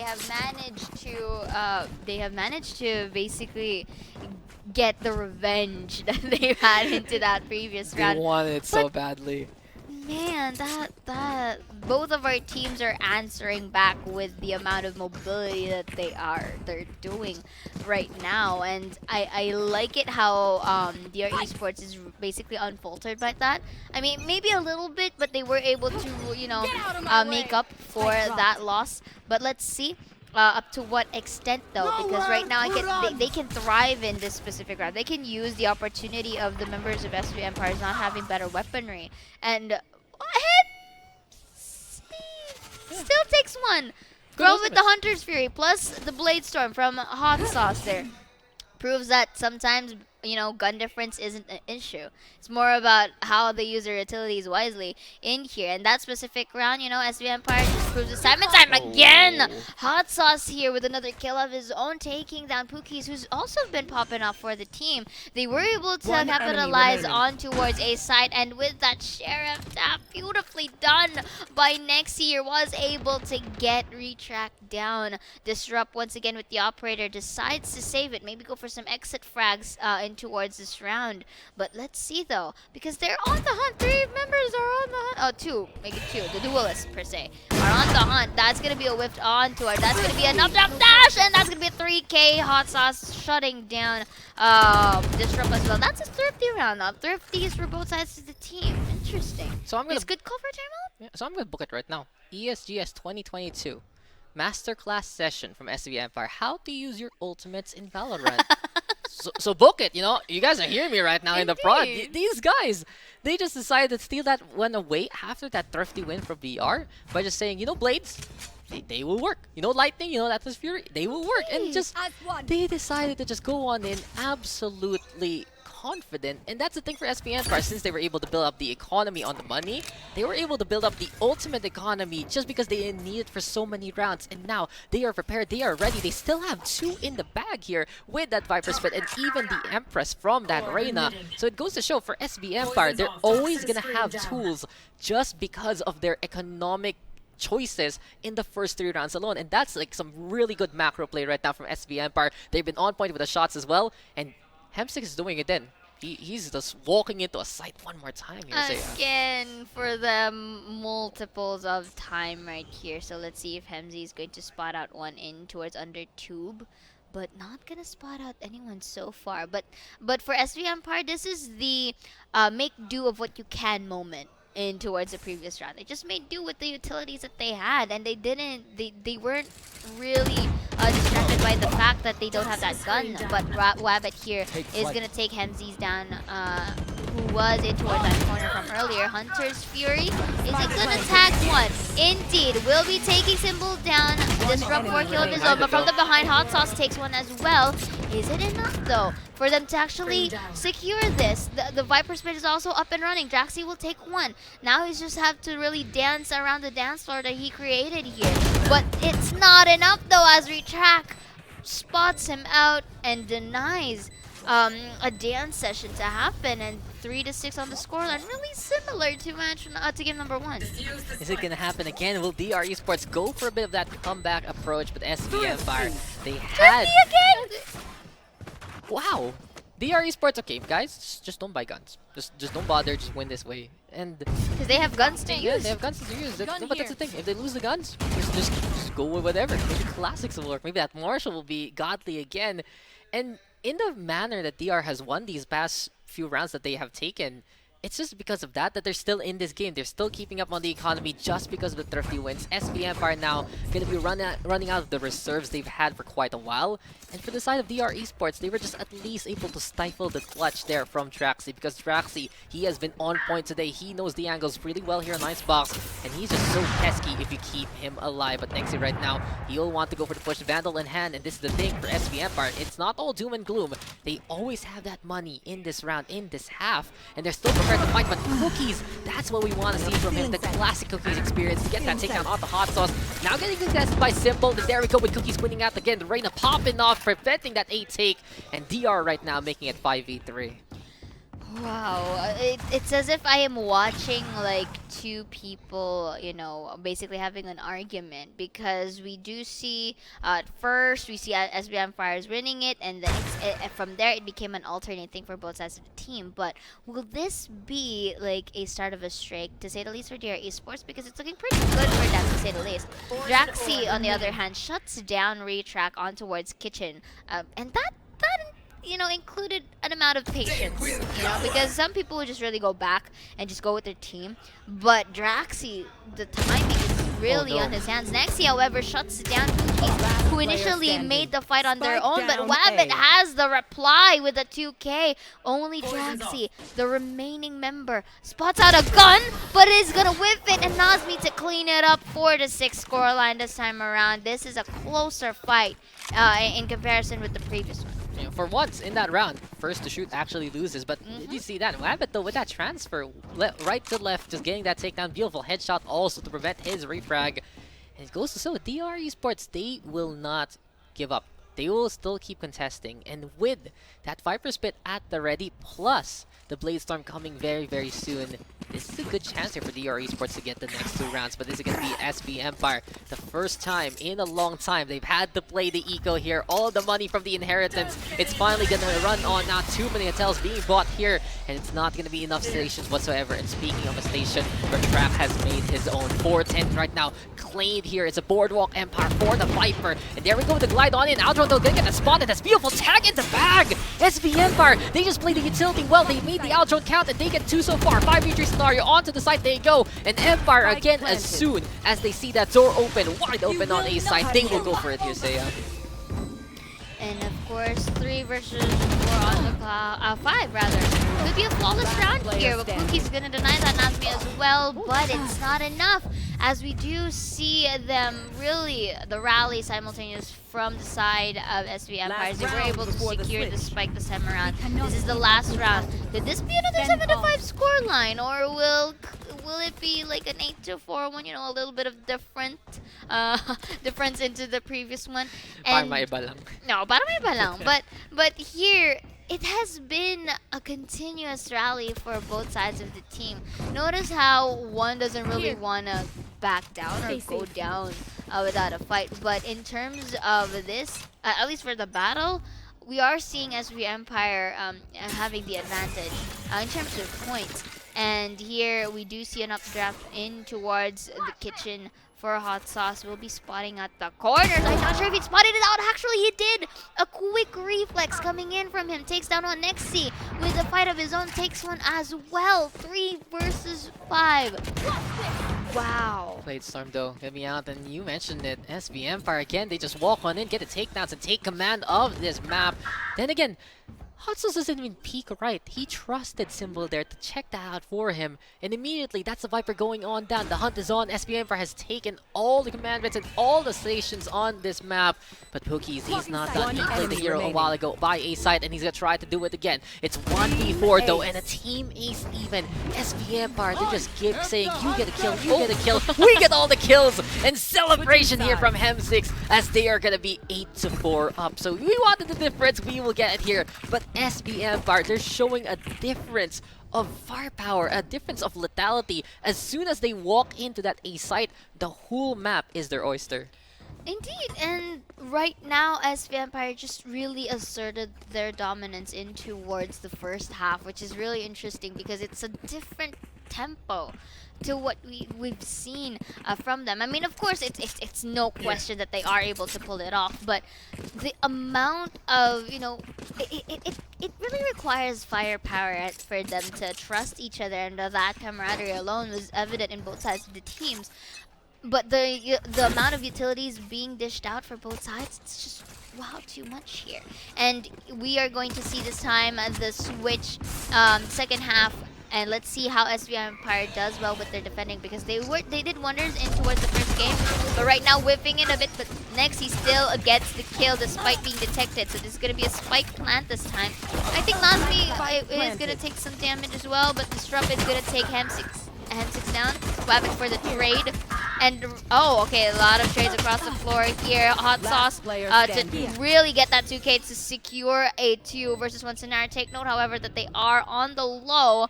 have managed to basically get the revenge that they had into that previous round. They wanted it so badly. Man, that both of our teams are answering back with the amount of mobility that they're doing right now, and I like it how DR Esports is basically unfaltered by that. I mean, maybe a little bit, but they were able to make up for that loss. But let's see. Up to what extent though, because right now they can thrive in this specific round. They can use the opportunity of the members of SB Empires not having better weaponry, and still takes one. Grow with the Hunter's Fury plus the Blade Storm from Hot Sauce there. Proves that sometimes, gun difference isn't an issue. It's more about how they use their utilities wisely in here. And that specific round, SV Empire just proves this time and time again. Hot Sauce here with another kill of his own, taking down Pookies, who's also been popping up for the team. They were able to capitalize on towards a side, and with that Sheriff tap, beautifully done by Nexier, was able to get retracked down. Disrupt once again with the operator, decides to save it, maybe go for some exit frags in towards this round. But let's see though, because they're on the hunt. 3 members are on the hunt. Oh, 2, make it 2. The duelists per se are on the hunt. That's gonna be a whiffed onto her. That's gonna be a up dash, and that's gonna be a 3K. Hot Sauce shutting down Disrupt as well. That's a thrifty round. Thrifties for both sides of the team. Interesting. So I'm gonna It's good call for a timeout. Yeah, so I'm gonna book it right now. ESGS 2022 Masterclass session from SV Empire. How to use your ultimates in Valorant. So book it. You guys are hearing me right now in the front. These guys, they just decided to steal that one away after that thrifty win from VR by just saying, Blades, they will work. Lightning, Atlas Fury, they will work. And just they decided to just go on in absolutely confident. And that's the thing for SV Empire, since they were able to build up the economy on the money, they were able to build up the ultimate economy just because they didn't need it for so many rounds. And now they are prepared, they are ready. They still have 2 in the bag here with that Viper Spit and even the Empress from that Reyna. So it goes to show for SV Empire, they're always gonna have tools just because of their economic choices in the first 3 rounds alone. And that's like some really good macro play right now from SV Empire. They've been on point with the shots as well, and Hemsix is doing it then. He's just walking into a site one more time here. Again, for the multiples of time right here. So let's see if Hemsy is going to spot out one in towards under tube. But not gonna spot out anyone so far. But for SV Empire, this is the make do of what you can moment in towards the previous round. They just made do with the utilities that they had, and they weren't really distracted by the fact that they don't have that gun. But Wabbit here is gonna take Hemsies down, who was in towards that corner from earlier. Hunter's Fury, is he gonna tag one? Indeed, will be taking Symbol down. Disrupt 4 kill of his own, but from the behind, Hot Sauce takes one as well. Is it enough though for them to actually secure this? The Viper Spit is also up and running. Draxi will take one. Now he's just have to really dance around the dance floor that he created here. But it's not enough though, as Retrack spots him out and denies a dance session to happen, and 3-6 on the scoreline, really similar to game number 1. Is it gonna happen again? Will DR Esports go for a bit of that comeback approach? But SV Empire, they had again. Wow. DR Esports, okay, guys, just don't buy guns. Just don't bother. Just win this way. And because they have guns to use. Yeah, they have guns to use. But that's the thing. If they lose the guns, just go with whatever. Maybe classics will work. Maybe that Marshall will be godly again. And in the manner that DR has won these past few rounds that they have taken, it's just because of that they're still in this game. They're still keeping up on the economy just because of the thrifty wins. SV Empire now going to be running out of the reserves they've had for quite a while. And for the side of DR Esports, they were just at least able to stifle the clutch there from Draxi, because Draxi, he has been on point today. He knows the angles really well here in Icebox, and he's just so pesky if you keep him alive. But Nexi right now, he'll want to go for the push, Vandal in hand, and this is the thing for SV Empire. It's not all doom and gloom. They always have that money in this round, in this half, and they're still prepared to fight. But Cookies, that's what we want to see from him. The classic Cookies experience to get that takedown off the Hot Sauce. Now getting contested by Simple. There we go with Cookies winning out again. The Reyna popping off, preventing that 8 take, and DR right now making it 5v3. Wow, it's as if I am watching like 2 people, basically having an argument, because we do see at first we see SB Empire is winning it, and then from there it became an alternate thing for both sides of the team. But will this be like a start of a streak, to say the least, for DR Esports? Because it's looking pretty good for them, to say the least. Draxi, on the other hand, shuts down Retrack on towards Kitchen, and that included an amount of patience, because some people would just really go back and just go with their team. But Draxi, the timing is really on his hands. Nexi, however, shuts down Cookies, who initially made the fight on their own, but Wabbit has the reply with a 2K. Only Draxi, the remaining member, spots out a gun, but is gonna whiff it, and Nazmi to clean it up. 4-6 scoreline this time around. This is a closer fight in comparison with the previous one. for once in that round, first to shoot actually loses. But did you see that? Wabbit though with that transfer, right to left, just getting that takedown. Beautiful headshot also to prevent his refrag. And it goes to so DR Esports, they will not give up. They will still keep contesting. And with that Viper Spit at the ready, plus the Blade Storm coming very, very soon, this is a good chance here for DR Esports to get the next 2 rounds. But this is going to be SB Empire. The first time in a long time they've had to play the eco here. All the money from the inheritance, it's finally going to run on. Not too many hotels being bought here, and it's not going to be enough stations whatsoever. And speaking of a station, Trap has made his own. 410 right now claimed here. It's a Boardwalk Empire for the Viper. And there we go with the glide on in. Outro though, gonna get the spot, and that's beautiful tag in the bag. SB Empire, they just play the utility well. They made the Outro count, and they get 2 so far. 5v3 scenario onto the side they go. And Empire again, as soon as they see that door open, wide open on A side, they will go for it here, Seiya. And of course, 3 versus 4 on the clock, 5 rather. Could be a flawless round here, but Pookie's gonna deny that Nazmi as well, but it's not enough. As we do see them really, the rally simultaneous from the side of SV Empires. They were able to secure the spike this time around. This is the last round. Could this be another 7-5 scoreline, or will it be like an 8-4 one? You know, a little bit of difference into the previous one. Parang maiba lang. No, parang maiba lang. But here, it has been a continuous rally for both sides of the team. Notice how one doesn't really want to back down or go down without a fight. But in terms of this, at least for the battle, we are seeing SV Empire having the advantage in terms of points. And here we do see an updraft in towards the kitchen for Hot Sauce. Will be spotting at the corners. I'm not sure if he spotted it out. Actually, he did. A quick reflex coming in from him. Takes down on Nexi with a fight of his own. Takes one as well. 3 versus 5. Wow. Blade Storm though, get me out, and you mentioned it. SV Empire again, they just walk on in, get the takedowns, and take command of this map. Then again, Hot Sauce doesn't even peek right. He trusted Symbol there to check that out for him. And immediately, that's the Viper going on down. The hunt is on. SB Empire has taken all the commandments and all the stations on this map. But Pookie's, he's not done. He played the hero a while ago by A side, and he's going to try to do it again. It's 1v4 though, and a team ace even. SB Empire, they just keep saying, you get a kill, you get a kill. We get all the kills. And celebration here from Hem6 as they are going to be 8-4 up. So we wanted the difference. We will get it here. But SB Empire, they're showing a difference of firepower, a difference of lethality. As soon as they walk into that A site, the whole map is their oyster. Indeed, and right now SV Empire just really asserted their dominance in towards the first half, which is really interesting because it's a different tempo to what we've seen from them. I mean, of course, it's no question that they are able to pull it off, but the amount of, you know, it really requires firepower for them to trust each other, and that camaraderie alone was evident in both sides of the teams. But the amount of utilities being dished out for both sides, it's just wow, too much here. And we are going to see this time the switch second half. And let's see how SV Empire does well with their defending, because they did wonders in towards the first game, but right now whiffing it a bit. But next he still gets the kill despite being detected. So this is gonna be a spike plant this time. I think Nazmi is gonna take some damage as well, but Disrupt is gonna take Hem6 down. Wabbit for the trade. And oh, okay, a lot of trades across the floor here. Hot Sauce to really get that 2K to secure a 2 versus 1 scenario. Take note, however, that they are on the low.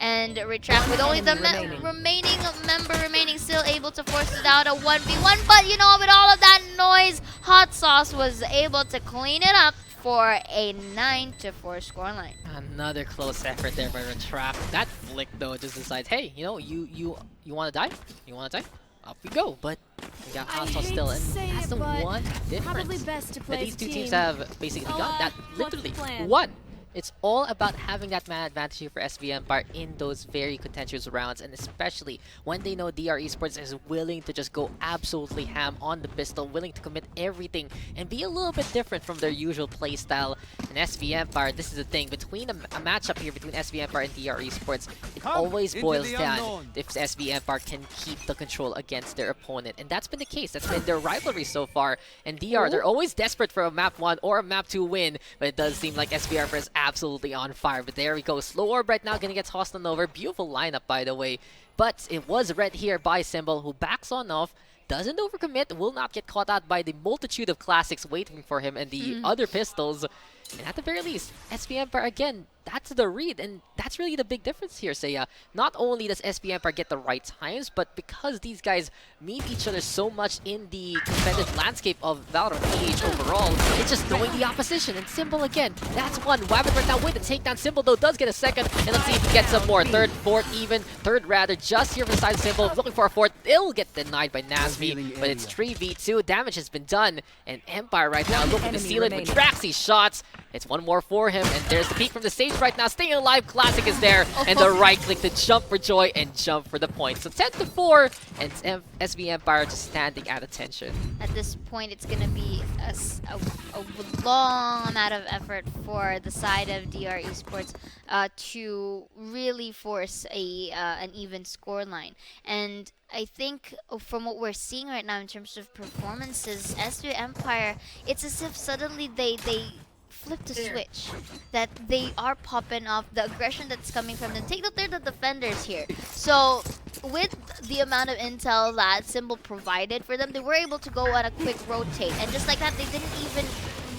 And retract with only the remaining member still able to force it out a 1v1. But you know, with all of that noise, Hot Sauce was able to clean it up for a 9-4 scoreline. Another close effort there by Retract. That flick though just decides, hey, you know, you want to die? You want to die? Up we go. But we got Hot Sauce still, and that's the one difference that these two teams have basically got. That literally one It's all about having that man advantage here for SV Empire in those very contentious rounds, and especially when they know DR Esports is willing to just go absolutely ham on the pistol, willing to commit everything and be a little bit different from their usual playstyle. And SV Empire, this is the thing, between a matchup here between SV Empire and DR Esports, it always boils down if SV Empire can keep the control against their opponent, and that's been the case. That's been their rivalry so far. And DR, they're always desperate for a map 1 or a map 2 win, but it does seem like SV Empire is absolutely on fire. But there we go, slow orb right now gonna get tossed on over. Beautiful lineup, by the way, but it was read here by Symbol, who backs on off, doesn't overcommit, will not get caught out by the multitude of classics waiting for him and the other pistols. And at the very least, SV Empire, again, that's the read, and that's really the big difference here, Seiya. Not only does SV Empire get the right times, but because these guys meet each other so much in the competitive landscape of Valorant age overall, it's just knowing the opposition. And Symbol, again, that's one. Wabbit right now with the takedown. Symbol, though, does get a second, and let's see if he gets some more. Third, fourth, even. Third, rather, just here for the side of Symbol. Looking for a fourth. It'll get denied by Nazmi, but it's 3v2. Damage has been done, and Empire right now looking to seal it with Draxy's shots. It's one more for him, and there's the peek from the stage right now. Staying alive, classic is there, and the right click to jump for joy and jump for the point. So 10-4, and SV Empire just standing at attention. At this point, it's going to be a long amount of effort for the side of DR Esports to really force an even scoreline. And I think from what we're seeing right now in terms of performances, SV Empire, it's as if suddenly they flip the switch, that they are popping off the aggression that's coming from them. Take note, they're the defenders here. So with the amount of intel that Symbol provided for them, they were able to go on a quick rotate, and just like that, they didn't even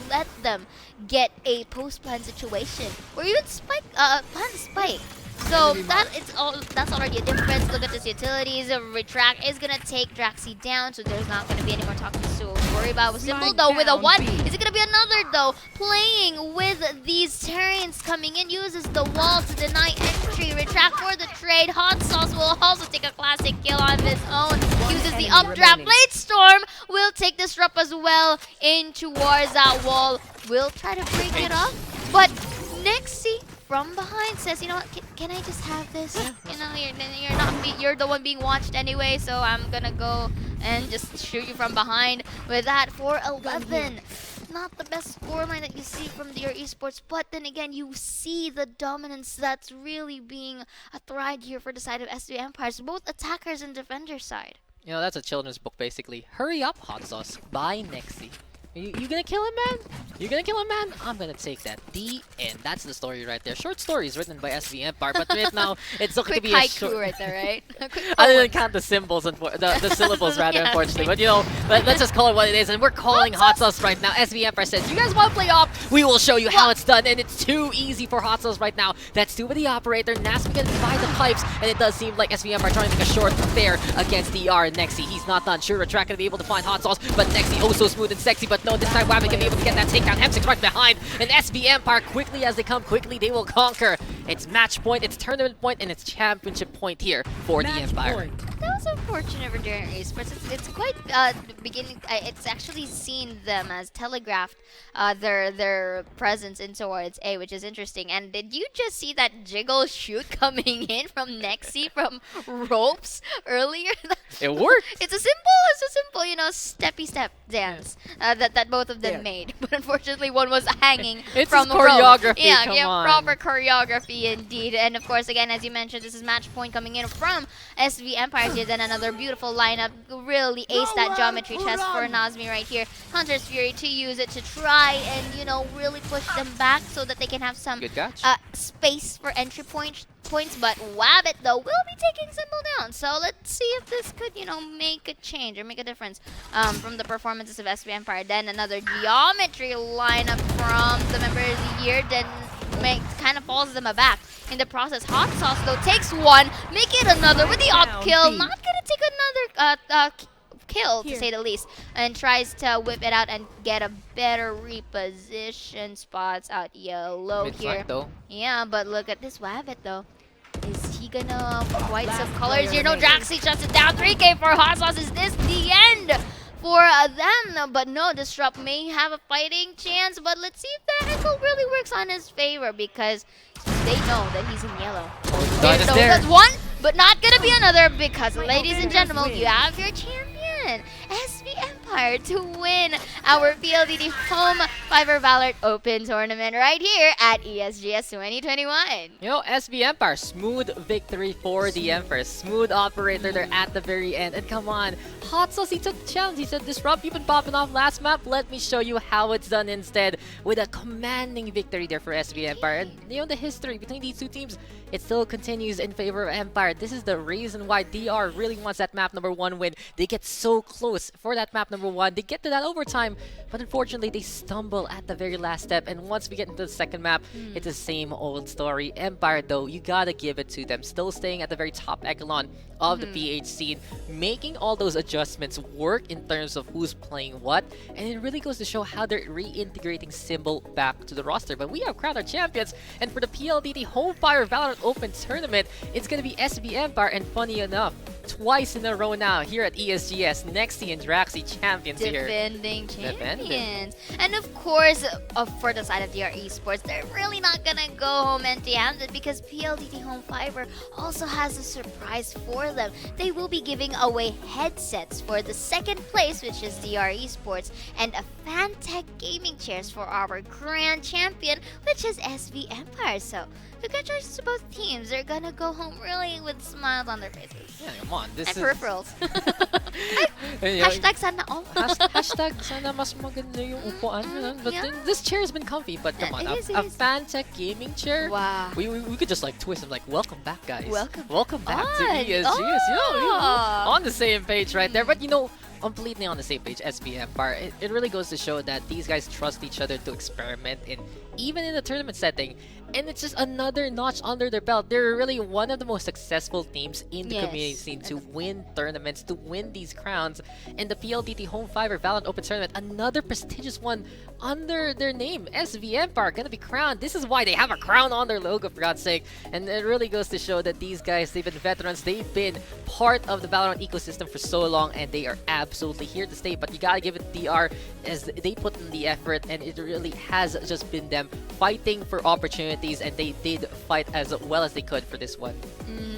let them get a post-plan situation or even plan spike. So that's already a difference. Look at this utilities. Retract is gonna take Draxy down, so there's not gonna be any more talking to worry about. With Symbol though, with a 1, is it gonna be another though? Playing with these Terrians coming in, uses the wall to deny entry. Retract for the trade. Hot Sauce will also take a classic kill on his own. Uses the updraft. Blade Storm will take Disrupt as well in towards that wall. Will try to break it up, but Nexi from behind says, you know what, can I just have this? You know, you're the one being watched anyway, so I'm gonna go and just shoot you from behind. With that, 4-11. Not the best scoreline that you see from your esports, but then again, you see the dominance that's really being tried here for the side of SV Empires, both attackers and defender side. You know, that's a children's book, basically. Hurry up, Hot Sauce. Bye, Nexi. You gonna kill him, man? You gonna kill him, man? I'm gonna take that. The end. That's the story right there. Short stories written by SV Empire, but right now it's looking to be a short. Quick haiku right there, right? I didn't count the symbols, the syllables rather, Yeah. unfortunately. But you know, let's just call it what it is, and we're calling Hot Sauce right now. SV Empire says, "You guys want to play off? We will show you how it's done." And it's too easy for Hot Sauce right now. That's 2 with the operator. Nasmi gonna divide the pipes, and it does seem like SV Empire trying to make a short affair against DR and Nexi. He's not done. Sure, Retract gonna be able to find Hot Sauce, but Nexi oh so smooth and sexy. But no, this time Wabbit can be able to get that takedown. Hemsix right behind, and SV Empire quickly as they come, quickly they will conquer. It's match point, it's tournament point, and it's championship point here for the Empire. That was unfortunate for during esports. It's quite beginning. It's actually seen them as telegraphed their presence in towards A, which is interesting. And did you just see that jiggle shoot coming in from Nexi from ropes earlier? It worked. It's a simple, you know, steppy step dance that both of them made. But unfortunately, one was hanging it's from the choreography. rope. Yeah, come on. proper choreography indeed. And of course, again, as you mentioned, this is match point coming in from SV Empires here. Then another beautiful lineup. Really ace that geometry chest for Nazmi right here. Hunter's Fury to use it to try and, you know, really push them back so that they can have some Good catch. space for entry points. But Wabbit, though, will be taking Symbol down. So let's see if this could, you know, make a change or make a difference from the performances of SV Empire. Then another geometry lineup from the members here. Then kind of falls them aback in the process. Hot Sauce, though, takes one. Make it another with the up kill. Not going to take another kill, to say the least, and tries to whip it out and get a better reposition. Spots out yellow here. Though. Yeah, but look at this Wabbit though. Is he gonna quite some colors here? No, Draxy shuts it down. 3K for Hot Sauce. Is this the end for them. But no, Disrupt may have a fighting chance. But let's see if the angle really works on his favor, because they know that he's in yellow. God is there. That's one, but not gonna be another, because ladies and gentlemen, you have your champion, SV Empire, to win our PLDT Home Fibr Valorant Open Tournament right here at ESGS 2021. You know, SV Empire, smooth victory for the Emperor. Smooth operator there at the very end. And come on, Hot Sauce, he took the challenge. He said, Disrupt, you've been popping off last map. Let me show you how it's done instead, with a commanding victory there for SV Empire. And you know, the history between these two teams, it still continues in favor of Empire. This is the reason why DR really wants that map number 1 win. They get so close for that map number 1. They get to that overtime, but unfortunately they stumble at the very last step. And once we get into the second map, it's the same old story. Empire, though, you gotta give it to them. Still staying at the very top echelon of the PH scene, making all those adjustments work in terms of who's playing what. And it really goes to show how they're reintegrating Symbol back to the roster. But we have crowned our champions, and for the PLDT Home Fibr Valorant Open Tournament, it's gonna be SV Empire. And funny enough, twice in a row now here at ESGS, Nexi and Draxi champions here. Defending champions. And of course, for the side of DR Esports, they're really not gonna go home empty-handed, because PLDT Home Fibr also has a surprise for them. They will be giving away headsets for the second place, which is DR Esports, and a Fantech gaming chairs for our grand champion, which is SV Empire. So congratulations to both teams. They're gonna go home really with smiles on their faces. Yeah, come on. This And is... peripherals. Yeah, Hashtag sana all. Hashtag sana mas maganda yung upuan. But this chair has been comfy, but come on. It is. A Fantech gaming chair? Wow. We could just like twist them like, welcome back, guys. Welcome back to on. ESGS. On the same page right there. But you know, completely on the same page, SV Empire. It really goes to show that these guys trust each other to experiment even in the tournament setting. And it's just another notch under their belt. They're really one of the most successful teams in the community scene to win tournaments, to win these crowns. And the PLDT Home Fibr Valorant Open Tournament, another prestigious one under their name. SV Empire gonna be crowned. This is why they have a crown on their logo, for God's sake. And it really goes to show that these guys, they've been veterans. They've been part of the Valorant ecosystem for so long, and they are absolutely here to stay. But you gotta give it DR, as they put in the effort, and it really has just been them fighting for opportunities, and they did fight as well as they could for this one.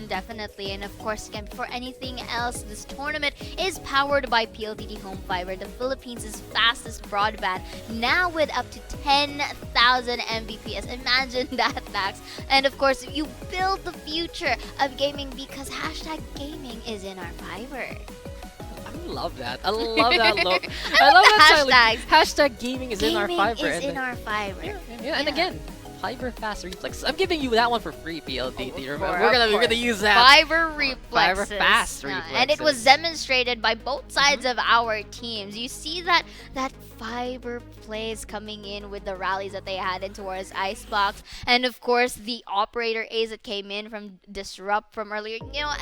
Definitely. And of course, again, before anything else, this tournament is powered by PLDT Home Fibr, the Philippines' fastest broadband, now with up to 10,000 Mbps. Imagine that, Max. And of course, you build the future of gaming, because hashtag gaming is in our fiber. I love that. I love that look. I love that hashtags. Hashtag gaming is in our fiber. Gaming is in our fiber. And again, Fibr fast reflex. I'm giving you that one for free, PLDT. We're gonna use that. Fibr reflexes. Fibr fast reflexes. And it was demonstrated by both sides of our teams. You see that Fibr plays coming in with the rallies that they had in towards Icebox, and of course the operator A's that came in from Disrupt from earlier. You know,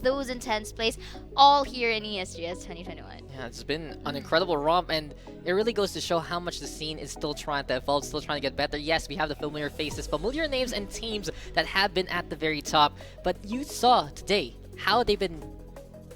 those intense plays, all here in ESGS 2021. Yeah, it's been an incredible romp, and it really goes to show how much the scene is still trying to evolve, still trying to get better. Yes, we have the familiar faces, familiar names, and teams that have been at the very top, but you saw today how they've been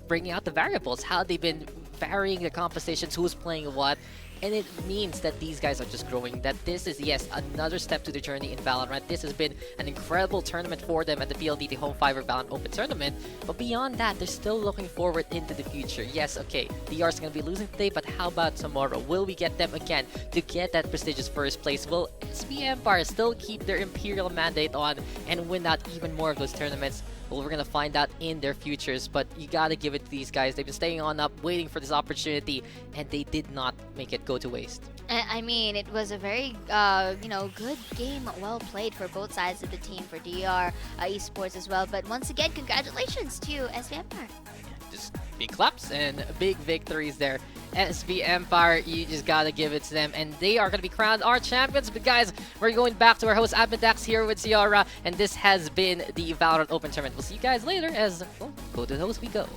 bringing out the variables, how they've been varying the compositions, who's playing what. And it means that these guys are just growing, that this is, yes, another step to the journey in Valorant. This has been an incredible tournament for them at the PLDT Home Fibr Valorant Open Tournament. But beyond that, they're still looking forward into the future. Yes, okay, DR is going to be losing today, but how about tomorrow? Will we get them again to get that prestigious first place? Will SV Empire still keep their Imperial mandate on and win out even more of those tournaments? Well, we're going to find out in their futures, but you got to give it to these guys. They've been staying on up, waiting for this opportunity, and they did not make it go to waste. I mean, it was a very, good game, well played for both sides of the team, for DR Esports as well. But once again, congratulations to SV Empire. Just big claps and big victories there. SV Empire, you just gotta give it to them, and they are gonna be crowned our champions. But guys, we're going back to our host Admin here with Ciara, and this has been the Valorant Open Tournament. We'll see you guys later as go to the host we go.